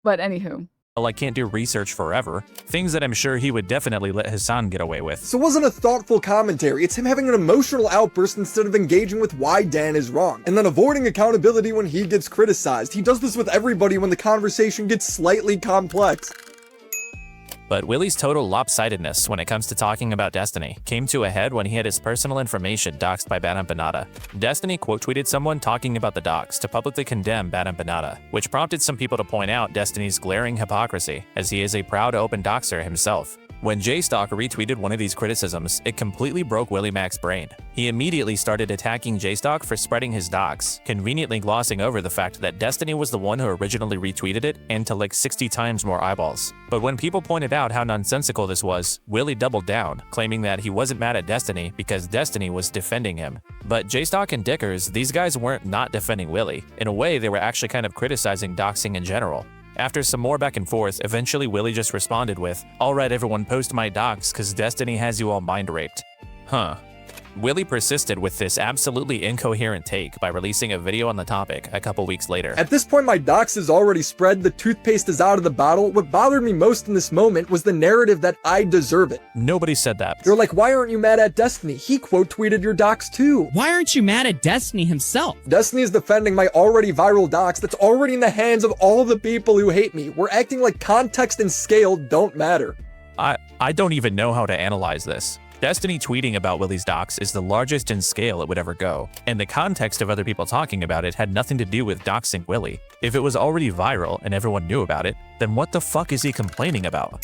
But anywho. Well, I can't do research forever. Things that I'm sure he would definitely let Hasan get away with. So it wasn't a thoughtful commentary, it's him having an emotional outburst instead of engaging with why Dan is wrong, and then avoiding accountability when he gets criticized. He does this with everybody when the conversation gets slightly complex. But Willy's total lopsidedness when it comes to talking about Destiny came to a head when he had his personal information doxed by Bad Empanada. Destiny quote-tweeted someone talking about the dox to publicly condemn Bad Empanada, which prompted some people to point out Destiny's glaring hypocrisy, as he is a proud open doxer himself. When JStock retweeted one of these criticisms, it completely broke Willy Mac's brain. He immediately started attacking JStock for spreading his dox, conveniently glossing over the fact that Destiny was the one who originally retweeted it and to like 60 times more eyeballs. But when people pointed out how nonsensical this was, Willy doubled down, claiming that he wasn't mad at Destiny because Destiny was defending him. But JStock and Dickers, these guys weren't not defending Willy. In a way, they were actually kind of criticizing doxing in general. After some more back and forth, eventually Willy just responded with, "Alright everyone, post my docs cause Destiny has you all mind raped." Huh. Willy persisted with this absolutely incoherent take by releasing a video on the topic a couple weeks later. At this point, my dox is already spread, the toothpaste is out of the bottle. What bothered me most in this moment was the narrative that I deserve it. Nobody said that. They're like, why aren't you mad at Destiny? He quote-tweeted your dox too. Why aren't you mad at Destiny himself? Destiny is defending my already viral dox that's already in the hands of all the people who hate me. We're acting like context and scale don't matter. I don't even know how to analyze this. Destiny tweeting about Willy's dox is the largest in scale it would ever go, and the context of other people talking about it had nothing to do with doxing Willy. If it was already viral and everyone knew about it, then what the fuck is he complaining about?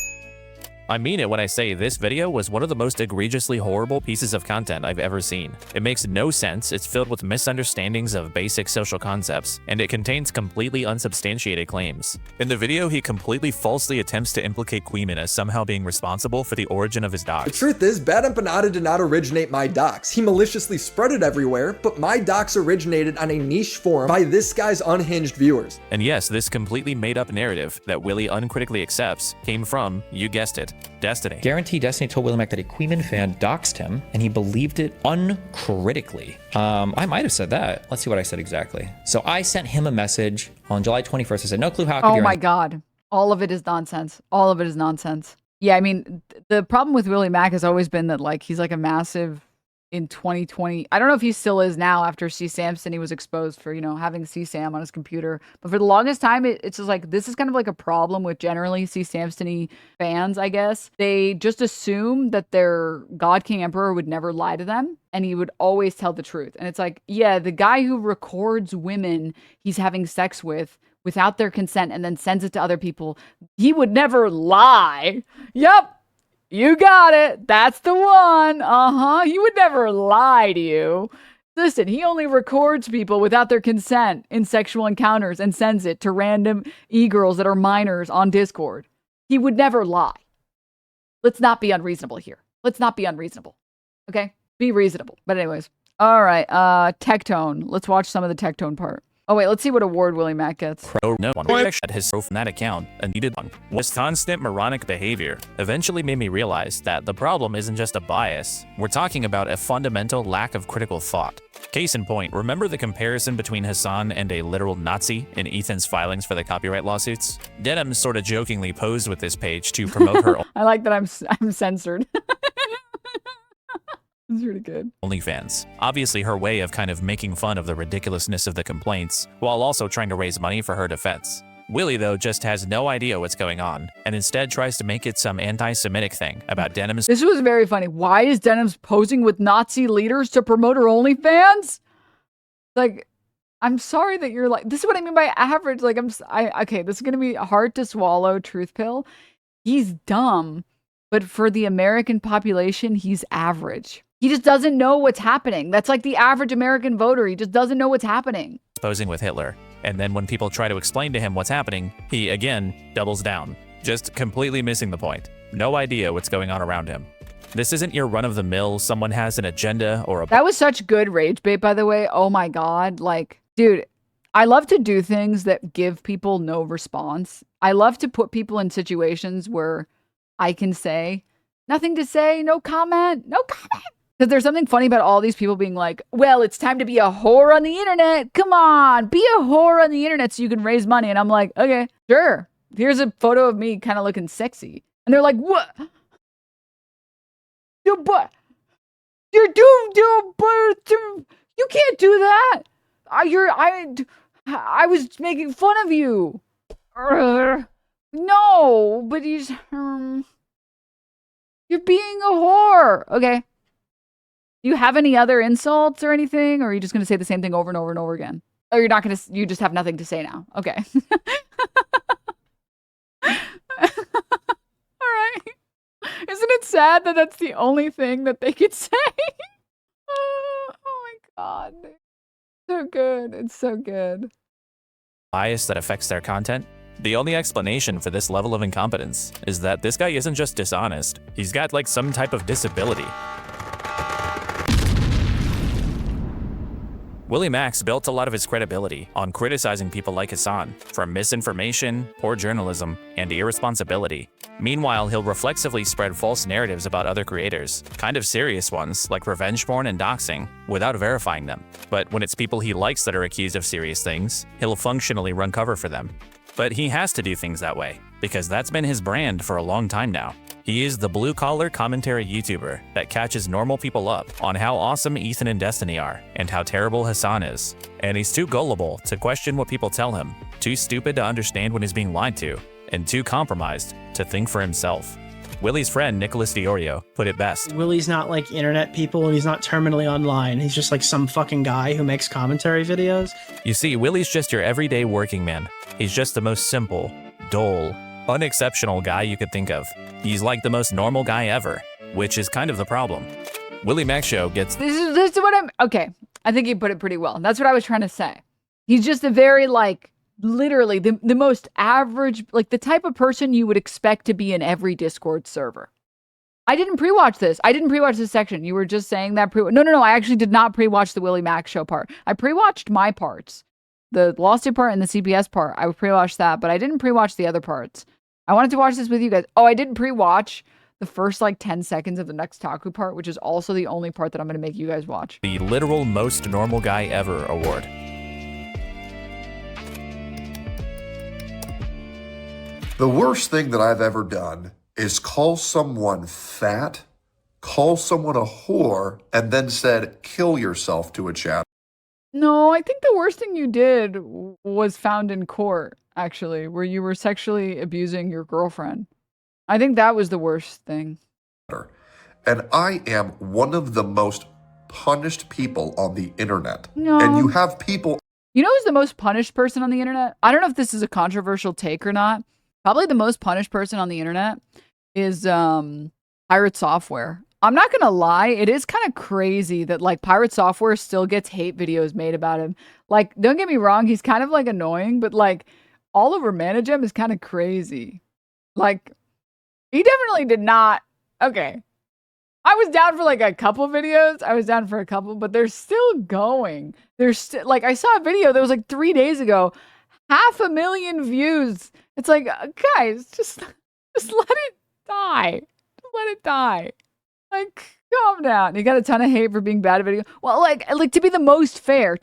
I mean it when I say this video was one of the most egregiously horrible pieces of content I've ever seen. It makes no sense, it's filled with misunderstandings of basic social concepts, and it contains completely unsubstantiated claims. In the video, he completely falsely attempts to implicate Queeman as somehow being responsible for the origin of his dox. The truth is, Bad Empanada did not originate my dox. He maliciously spread it everywhere, but my dox originated on a niche forum by this guy's unhinged viewers. And yes, this completely made-up narrative that Willy uncritically accepts came from, you guessed it, Destiny. Guarantee Destiny told Willy Mac that a Queeman fan doxed him, and he believed it uncritically. I might have said that. Let's see what I said exactly. So I sent him a message on July 21st. I said, no clue how. Oh my God. All of it is nonsense. All of it is nonsense. Yeah, I mean, the problem with Willy Mac has always been that like he's like a massive in 2020. I don't know if he still is now after C. Samson, he was exposed for, you know, having CSAM on his computer. But for the longest time, it's just like, this is kind of like a problem with generally C. Samson-y fans, I guess. They just assume that their God King Emperor would never lie to them. And he would always tell the truth. And it's like, yeah, the guy who records women he's having sex with without their consent and then sends it to other people, he would never lie. Yep. You got it. That's the one. He would never lie to you. Listen, he only records people without their consent in sexual encounters and sends it to random e-girls that are minors on Discord. He would never lie. Let's not be unreasonable here. Let's not be unreasonable. Okay? Be reasonable. But anyways. All right. Tectone. Let's watch some of the Tectone part. Oh, wait. Let's see what award Willy Mac gets. No one had his from that account and needed one. Was constant moronic behavior eventually made me realize that the problem isn't just a bias. We're talking about a fundamental lack of critical thought. Case in point, remember the comparison between Hasan and a literal Nazi in Ethan's filings for the copyright lawsuits? Denims sort of jokingly posed with this page to promote her I like that I'm censored. It's pretty good. OnlyFans. Obviously her way of kind of making fun of the ridiculousness of the complaints, while also trying to raise money for her defense. Willy, though, just has no idea what's going on, and instead tries to make it some anti-Semitic thing about Denims. This was very funny. Why is Denims posing with Nazi leaders to promote her OnlyFans? Like, I'm sorry that you're like, this is what I mean by average. Like, okay, this is going to be hard to swallow truth pill. He's dumb, but for the American population, he's average. He just doesn't know what's happening. That's like the average American voter. He just doesn't know what's happening. Posing with Hitler. And then when people try to explain to him what's happening, he, again, doubles down. Just completely missing the point. No idea what's going on around him. This isn't your run-of-the-mill, someone has an agenda or a... That was such good rage bait, by the way. Oh my God. Like, dude, I love to do things that give people no response. I love to put people in situations where I can say, nothing to say, no comment, no comment. Because there's something funny about all these people being like, well, it's time to be a whore on the internet. Come on, be a whore on the internet so you can raise money. And I'm like, okay, sure. Here's a photo of me kind of looking sexy. And they're like, what? But you're you can't do that. I was making fun of you. No, but you're being a whore. Okay. Do you have any other insults or anything? Or are you just going to say the same thing over and over and over again? Or you're not going to, you just have nothing to say now. Okay. All right. Isn't it sad that that's the only thing that they could say? Oh my God. So good. It's so good. Bias that affects their content? The only explanation for this level of incompetence is that this guy isn't just dishonest. He's got like some type of disability. Willy Max built a lot of his credibility on criticizing people like Hasan for misinformation, poor journalism, and irresponsibility. Meanwhile, he'll reflexively spread false narratives about other creators, kind of serious ones like revenge porn and doxing, without verifying them. But when it's people he likes that are accused of serious things, he'll functionally run cover for them. But he has to do things that way, because that's been his brand for a long time now. He is the blue-collar commentary YouTuber that catches normal people up on how awesome Ethan and Destiny are and how terrible Hasan is. And he's too gullible to question what people tell him, too stupid to understand when he's being lied to, and too compromised to think for himself. Willy's friend Nicholas Diorio put it best. Willy's not like internet people and he's not terminally online. He's just like some fucking guy who makes commentary videos. You see, Willy's just your everyday working man. He's just the most simple, dull, unexceptional guy you could think of. He's like the most normal guy ever, which is kind of the problem. Willy MacShow gets... This is what I'm... Okay, I think you put it pretty well. That's what I was trying to say. He's just a very, like, literally the most average, like the type of person you would expect to be in every Discord server. I didn't pre-watch this. I didn't pre-watch this section. You were just saying that No, I actually did not pre-watch the Willy MacShow part. I pre-watched my parts. The lawsuit part and the CPS part. I pre-watched that, but I didn't pre-watch the other parts. I wanted to watch this with you guys. Oh, I didn't pre-watch the first like 10 seconds of the next Taku part, which is also the only part that I'm going to make you guys watch. The literal most normal guy ever award. The worst thing that I've ever done is call someone fat, call someone a whore, and then said, kill yourself to a chat. No, I think the worst thing you did was found in court, actually, where you were sexually abusing your girlfriend. I think that was the worst thing. And I am one of the most punished people on the internet. No. And you have people... You know who's the most punished person on the internet? I don't know if this is a controversial take or not. Probably the most punished person on the internet is Pirate Software. I'm not gonna lie, it is kind of crazy that like Pirate Software still gets hate videos made about him. Like, don't get me wrong, he's kind of like annoying, but like Oliver Managem is kind of crazy. Like, he definitely did not. Okay, I was down for like a couple videos. I was down for a couple, but they're still going. There's still like I saw a video that was like 3 days ago, 500,000 views. It's like, guys, just let it die. Just let it die. Like, calm down. He got a ton of hate for being bad at video. Well, like to be the most fair,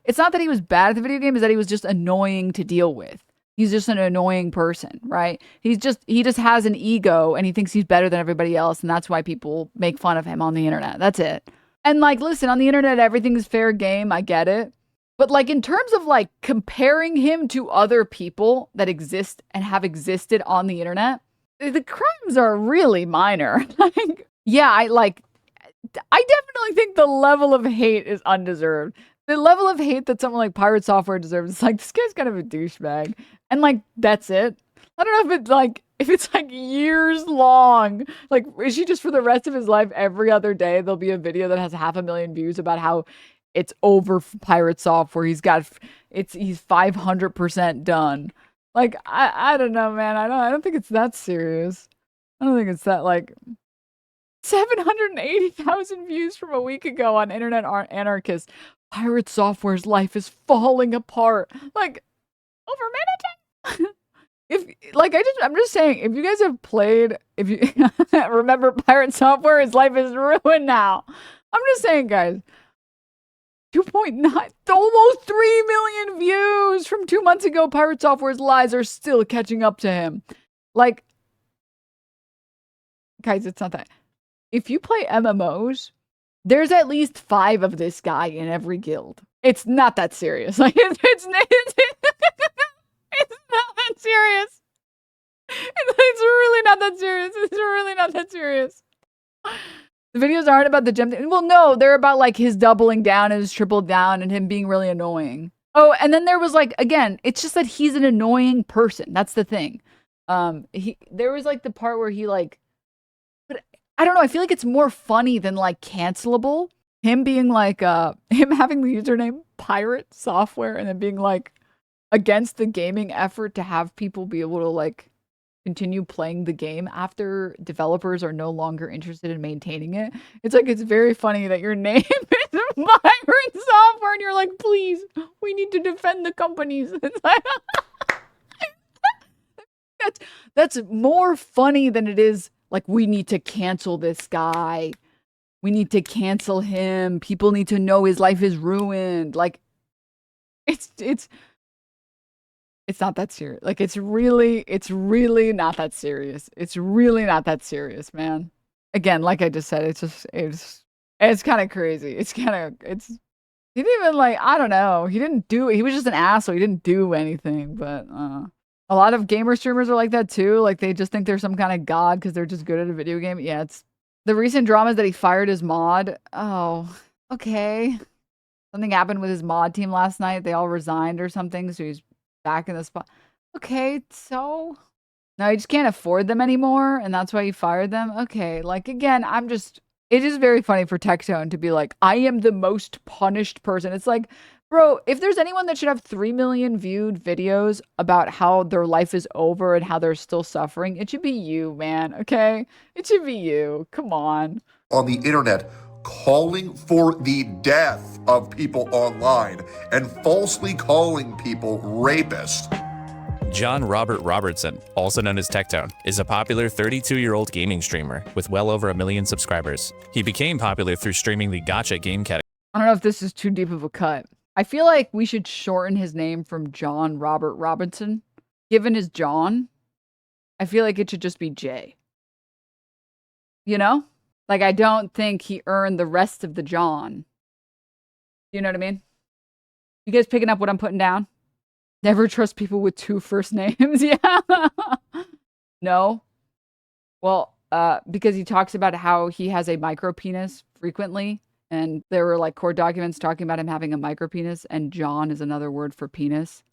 it's not that he was bad at the video game, it's that he was just annoying to deal with. He's just an annoying person, right? He just has an ego and he thinks he's better than everybody else, and that's why people make fun of him on the internet. That's it. And like, listen, on the internet, everything's fair game. I get it. But like in terms of like comparing him to other people that exist and have existed on the internet, the crimes are really minor. Like, yeah, I definitely think the level of hate is undeserved. The level of hate that someone like Pirate Software deserves is like, this guy's kind of a douchebag. And like, that's it. I don't know if it's like years long. Like, is she just for the rest of his life, every other day, there'll be a video that has 500,000 views about how it's over for Pirate Software. He's 500% done. Like, I don't know, man. I don't think it's that serious. I don't think it's that, like, 780,000 views from a week ago on Internet Anarchist. Pirate Software's life is falling apart. Like, over managing? I'm just saying, if you guys have played, if you remember Pirate Software, his life is ruined now. I'm just saying, guys. 2.9, almost 3 million views from 2 months ago. Pirate Software's lies are still catching up to him. Like, guys, it's not that. If you play MMOs, there's at least 5 of this guy in every guild. It's not that serious. Like, it's not that serious. It's really not that serious. It's really not that serious. The videos aren't about the gem thing. Well, no, they're about like his doubling down and his triple down and him being really annoying. Oh, and then there was like, again, it's just that he's an annoying person. That's the thing. There was like the part where he like, but I don't know. I feel like it's more funny than like cancelable. Him being like, him having the username Pirate Software and then being like against the gaming effort to have people be able to like continue playing the game after developers are no longer interested in maintaining it. It's like, it's very funny that your name is Pirate Software and you're like, please, we need to defend the companies. It's like, that's more funny than it is like, we need to cancel this guy. We need to cancel him. People need to know his life is ruined. Like, it's not that serious. Like, it's really not that serious. It's really not that serious, man. Again, like I just said, it's kind of crazy. He didn't even like, I don't know. He was just an asshole. He didn't do anything, but a lot of gamer streamers are like that too. Like, they just think they're some kind of god because they're just good at a video game. Yeah, it's the recent drama is that he fired his mod. Oh, okay. Something happened with his mod team last night. They all resigned or something, so he's back in the spot. Okay, so no, he just can't afford them anymore, and that's why he fired them. Okay, like, again, it is very funny for Tectone to be like, I am the most punished person. It's like, bro, if there's anyone that should have 3 million viewed videos about how their life is over and how they're still suffering, it should be you, man. Okay, it should be you. Come on. On the internet, calling for the death of people online and falsely calling people rapists. John Robert Robertson, also known as Tectone, is a popular 32-year-old gaming streamer with well over 1 million subscribers. He became popular through streaming the gacha game category. I don't know if this is too deep of a cut. I feel like we should shorten his name from John Robert Robinson. Given his John, I feel like it should just be J. You know? Like, I don't think he earned the rest of the John. You know what I mean? You guys picking up what I'm putting down? Never trust people with 2 first names. Yeah. No. Well, because he talks about how he has a micro penis frequently And there were like court documents talking about him having a micropenis, and John is another word for penis.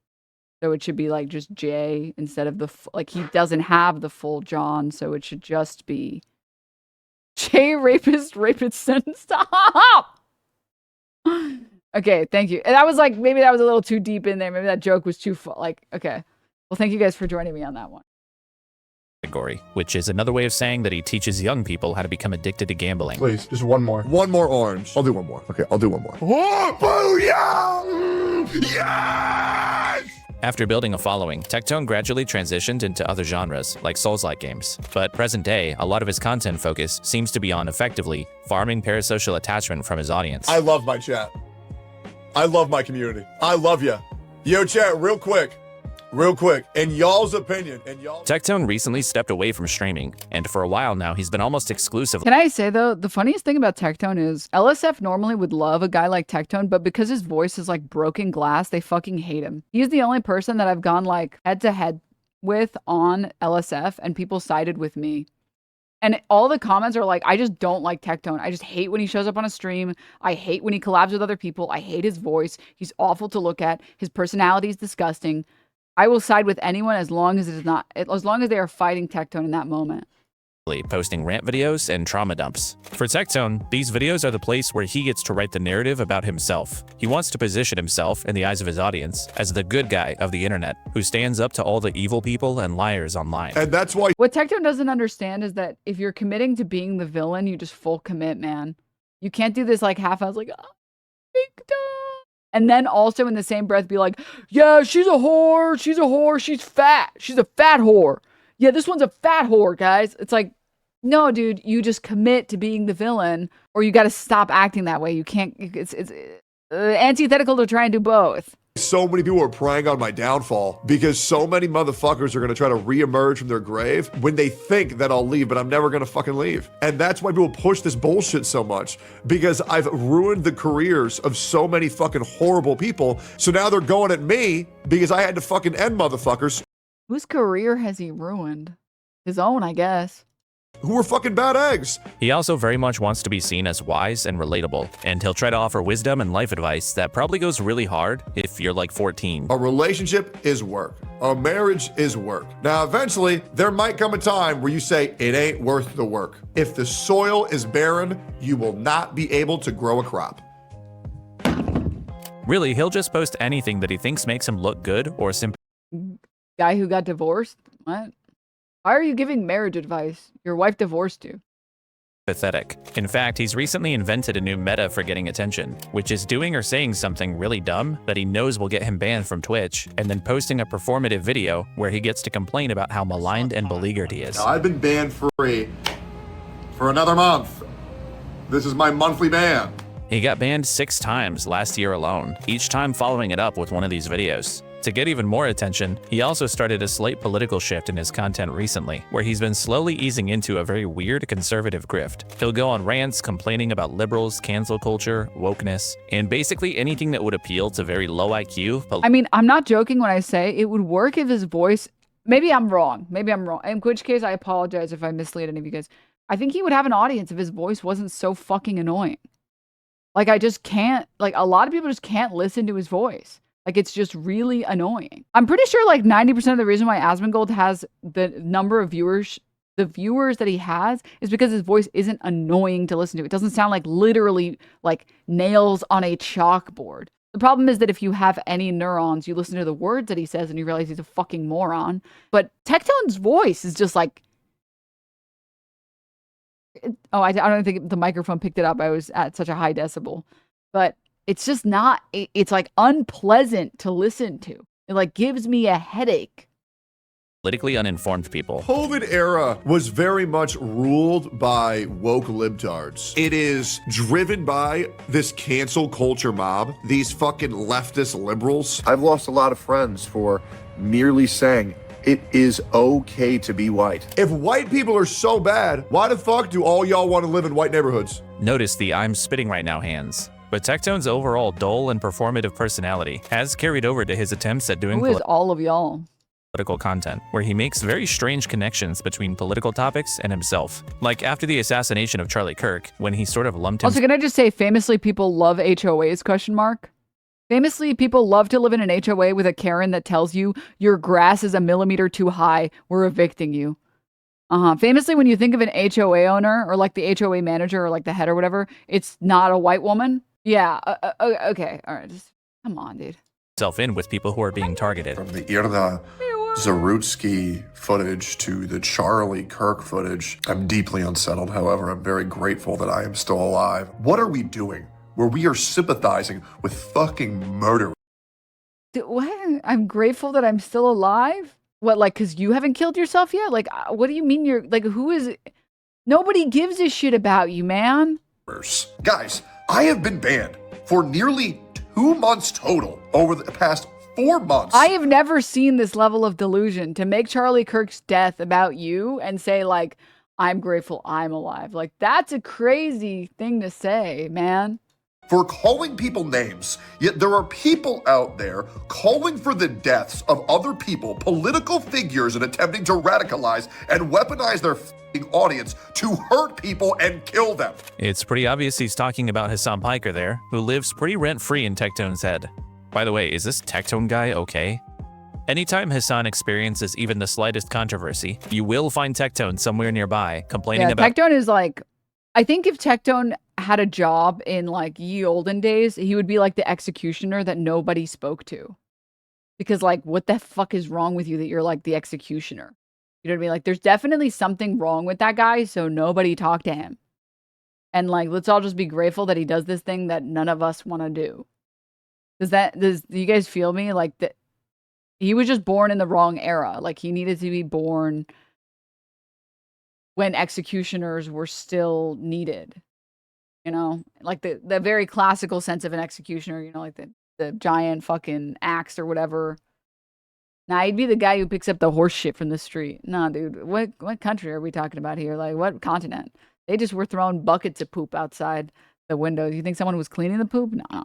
So it should be like just J instead of the, like he doesn't have the full John, so it should just be J rapist. Stop! Okay, thank you. And I was like, maybe that was a little too deep in there. Maybe that joke was too like, okay. Well, thank you guys for joining me on that one. Category, which is another way of saying that he teaches young people how to become addicted to gambling. Please, just one more. One more orange. I'll do one more. Okay, I'll do one more. Oh, booyah! Yes! After building a following, Tectone gradually transitioned into other genres, like Souls-like games. But present day, a lot of his content focus seems to be on, effectively, farming parasocial attachment from his audience. I love my chat. I love my community. I love ya. Yo, chat, real quick, in y'all's opinion, Tectone recently stepped away from streaming, and for a while now, he's been almost exclusively— Can I say, though, the funniest thing about Tectone is LSF normally would love a guy like Tectone, but because his voice is like broken glass, they fucking hate him. He's the only person that I've gone like head-to-head with on LSF, and people sided with me. And all the comments are like, I just don't like Tectone. I just hate when he shows up on a stream. I hate when he collabs with other people. I hate his voice. He's awful to look at. His personality is disgusting. I will side with anyone as long as it is not, as long as they are fighting Tectone in that moment. Posting rant videos and trauma dumps. For Tectone, these videos are the place where he gets to write the narrative about himself. He wants to position himself, in the eyes of his audience, as the good guy of the internet, who stands up to all the evil people and liars online. And that's why— What Tectone doesn't understand is that if you're committing to being the villain, you just full commit, man. You can't do this like half-ass, like, oh, Tectone. And then also in the same breath be like, yeah, she's a whore, she's fat, she's a fat whore. Yeah, this one's a fat whore, guys. It's like, no, dude, you just commit to being the villain, or you got to stop acting that way. You can't, it's antithetical to try and do both. So many people are preying on my downfall because so many motherfuckers are going to try to reemerge from their grave when they think that I'll leave, but I'm never going to fucking leave. And that's why people push this bullshit so much, because I've ruined the careers of so many fucking horrible people. So now they're going at me because I had to fucking end motherfuckers. Whose career has he ruined? His own, I guess. Who are fucking bad eggs. He also very much wants to be seen as wise and relatable, and he'll try to offer wisdom and life advice that probably goes really hard if you're like 14. A relationship is work. A marriage is work. Now, eventually, there might come a time where you say, it ain't worth the work. If the soil is barren, you will not be able to grow a crop. Really, he'll just post anything that he thinks makes him look good or Guy who got divorced? What? Why are you giving marriage advice? Your wife divorced you. Pathetic. In fact, he's recently invented a new meta for getting attention, which is doing or saying something really dumb that he knows will get him banned from Twitch, and then posting a performative video where he gets to complain about how maligned and beleaguered he is. Now, I've been banned free for another month. This is my monthly ban. He got banned 6 times last year alone, each time following it up with one of these videos. To get even more attention, he also started a slight political shift in his content recently, where he's been slowly easing into a very weird conservative grift. He'll go on rants complaining about liberals, cancel culture, wokeness, and basically anything that would appeal to very low IQ. I mean, I'm not joking when I say it would work if his voice, maybe I'm wrong, in which case I apologize if I mislead any of you guys. I think he would have an audience if his voice wasn't so fucking annoying. Like, I just can't, like, a lot of people just can't listen to his voice. Like, it's just really annoying. I'm pretty sure like 90% of the reason why Asmongold has the number of viewers, the viewers that he has, is because his voice isn't annoying to listen to. It doesn't sound like literally like nails on a chalkboard. The problem is that if you have any neurons, you listen to the words that he says and you realize he's a fucking moron. But Tectone's voice is just like, oh, I don't think the microphone picked it up. I was at such a high decibel, but it's just not, it's like unpleasant to listen to. It like gives me a headache. Politically uninformed people. COVID era was very much ruled by woke libtards. It is driven by this cancel culture mob, these fucking leftist liberals. I've lost a lot of friends for merely saying it is okay to be white. If white people are so bad, why the fuck do all y'all want to live in white neighborhoods? Notice the I'm spitting right now hands. But Tectone's overall dull and performative personality has carried over to his attempts at doing Who is all of y'all? political content, where he makes very strange connections between political topics and himself. Like after the assassination of Charlie Kirk, when he sort of lumped him. Also, can I just say, famously, people love HOAs, question mark? Famously, people love to live in an HOA with a Karen that tells you your grass is a millimeter too high. We're evicting you. Famously, when you think of an HOA owner or like the HOA manager or like the head or whatever, it's not a white woman. Yeah. Okay. All right. Just come on, dude. Himself in with people who are being targeted. From the Irna Zarutsky footage to the Charlie Kirk footage, I'm deeply unsettled. However, I'm very grateful that I am still alive. What are we doing where we are sympathizing with fucking murder? What? I'm grateful that I'm still alive? What, like, because you haven't killed yourself yet? Like, what do you mean you're, like, who is it? Nobody gives a shit about you, man. Guys, I have been banned for nearly 2 months total over the past 4 months. I have never seen this level of delusion to make Charlie Kirk's death about you and say, like, I'm grateful I'm alive. Like, that's a crazy thing to say, man. For calling people names, yet there are people out there calling for the deaths of other people, political figures, and attempting to radicalize and weaponize their f***ing audience to hurt people and kill them. It's pretty obvious he's talking about Hasan Piker there, who lives pretty rent-free in Tectone's head. By the way, is this Tectone guy okay? Anytime Hasan experiences even the slightest controversy, you will find Tectone somewhere nearby complaining about— Tectone is like, I think if Tectone had a job in like ye olden days, he would be like the executioner that nobody spoke to. Because like, what the fuck is wrong with you that you're like the executioner? You know what I mean? Like, there's definitely something wrong with that guy, so nobody talked to him. And like, let's all just be grateful that he does this thing that none of us want to do. Do you guys feel me? Like, that he was just born in the wrong era. Like, he needed to be born when executioners were still needed. You know, like the very classical sense of an executioner, you know, like the giant fucking axe or whatever. Nah, he'd be the guy who picks up the horse shit from the street. Nah, dude, what country are we talking about here? Like, what continent? They just were throwing buckets of poop outside the windows. You think someone was cleaning the poop? No.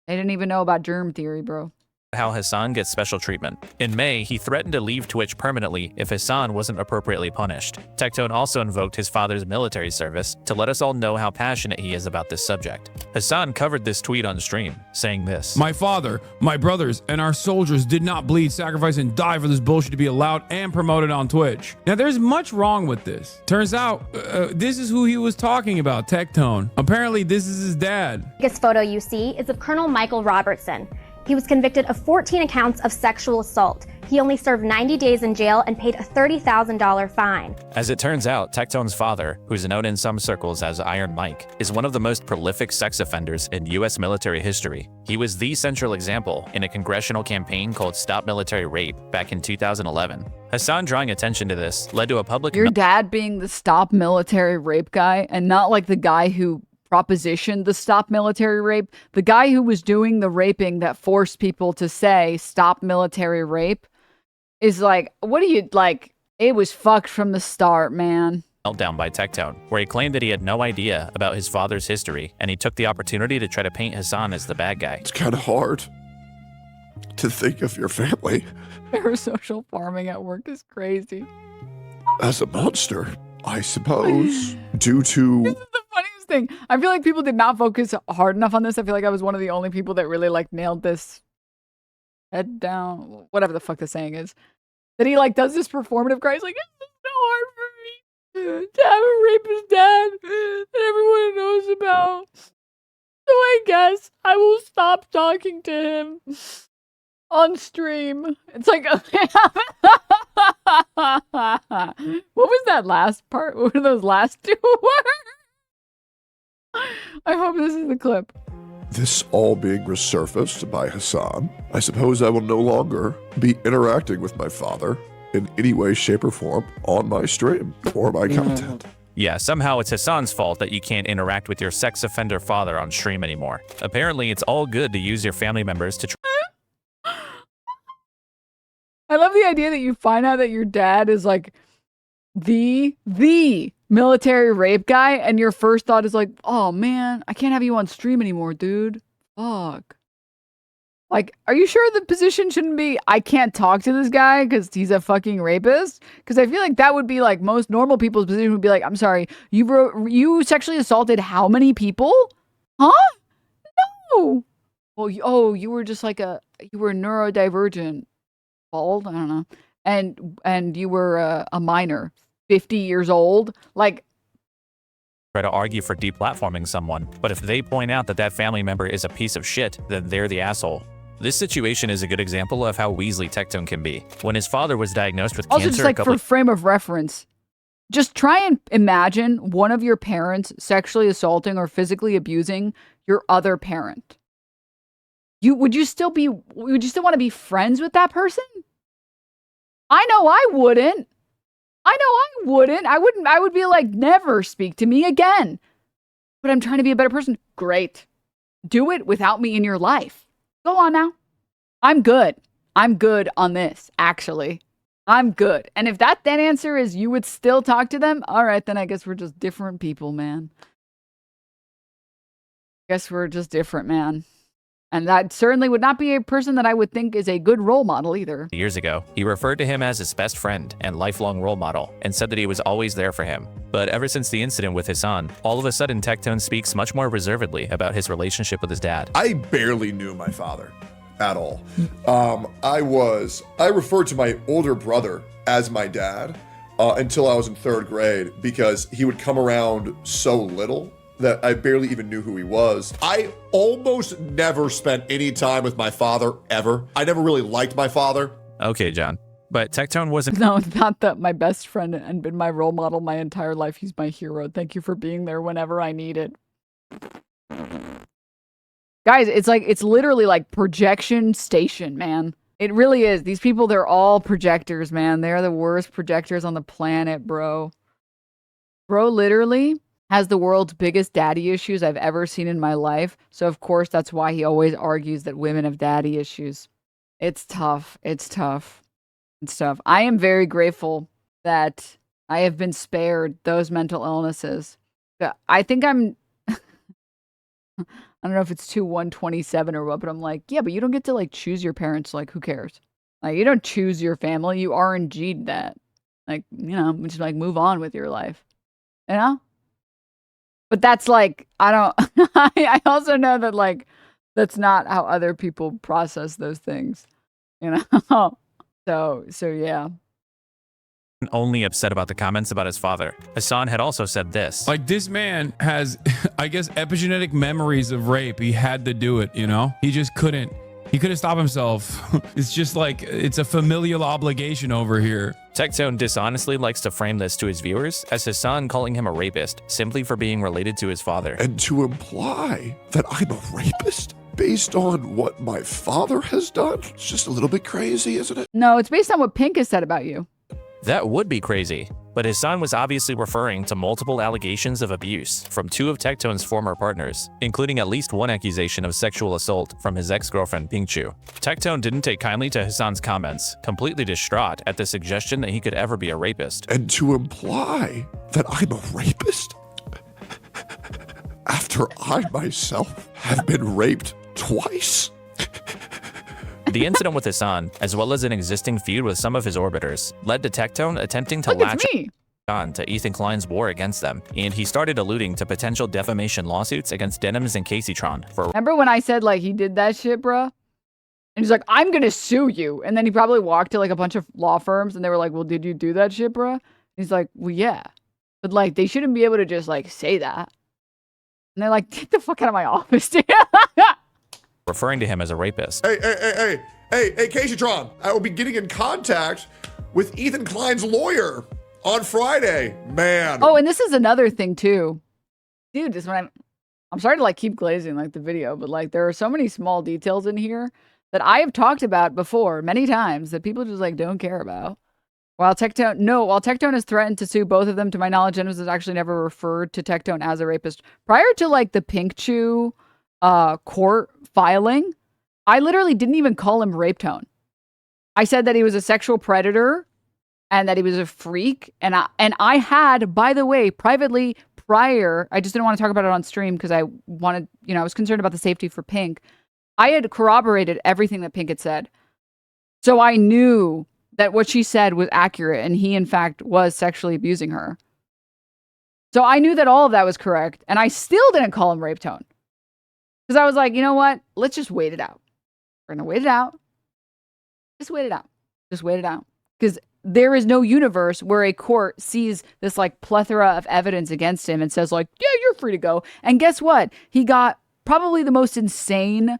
They didn't even know about germ theory, bro. how Hasan gets special treatment. In May, he threatened to leave Twitch permanently if Hasan wasn't appropriately punished. Tectone also invoked his father's military service to let us all know how passionate he is about this subject. Hasan covered this tweet on stream, saying this: "My father, my brothers, and our soldiers did not bleed, sacrifice, and die for this bullshit to be allowed and promoted on Twitch." Now, there's much wrong with this. Turns out, this is who he was talking about, Tectone. Apparently, this is his dad. The biggest photo you see is of Colonel Michael Robertson. He was convicted of 14 accounts of sexual assault. He only served 90 days in jail and paid a $30,000 fine. As it turns out, Tectone's father, who's known in some circles as Iron Mike, is one of the most prolific sex offenders in US military history. He was the central example in a congressional campaign called Stop Military Rape back in 2011. Hasan drawing attention to this led to a public— Your dad being the Stop Military Rape guy, and not like the guy who propositioned the Stop Military Rape, the guy who was doing the raping that forced people to say stop military rape, is like, what do you, like, it was fucked from the start, man. Meltdown by Tectone, where he claimed that he had no idea about his father's history, and he took the opportunity to try to paint Hasan as the bad guy. It's kind of hard to think of your family Parasocial farming at work is crazy. as a monster, I suppose, due to Thing. I feel like people did not focus hard enough on this. I feel like I was one of the only people that really like nailed this head down, whatever the fuck the saying is. That he like does this performative cry. He's like, it's so hard for me to have a rapist dad that everyone knows about. So I guess I will stop talking to him on stream. It's like, what was that last part? What were those last two words? I hope this is the clip. this all being resurfaced by Hasan. I suppose I will no longer be interacting with my father in any way, shape, or form on my stream or my content. Yeah, somehow it's Hasan's fault that you can't interact with your sex offender father on stream anymore. Apparently, it's all good to use your family members to I love the idea that you find out that your dad is like the military rape guy, and your first thought is like, oh man, I can't have you on stream anymore, dude. Fuck. Like, are you sure the position shouldn't be, I can't talk to this guy because he's a fucking rapist? Because I feel like that would be like most normal people's position would be like, I'm sorry, you sexually assaulted how many people? Huh? No. Well, you were just like you were neurodivergent, bald, I don't know. And you were a minor, 50 years old. Like, try to argue for deplatforming someone, but if they point out that that family member is a piece of shit, then they're the asshole. This situation is a good example of how Weasley Tectone can be. When his father was diagnosed with also cancer, just like for frame of reference, just try and imagine one of your parents sexually assaulting or physically abusing your other parent. Would you still want to be friends with that person? I know I wouldn't. I would be like, never speak to me again. But I'm trying to be a better person. Great. Do it without me in your life. Go on now. I'm good. I'm good on this, actually. I'm good. And if that answer is you would still talk to them, all right, then I guess we're just different people, man. Guess we're just different, man. And that certainly would not be a person that I would think is a good role model either. Years ago, he referred to him as his best friend and lifelong role model and said that he was always there for him. But ever since the incident with Hasan, all of a sudden Tectone speaks much more reservedly about his relationship with his dad. I barely knew my father at all. I referred to my older brother as my dad until I was in 3rd grade because he would come around so little that I barely even knew who he was. I almost never spent any time with my father, ever. I never really liked my father. Okay, John. But Tectone wasn't... No, not that my best friend and been my role model my entire life. He's my hero. Thank you for being there whenever I need it. Guys, it's literally like projection station, man. It really is. These people, they're all projectors, man. They're the worst projectors on the planet, bro. Bro literally has the world's biggest daddy issues I've ever seen in my life. So, of course, that's why he always argues that women have daddy issues. It's tough. It's tough. It's tough. I am very grateful that I have been spared those mental illnesses. I think I'm... I don't know if it's 127 or what, but I'm like, yeah, but you don't get to, like, choose your parents. Like, who cares? Like, you don't choose your family. You RNG'd that. Like, you know, just, like, move on with your life. You know? But that's like, I don't, I also know that like, that's not how other people process those things, you know? So yeah. Only upset about the comments about his father. Hasan had also said this. Like, this man has, I guess, epigenetic memories of rape. He had to do it, you know? He just couldn't. He couldn't stop himself. It's just like, it's a familial obligation over here. Tectone dishonestly likes to frame this to his viewers as Hasan calling him a rapist simply for being related to his father. And to imply that I'm a rapist based on what my father has done? It's just a little bit crazy, isn't it? No, it's based on what Pink has said about you. That would be crazy. But Hasan was obviously referring to multiple allegations of abuse from 2 of Tectone's former partners, including at least 1 accusation of sexual assault from his ex-girlfriend Pinkchu. Tectone didn't take kindly to Hasan's comments, completely distraught at the suggestion that he could ever be a rapist. And to imply that I'm a rapist? After I myself have been raped twice? The incident with Hasan, as well as an existing feud with some of his orbiters, led to Tectone attempting to latch on to Ethan Klein's war against them, and he started alluding to potential defamation lawsuits against Denims and Gacytron for... Remember when I said, like, he did that shit, bruh? And he's like, I'm gonna sue you. And then he probably walked to, like, a bunch of law firms, and they were like, well, did you do that shit, bruh? And he's like, well, yeah. But, like, they shouldn't be able to just, like, say that. And they're like, get the fuck out of my office, dude. referring to him as a rapist. Hey, Gacytron, I will be getting in contact with Ethan Klein's lawyer on Friday, man. Oh, and this is another thing too. Dude, this one I'm sorry to like keep glazing like the video, but like there are so many small details in here that I have talked about before many times that people just like don't care about. While Tectone has threatened to sue both of them, to my knowledge, Denims has actually never referred to Tectone as a rapist. Prior to like the Pinkchu court filing, I literally didn't even call him Rape Tone. I said that he was a sexual predator and that he was a freak. And I had, by the way, privately prior, I just didn't want to talk about it on stream because I wanted, I was concerned about the safety for Pink. I had corroborated everything that Pink had said. So I knew that what she said was accurate and he, in fact, was sexually abusing her. So I knew that all of that was correct. And I still didn't call him Rape Tone. Because I was like, you know what? Let's just wait it out. We're going to wait it out. Just wait it out. Just wait it out. Because there is no universe where a court sees this like plethora of evidence against him and says like, yeah, you're free to go. And guess what? He got probably the most insane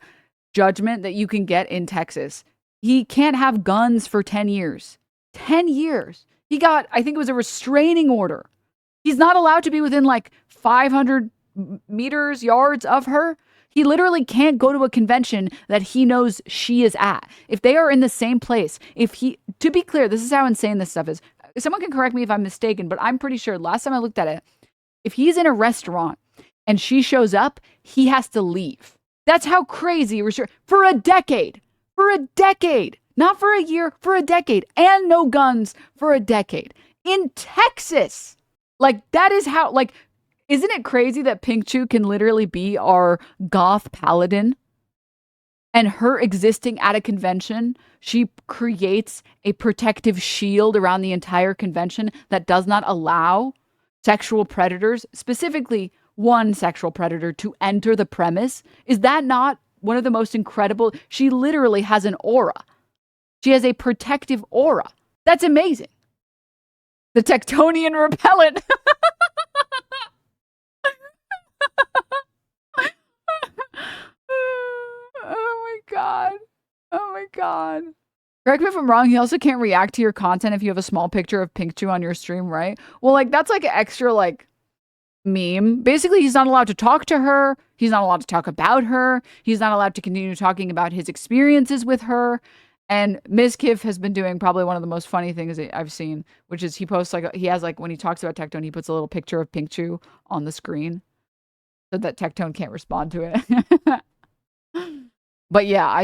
judgment that you can get in Texas. He can't have guns for 10 years. 10 years. He got, I think it was a restraining order. He's not allowed to be within like 500 meters, yards of her. He literally can't go to a convention that he knows she is at. If they are in the same place, to be clear, this is how insane this stuff is. Someone can correct me if I'm mistaken, but I'm pretty sure last time I looked at it, if he's in a restaurant and she shows up, he has to leave. That's how crazy for a decade. For a decade. Not for a year, for a decade. And no guns for a decade. In Texas. Like, that is how, like, isn't it crazy that Pinkchu can literally be our goth paladin? And her existing at a convention, she creates a protective shield around the entire convention that does not allow sexual predators, specifically one sexual predator, to enter the premise. Is that not one of the most incredible? She literally has an aura. She has a protective aura. That's amazing. The Tectonian repellent. Oh my God. Oh my God. Correct me if I'm wrong. He also can't react to your content if you have a small picture of Pinkchu on your stream, right? Well, like, that's like an extra, like, meme. Basically, he's not allowed to talk to her. He's not allowed to talk about her. He's not allowed to continue talking about his experiences with her. And Mizkiff has been doing probably one of the most funny things I've seen, which is he posts like, he has like, when he talks about Tectone, he puts a little picture of Pinkchu on the screen so that Tectone can't respond to it. But yeah,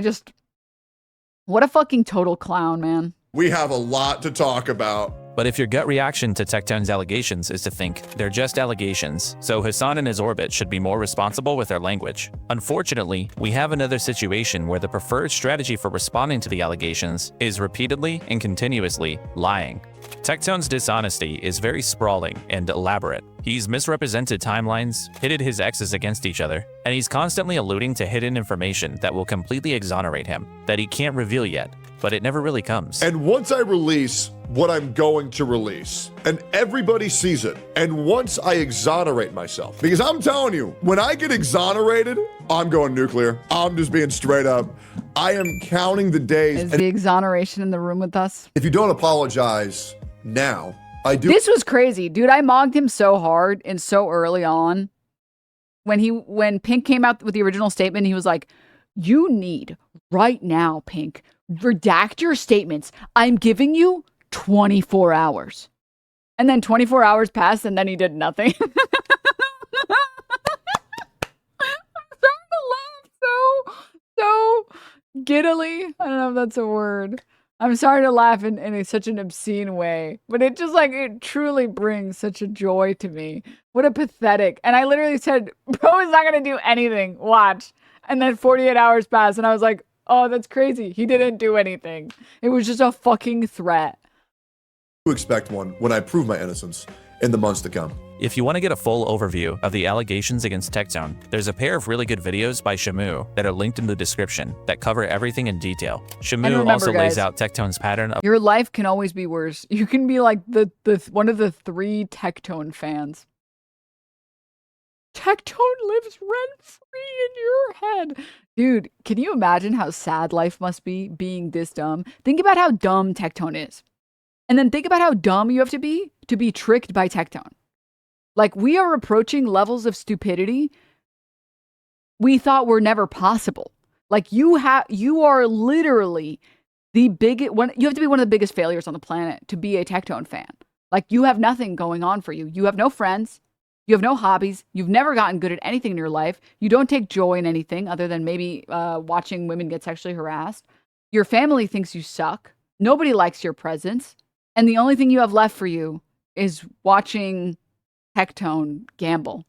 what a fucking total clown, man. We have a lot to talk about. But if your gut reaction to Tectone's allegations is to think they're just allegations, so Hasan and his orbit should be more responsible with their language. Unfortunately, we have another situation where the preferred strategy for responding to the allegations is repeatedly and continuously lying. Tectone's dishonesty is very sprawling and elaborate. He's misrepresented timelines, pitted his exes against each other, and he's constantly alluding to hidden information that will completely exonerate him, that he can't reveal yet, but it never really comes. And once I release what I'm going to release, and everybody sees it, and once I exonerate myself, because I'm telling you, when I get exonerated, I'm going nuclear. I'm just being straight up. I am counting the days. Is the exoneration in the room with us? If you don't apologize now, I do. This was crazy, dude. I mogged him so hard and so early on. When Pink came out with the original statement, he was like, you need right now, Pink, redact your statements. I'm giving you 24 hours. And then 24 hours passed and then he did nothing. I'm starting to laugh so giddily. I don't know if that's a word. I'm sorry to laugh in such an obscene way, but it just like, it truly brings such a joy to me. What a pathetic. And I literally said, bro is not going to do anything. Watch. And then 48 hours passed and I was like, oh, that's crazy. He didn't do anything. It was just a fucking threat. Expect one when I prove my innocence in the months to come. If you want to get a full overview of the allegations against Tectone, there's a pair of really good videos by Shamu that are linked in the description that cover everything in detail. Shamu also lays out Tectone's pattern of— your life can always be worse. You can be like the one of the 3 Tectone fans. Tectone lives rent-free in your head. Dude, can you imagine how sad life must be being this dumb? Think about how dumb Tectone is. And then think about how dumb you have to be tricked by Tectone. Like, we are approaching levels of stupidity we thought were never possible. Like, you are literally the biggest one. You have to be one of the biggest failures on the planet to be a Tectone fan. Like, you have nothing going on for you. You have no friends. You have no hobbies. You've never gotten good at anything in your life. You don't take joy in anything other than maybe watching women get sexually harassed. Your family thinks you suck. Nobody likes your presence. And the only thing you have left for you is watching Tectone gamble.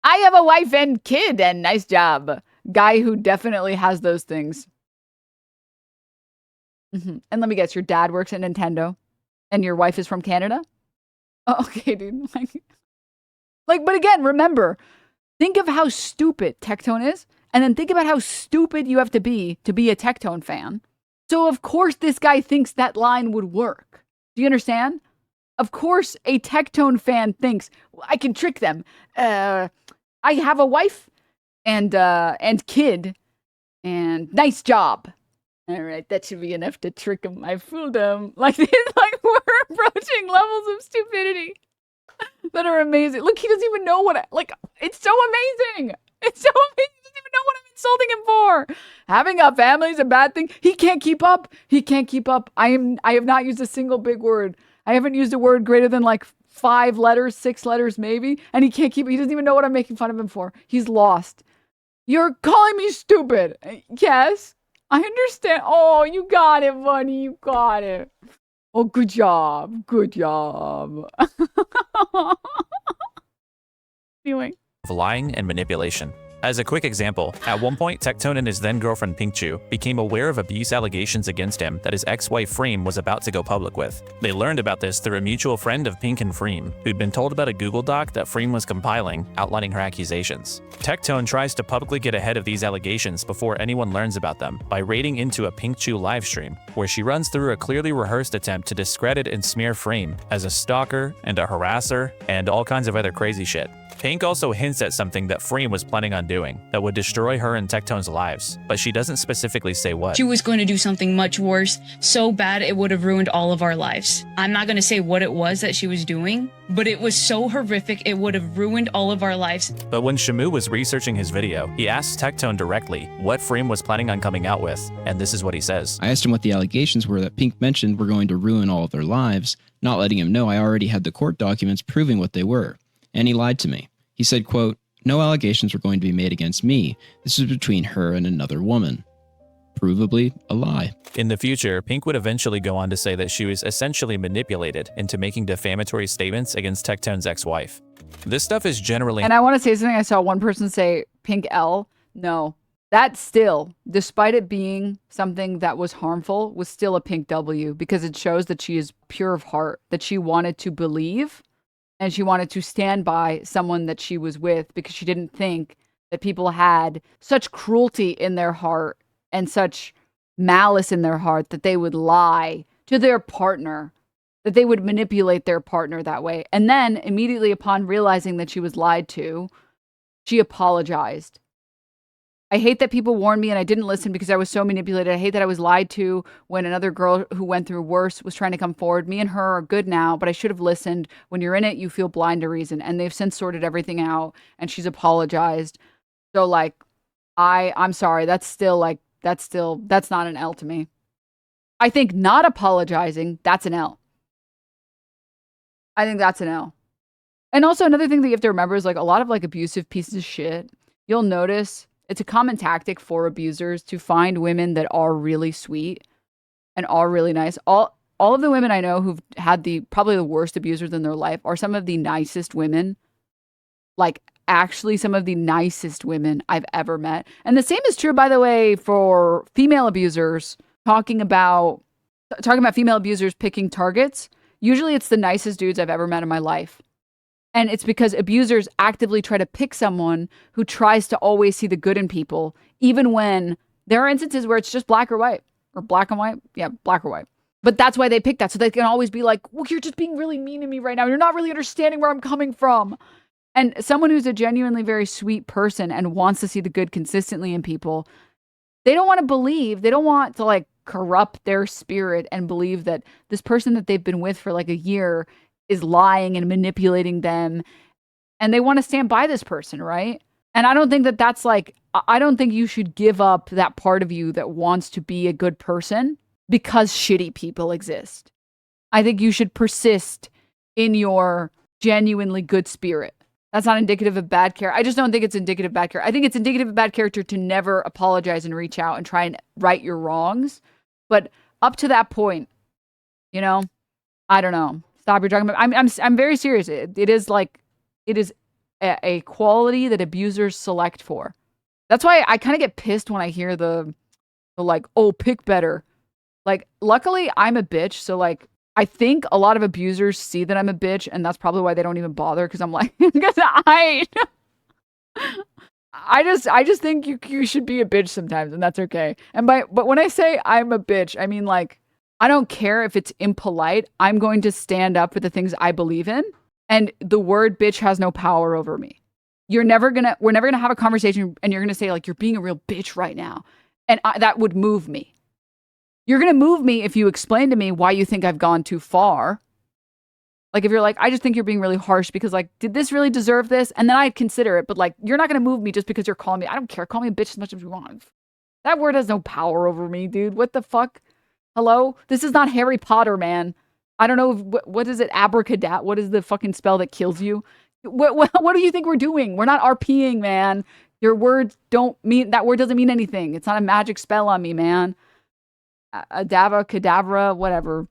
I have a wife and kid, and nice job. Guy who definitely has those things. And let me guess, your dad works at Nintendo and your wife is from Canada? Oh, okay, dude. But again, remember, think of how stupid Tectone is, and then think about how stupid you have to be a Tectone fan. So of course this guy thinks that line would work. Do you understand? Of course a Tectone fan thinks, well, I can trick them. I have a wife and kid, and nice job. All right, that should be enough to trick him. I fooled him. Like we're approaching levels of stupidity that are amazing. Look, he doesn't even know what it's so amazing. It's so amazing. He doesn't even know what I'm insulting him for. Having a family is a bad thing. He can't keep up. He can't keep up. I have not used a single big word. I haven't used a word greater than 5 letters, 6 letters maybe, and he can't keep it. He doesn't even know what I'm making fun of him for. He's lost. You're calling me stupid. Yes, I understand. Oh, you got it, buddy. You got it. Oh, good job. Good job. Anyway. Of lying and manipulation. As a quick example, at one point, Tectone and his then-girlfriend Pinkchu became aware of abuse allegations against him that his ex-wife Freem was about to go public with. They learned about this through a mutual friend of Pink and Freem, who'd been told about a Google Doc that Freem was compiling, outlining her accusations. Tectone tries to publicly get ahead of these allegations before anyone learns about them by raiding into a Pinkchu livestream, where she runs through a clearly rehearsed attempt to discredit and smear Freem as a stalker and a harasser and all kinds of other crazy shit. Pink also hints at something that Freem was planning on doing that would destroy her and Tectone's lives, but she doesn't specifically say what. She was going to do something much worse, so bad it would have ruined all of our lives. I'm not going to say what it was that she was doing, but it was so horrific it would have ruined all of our lives. But when Shamu was researching his video, he asked Tectone directly what Freem was planning on coming out with, and this is what he says. I asked him what the allegations were that Pink mentioned were going to ruin all of their lives, not letting him know I already had the court documents proving what they were. And he lied to me. He said, quote, "No allegations were going to be made against me. This was between her and another woman." Provably a lie. In the future, Pink would eventually go on to say that she was essentially manipulated into making defamatory statements against Tectone's ex-wife. This stuff is generally— And I want to say something. I saw one person say Pink L. No. That still, despite it being something that was harmful, was still a Pink W, because it shows that she is pure of heart, that she wanted to believe and she wanted to stand by someone that she was with, because she didn't think that people had such cruelty in their heart and such malice in their heart that they would lie to their partner, that they would manipulate their partner that way. And then immediately upon realizing that she was lied to, she apologized. I hate that people warned me and I didn't listen because I was so manipulated. I hate that I was lied to when another girl who went through worse was trying to come forward. Me and her are good now, but I should have listened. When you're in it, you feel blind to reason. And they've since sorted everything out and she's apologized. So I'm sorry. That's not an L to me. I think not apologizing, that's an L. I think that's an L. And also another thing that you have to remember is a lot of abusive pieces of shit. You'll notice it's a common tactic for abusers to find women that are really sweet and are really nice. All of the women I know who've had probably the worst abusers in their life are some of the nicest women. Actually some of the nicest women I've ever met. And the same is true, by the way, for female abusers. Talking about female abusers picking targets. Usually it's the nicest dudes I've ever met in my life. And it's because abusers actively try to pick someone who tries to always see the good in people, even when there are instances where it's just black or white, or black and white. Yeah, black or white. But that's why they pick that. So they can always be like, well, you're just being really mean to me right now. You're not really understanding where I'm coming from. And someone who's a genuinely very sweet person and wants to see the good consistently in people, they don't want to believe, they don't want to corrupt their spirit and believe that this person that they've been with for a year is lying and manipulating them, and they want to stand by this person, right? And I don't think that that's I don't think you should give up that part of you that wants to be a good person because shitty people exist. I think you should persist in your genuinely good spirit. That's not indicative of bad character. I just don't think it's indicative of bad character. I think it's indicative of bad character to never apologize and reach out and try and right your wrongs. But up to that point, I don't know. Stop. You're talking about. I'm very serious. It is a quality that abusers select for. That's why I kind of get pissed when I hear the like, oh, pick better. Like, luckily I'm a bitch. So like, I think a lot of abusers see that I'm a bitch, and that's probably why they don't even bother. Cause I'm like, because I just think you should be a bitch sometimes, and that's okay. But when I say I'm a bitch, I mean like, I don't care if it's impolite. I'm going to stand up for the things I believe in, and the word bitch has no power over me. We're never gonna have a conversation, and you're gonna say like, you're being a real bitch right now, and that would move me. You're gonna move me if you explain to me why you think I've gone too far. Like if you're like, I just think you're being really harsh because like, did this really deserve this? And then I'd consider it, but like, you're not going to move me just because you're calling me. I don't care. Call me a bitch as much as you want. That word has no power over me, dude. What the fuck? Hello? This is not Harry Potter, man. I don't know. What is it? Abracadabra. What is the fucking spell that kills you? What do you think we're doing? We're not RPing, man. Your words don't mean, that word doesn't mean anything. It's not a magic spell on me, man. Adava, cadabra, whatever.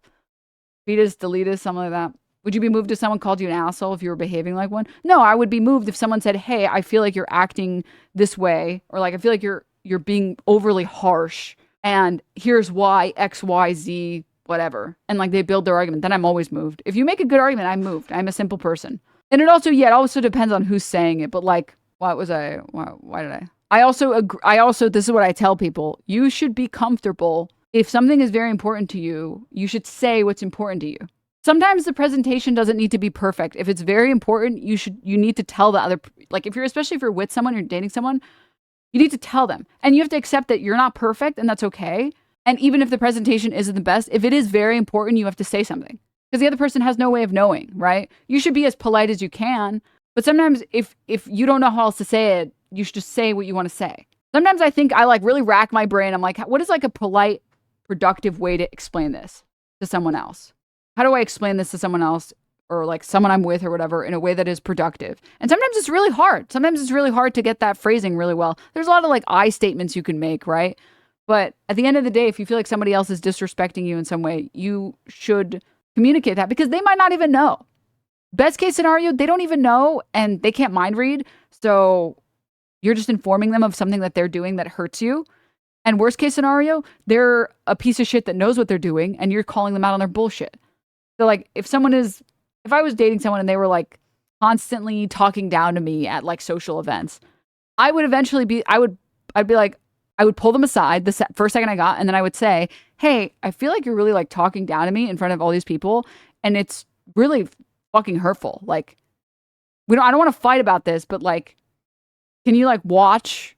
Fetus, deletus, something like that. Would you be moved if someone called you an asshole if you were behaving like one? No, I would be moved if someone said, hey, I feel like you're acting this way. Or like, I feel like you're being overly harsh. And here's why, X, Y, Z, whatever. And like they build their argument. Then I'm always moved. If you make a good argument, I'm moved. I'm a simple person. And it also depends on who's saying it. But like, why did I? I also agree. This is what I tell people. You should be comfortable. If something is very important to you, you should say what's important to you. Sometimes the presentation doesn't need to be perfect. If it's very important, you need to tell the other, like especially if you're with someone, you're dating someone, you need to tell them. And you have to accept that you're not perfect and that's okay. And even if the presentation isn't the best, if it is very important, you have to say something because the other person has no way of knowing, right? You should be as polite as you can. But sometimes if you don't know how else to say it, you should just say what you want to say. Sometimes I think I like really rack my brain. I'm like, what is like a polite, productive way to explain this to someone else? How do I explain this to someone else or like someone I'm with or whatever in a way that is productive? And sometimes it's really hard. Sometimes it's really hard to get that phrasing really well. There's a lot of like I statements you can make, right? But at the end of the day, if you feel like somebody else is disrespecting you in some way, you should communicate that because they might not even know. Best case scenario, they don't even know and they can't mind read. So you're just informing them of something that they're doing that hurts you. And worst case scenario, they're a piece of shit that knows what they're doing and you're calling them out on their bullshit. So like if I was dating someone and they were like constantly talking down to me at like social events, I would eventually I'd be like, I would pull them aside the first second I got, and then I would say, hey, I feel like you're really like talking down to me in front of all these people. And it's really fucking hurtful. Like I don't want to fight about this, but like, can you like watch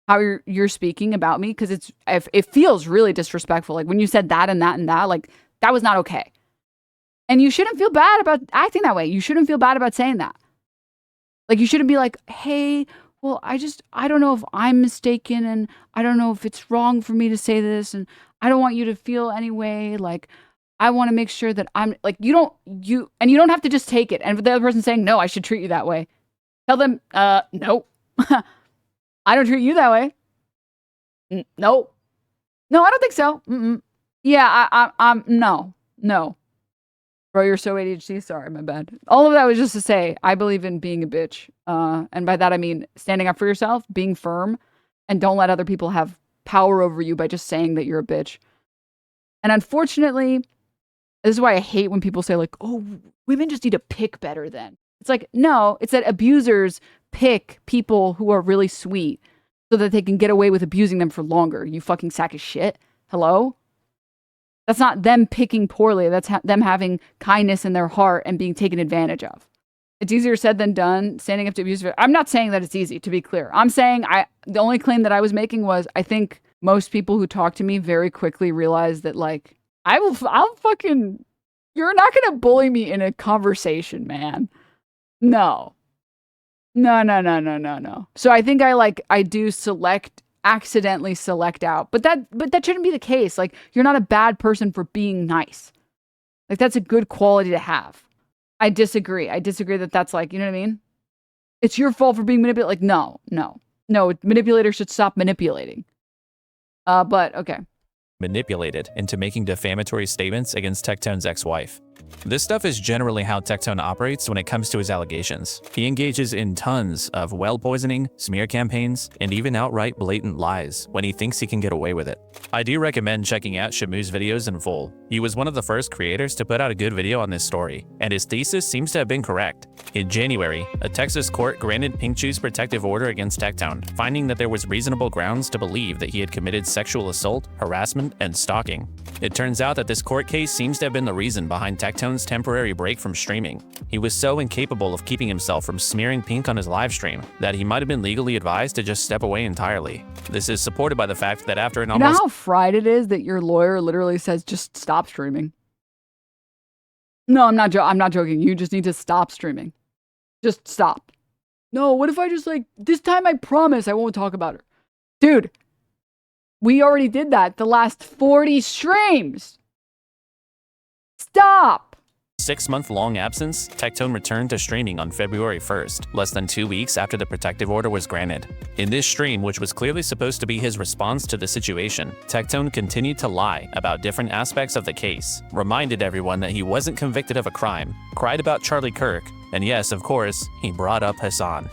how you're speaking about me? Cause it feels really disrespectful. Like when you said that and that and that, like that was not okay. And you shouldn't feel bad about acting that way. You shouldn't feel bad about saying that. Like you shouldn't be like, hey, well, I don't know if I'm mistaken and I don't know if it's wrong for me to say this and I don't want you to feel any way. Like I want to make sure that I'm like, you don't have to just take it. And if the other person's saying, no, I should treat you that way. Tell them, no, I don't treat you that way. No, I don't think so. Yeah, I'm no. Bro, you're so ADHD. Sorry, my bad. All of that was just to say, I believe in being a bitch. And by that, I mean standing up for yourself, being firm, and don't let other people have power over you by just saying that you're a bitch. And unfortunately, this is why I hate when people say like, oh, women just need to pick better then. It's like, no, it's that abusers pick people who are really sweet so that they can get away with abusing them for longer. You fucking sack of shit. Hello? That's not them picking poorly. That's them having kindness in their heart and being taken advantage of. It's easier said than done, standing up to abuse. I'm not saying that it's easy, to be clear. I'm saying the only claim that I was making was I think most people who talk to me very quickly realize that like, I'll fucking, you're not going to bully me in a conversation, man. No. So I think I do accidentally select out, but that shouldn't be the case. Like you're not a bad person for being nice. Like that's a good quality to have. I disagree that that's like, you know what I mean? It's your fault for being manipulated. Like, no. Manipulators should stop manipulating. But okay. Manipulated into making defamatory statements against Tectone's ex-wife. This stuff is generally how Tectone operates when it comes to his allegations. He engages in tons of well poisoning, smear campaigns, and even outright blatant lies when he thinks he can get away with it. I do recommend checking out Shamu's videos in full. He was one of the first creators to put out a good video on this story, and his thesis seems to have been correct. In January, a Texas court granted Pinkchu's protective order against Tectone, finding that there was reasonable grounds to believe that he had committed sexual assault, harassment, and stalking. It turns out that this court case seems to have been the reason behind Tectone's temporary break from streaming. He was so incapable of keeping himself from smearing Pink on his live stream that he might have been legally advised to just step away entirely. This is supported by the fact that after an You know almost— how fried it is that your lawyer literally says, just stop streaming? No, I'm not joking. You just need to stop streaming. Just stop. No, what if I just this time I promise I won't talk about her. Dude, we already did that the last 40 streams. Stop. 6-month-long absence, Tectone returned to streaming on February 1st, less than 2 weeks after the protective order was granted. In this stream, which was clearly supposed to be his response to the situation, Tectone continued to lie about different aspects of the case, reminded everyone that he wasn't convicted of a crime, cried about Charlie Kirk, and yes, of course, he brought up Hasan.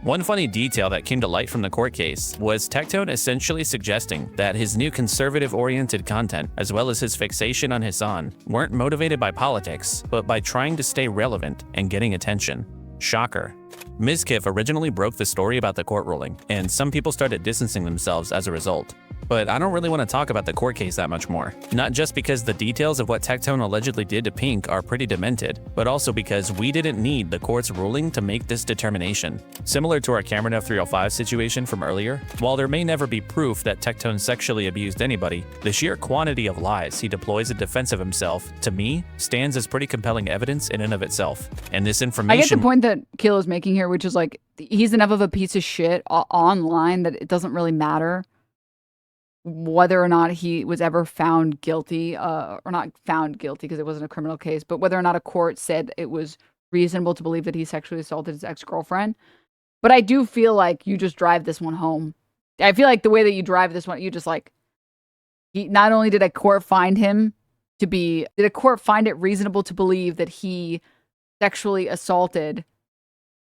One funny detail that came to light from the court case was Tectone essentially suggesting that his new conservative-oriented content, as well as his fixation on Hasan, weren't motivated by politics, but by trying to stay relevant and getting attention. Shocker. Ms. Kiff originally broke the story about the court ruling, and some people started distancing themselves as a result. But I don't really want to talk about the court case that much more. Not just because the details of what Tectone allegedly did to Pink are pretty demented, but also because we didn't need the court's ruling to make this determination. Similar to our Cameron F305 situation from earlier, while there may never be proof that Tectone sexually abused anybody, the sheer quantity of lies he deploys in defense of himself, to me, stands as pretty compelling evidence in and of itself. And this information— I get the point that Kill is making here, which is he's enough of a piece of shit online that it doesn't really matter whether or not he was ever found guilty, or not found guilty because it wasn't a criminal case, but whether or not a court said it was reasonable to believe that he sexually assaulted his ex-girlfriend. But I do feel like you just drive this one home. I feel like the way that you drive this one, you just not only did a court find did a court find it reasonable to believe that he sexually assaulted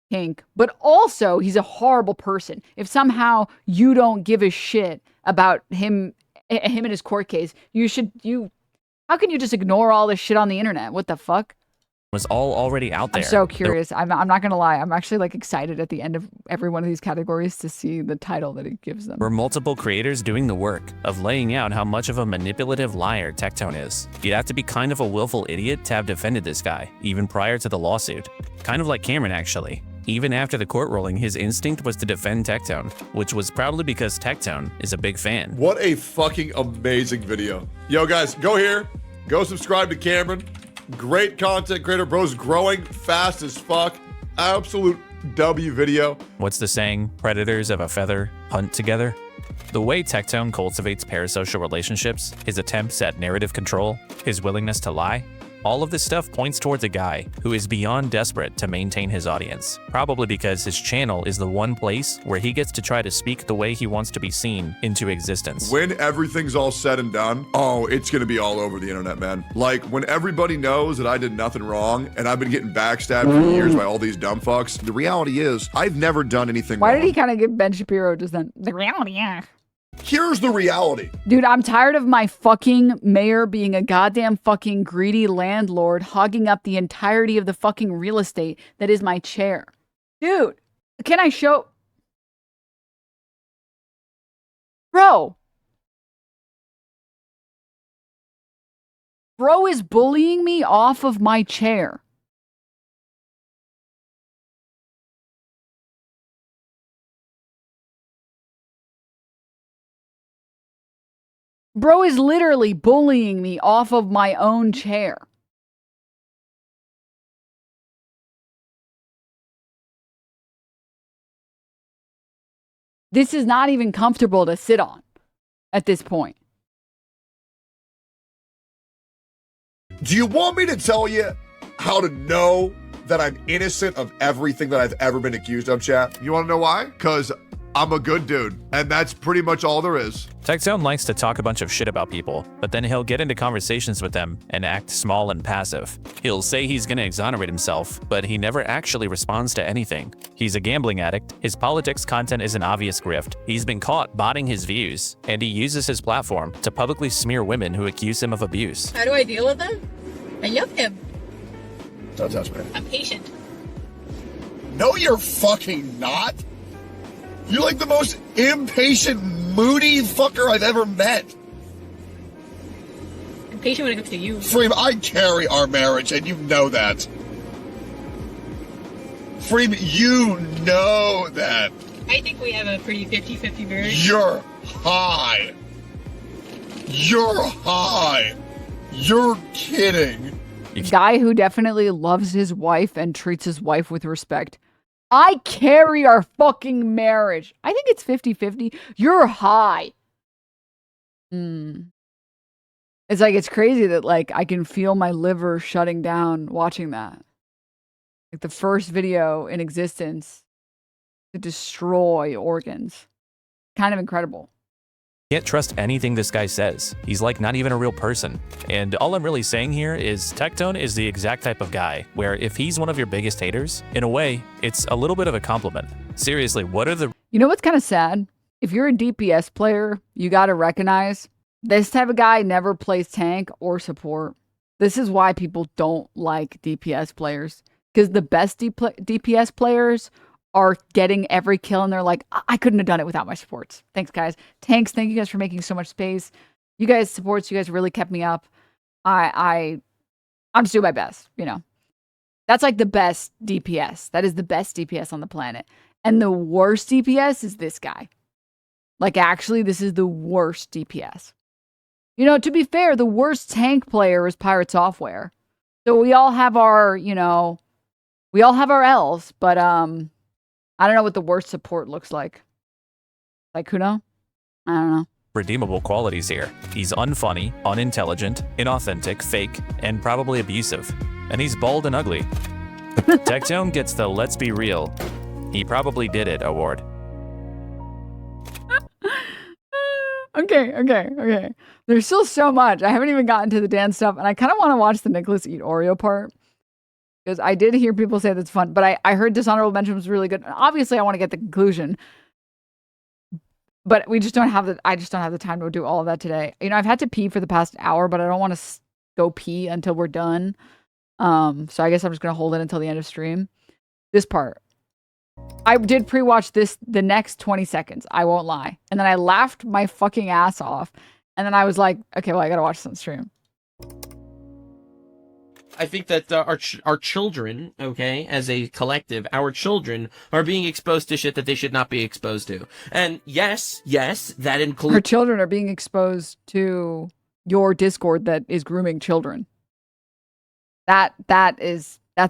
Pink, but also he's a horrible person. If somehow you don't give a shit about him and his court case, how can you just ignore all this shit on the internet? What the fuck? Was all already out there. I'm so curious. I'm not gonna lie. I'm actually excited at the end of every one of these categories to see the title that it gives them. Were multiple creators doing the work of laying out how much of a manipulative liar Tectone is. You'd have to be kind of a willful idiot to have defended this guy, even prior to the lawsuit. Kind of like Cameron, actually. Even after the court ruling, his instinct was to defend Tectone, which was probably because Tectone is a big fan. What a fucking amazing video. Yo, guys, go here. Go subscribe to Cameron. Great content creator, bro's growing fast as fuck. Absolute W video. What's the saying? Predators of a feather hunt together? The way Tectone cultivates parasocial relationships, his attempts at narrative control, his willingness to lie, all of this stuff points towards a guy who is beyond desperate to maintain his audience, probably because his channel is the one place where he gets to try to speak the way he wants to be seen into existence. When everything's all said and done, oh, it's gonna be all over the internet, man. When everybody knows that I did nothing wrong and I've been getting backstabbed for years by all these dumb fucks, the reality is I've never done anything Why wrong. did he kind of give Ben Shapiro just then? The reality, yeah. Here's the reality. Dude, I'm tired of my fucking mayor being a goddamn fucking greedy landlord hogging up the entirety of the fucking real estate that is my chair. Dude, can I show? Bro. Bro is bullying me off of my chair. Bro is literally bullying me off of my own chair. This is not even comfortable to sit on at this point. Do you want me to tell you how to know that I'm innocent of everything that I've ever been accused of, chat? You want to know why? Because I'm a good dude, and that's pretty much all there is. Tectone likes to talk a bunch of shit about people, but then he'll get into conversations with them and act small and passive. He'll say he's gonna exonerate himself, but he never actually responds to anything. He's a gambling addict, his politics content is an obvious grift, he's been caught botting his views, and he uses his platform to publicly smear women who accuse him of abuse. How do I deal with them? I love him. Don't touch me. I'm patient. No, you're fucking not. You're like the most impatient, moody fucker I've ever met. I'm patient when it comes to you. Freem, I carry our marriage, and you know that. Freem, you know that. I think we have a pretty 50-50 marriage. You're high. You're high. You're kidding. Guy who definitely loves his wife and treats his wife with respect. I carry our fucking marriage. I think it's 50-50. You're high. It's like, it's crazy that like I can feel my liver shutting down watching that. Like the first video in existence to destroy organs. Kind of incredible. Can't trust anything this guy says. He's like not even a real person. And all I'm really saying here is Tectone is the exact type of guy where if he's one of your biggest haters, in a way, it's a little bit of a compliment. Seriously, what are the... You know what's kind of sad? If you're a DPS player, you got to recognize this type of guy never plays tank or support. This is why people don't like DPS players. Because the best DPS players are getting every kill and they're like, I couldn't have done it without my supports. Thanks, guys. Tanks, thank you guys for making so much space. You guys supports, you guys really kept me up. I'm just doing my best, you know. That's like the best DPS. That is the best DPS on the planet. And the worst DPS is this guy. Like, actually, this is the worst DPS. You know, to be fair, the worst tank player is Pirate Software. So we all have our, you know, we all have our L's, but I don't know what the worst support looks like. Like, who know? I don't know. Redeemable qualities here. He's unfunny, unintelligent, inauthentic, fake, and probably abusive. And he's bald and ugly. Tectone gets the let's be real, he probably did it award. Okay. There's still so much. I haven't even gotten to the dance stuff, and I kind of want to watch the Nicholas eat Oreo part. Because I did hear people say that's fun, but I heard Dishonorable Mention was really good. Obviously, I want to get the conclusion. But we just don't have I just don't have the time to do all of that today. You know, I've had to pee for the past hour, but I don't want to go pee until we're done. So I guess I'm just going to hold it until the end of stream. This part. I did pre-watch the next 20 seconds. I won't lie. And then I laughed my fucking ass off. And then I was like, okay, well, I got to watch this on stream. I think that our children, okay, as a collective, our children are being exposed to shit that they should not be exposed to. And yes, that includes... Our children are being exposed to your Discord that is grooming children. That's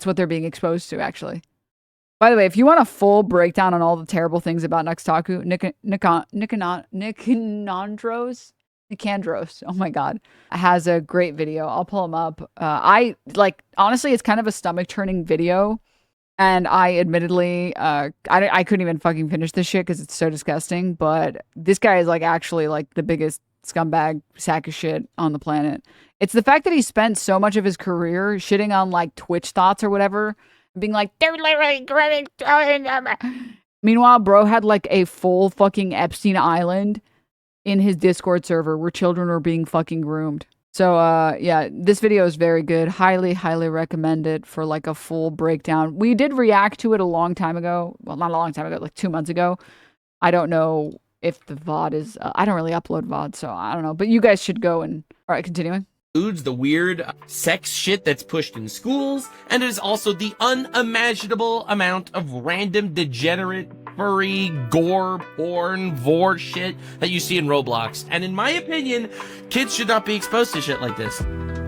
what they're being exposed to, actually. By the way, if you want a full breakdown on all the terrible things about Taku, Nicandros, oh my god, has a great video. I'll pull him up. Honestly, it's kind of a stomach churning video, and I admittedly I couldn't even fucking finish this shit because it's so disgusting. But this guy is like actually like the biggest scumbag sack of shit on the planet. It's the fact that he spent so much of his career shitting on like Twitch thoughts or whatever, being like, they're literally great. Meanwhile, bro had like a full fucking Epstein Island in his Discord server where children were being fucking groomed. So, yeah, this video is very good. Highly, highly recommend it for like a full breakdown. We did react to it a long time ago. Well, not a long time ago, like 2 months ago. I don't know if the VOD is... I don't really upload VOD, so I don't know. But you guys should go and... All right, continuing. Includes the weird sex shit that's pushed in schools, and it is also the unimaginable amount of random degenerate, furry, gore, porn, vor shit that you see in Roblox. And in my opinion, kids should not be exposed to shit like this.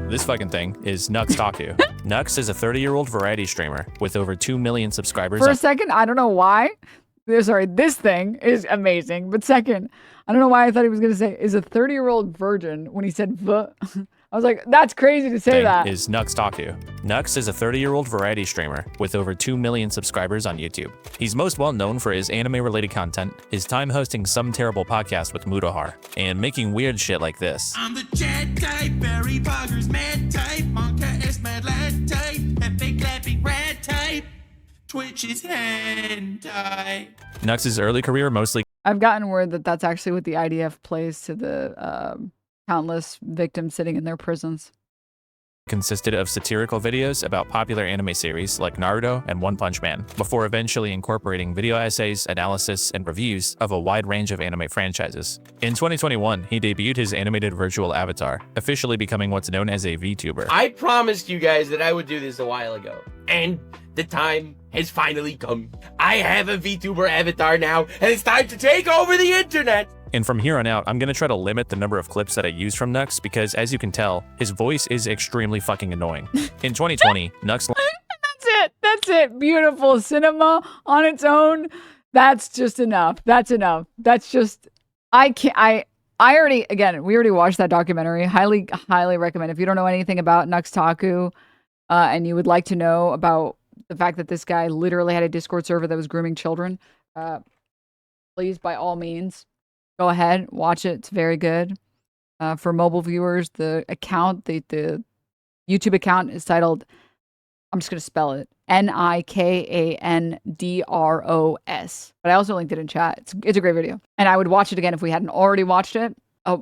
This fucking thing is Nux Taku. Nux is a 30-year-old variety streamer with over 2 million subscribers. For a second, I don't know why. Sorry, this thing is amazing. But second, I don't know why I thought he was going to say is a 30-year-old virgin when he said I was like, that's crazy to say that. Is Nux Taku. Nux is a 30-year-old variety streamer with over 2 million subscribers on YouTube. He's most well known for his anime-related content, his time hosting Some Terrible Podcast with Mutahar, and making weird shit like this. I'm the chat type, Barry Poggers mad type, Monka is mad lad type, epic clapping rad type, Twitch is hentai. Nux's early career mostly I've gotten word that that's actually what the IDF plays to the countless victims sitting in their prisons. consisted of satirical videos about popular anime series like Naruto and One Punch Man, before eventually incorporating video essays, analysis, and reviews of a wide range of anime franchises. In 2021, he debuted his animated virtual avatar, officially becoming what's known as a VTuber. I promised you guys that I would do this a while ago, and the time has finally come. I have a VTuber avatar now, and it's time to take over the internet! And from here on out, I'm gonna try to limit the number of clips that I use from Nux because, as you can tell, his voice is extremely fucking annoying. In 2020, Nux... That's it. Beautiful cinema on its own. That's just enough. That's enough. That's just... I already... Again, we already watched that documentary. Highly, highly recommend. If you don't know anything about Nux Taku, and you would like to know about the fact that this guy literally had a Discord server that was grooming children, please, by all means, go ahead, watch it. It's very good. For mobile viewers, the account, the YouTube account is titled, I'm just going to spell it, Nikandros. But I also linked it in chat. It's a great video. And I would watch it again if we hadn't already watched it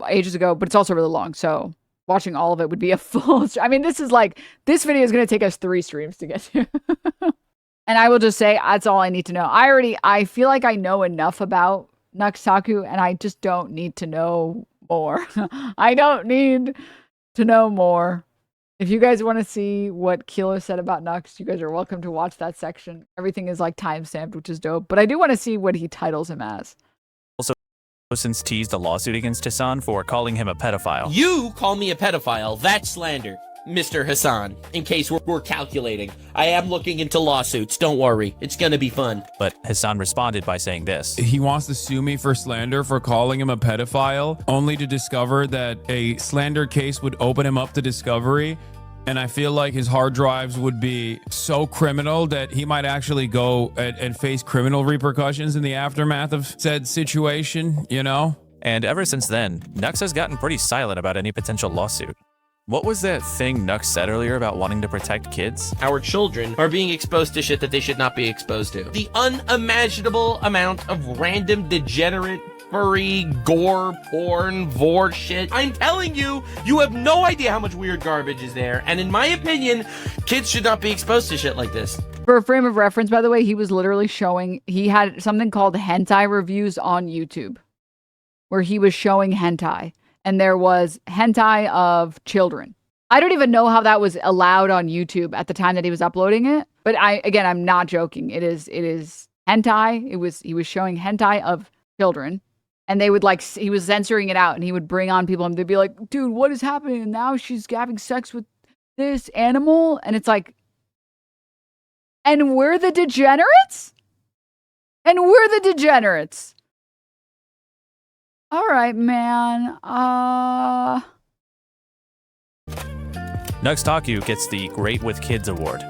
ages ago, but it's also really long. So watching all of it would be a full... I mean, this video is going to take us 3 streams to get to. And I will just say, that's all I need to know. I feel like I know enough about Nux Taku, and I just don't need to know more. I don't need to know more. If you guys want to see what Kilo said about Nux, you guys are welcome to watch that section. Everything is like timestamped, which is dope. But I do want to see what he titles him as. Also, since teased a lawsuit against Hasan for calling him a pedophile. You call me a pedophile. That's slander, Mr. Hasan. In case we're calculating, I am looking into lawsuits. Don't worry. It's gonna be fun. But Hasan responded by saying this. He wants to sue me for slander for calling him a pedophile, only to discover that a slander case would open him up to discovery. And I feel like his hard drives would be so criminal that he might actually go and face criminal repercussions in the aftermath of said situation, you know? And ever since then, Nux has gotten pretty silent about any potential lawsuit. What was that thing Nux said earlier about wanting to protect kids? Our children are being exposed to shit that they should not be exposed to. The unimaginable amount of random, degenerate, furry, gore, porn, vor shit. I'm telling you, you have no idea how much weird garbage is there. And in my opinion, kids should not be exposed to shit like this. For a frame of reference, by the way, he was literally showing... He had something called hentai reviews on YouTube, where he was showing hentai. And there was hentai of children. I don't even know how that was allowed on YouTube at the time that he was uploading it. But I'm not joking. It is hentai. He was showing hentai of children. And they would he was censoring it out, and he would bring on people and they'd be like, dude, what is happening? And now she's having sex with this animal. And it's like, and we're the degenerates? And we're the degenerates. All right, man. Nux Taku gets the Great with Kids award.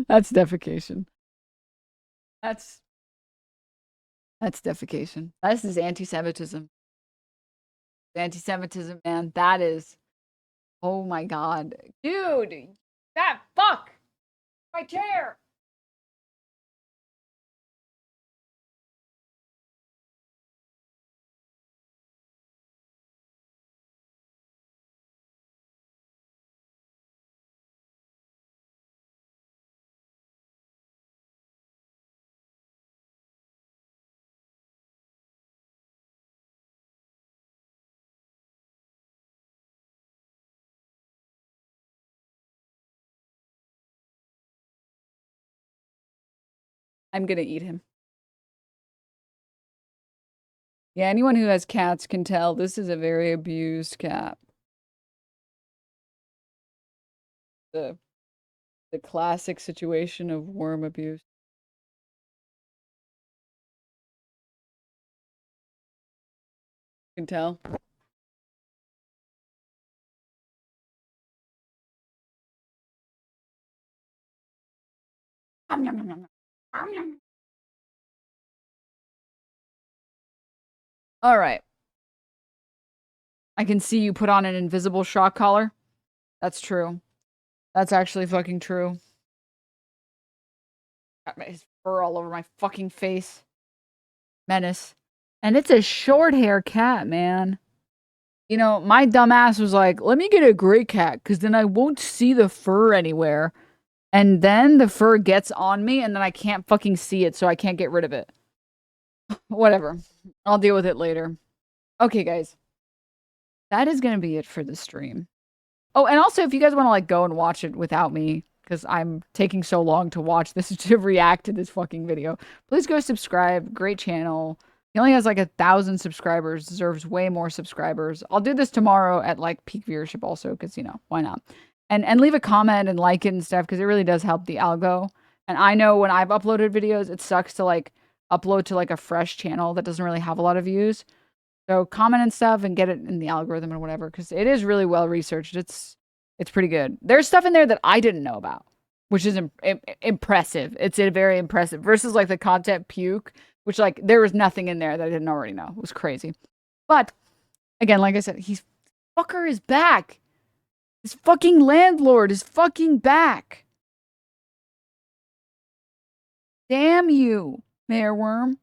That's defecation. That's defecation. This is anti-Semitism. Anti-Semitism, man. That is... Oh my god. Dude! That fuck! My chair! I'm gonna eat him. Yeah, anyone who has cats can tell this is a very abused cat. The classic situation of worm abuse. You can tell. All right. I can see you put on an invisible shock collar. That's true. That's actually fucking true. Got his fur all over my fucking face. Menace. And it's a short hair cat, man. You know, my dumbass was like, let me get a gray cat, because then I won't see the fur anywhere. And then the fur gets on me, and then I can't fucking see it, so I can't get rid of it. Whatever. I'll deal with it later. Okay, guys. That is going to be it for the stream. Oh, and also, if you guys want to, like, go and watch it without me, because I'm taking so long to watch this, to react to this fucking video, please go subscribe. Great channel. He only has, like, 1,000 subscribers. Deserves way more subscribers. I'll do this tomorrow at, like, peak viewership also, because, you know, why not? And leave a comment and like it and stuff, because it really does help the algo. And I know when I've uploaded videos, it sucks to, like, upload to, like, a fresh channel that doesn't really have a lot of views. So comment and stuff and get it in the algorithm and whatever, because it is really well researched. It's pretty good. There's stuff in there that I didn't know about, which is impressive. It's very impressive versus, like, the content puke, which, like, there was nothing in there that I didn't already know. It was crazy. But again, like I said, fucker is back. His fucking landlord is fucking back. Damn you, Mayor Worm.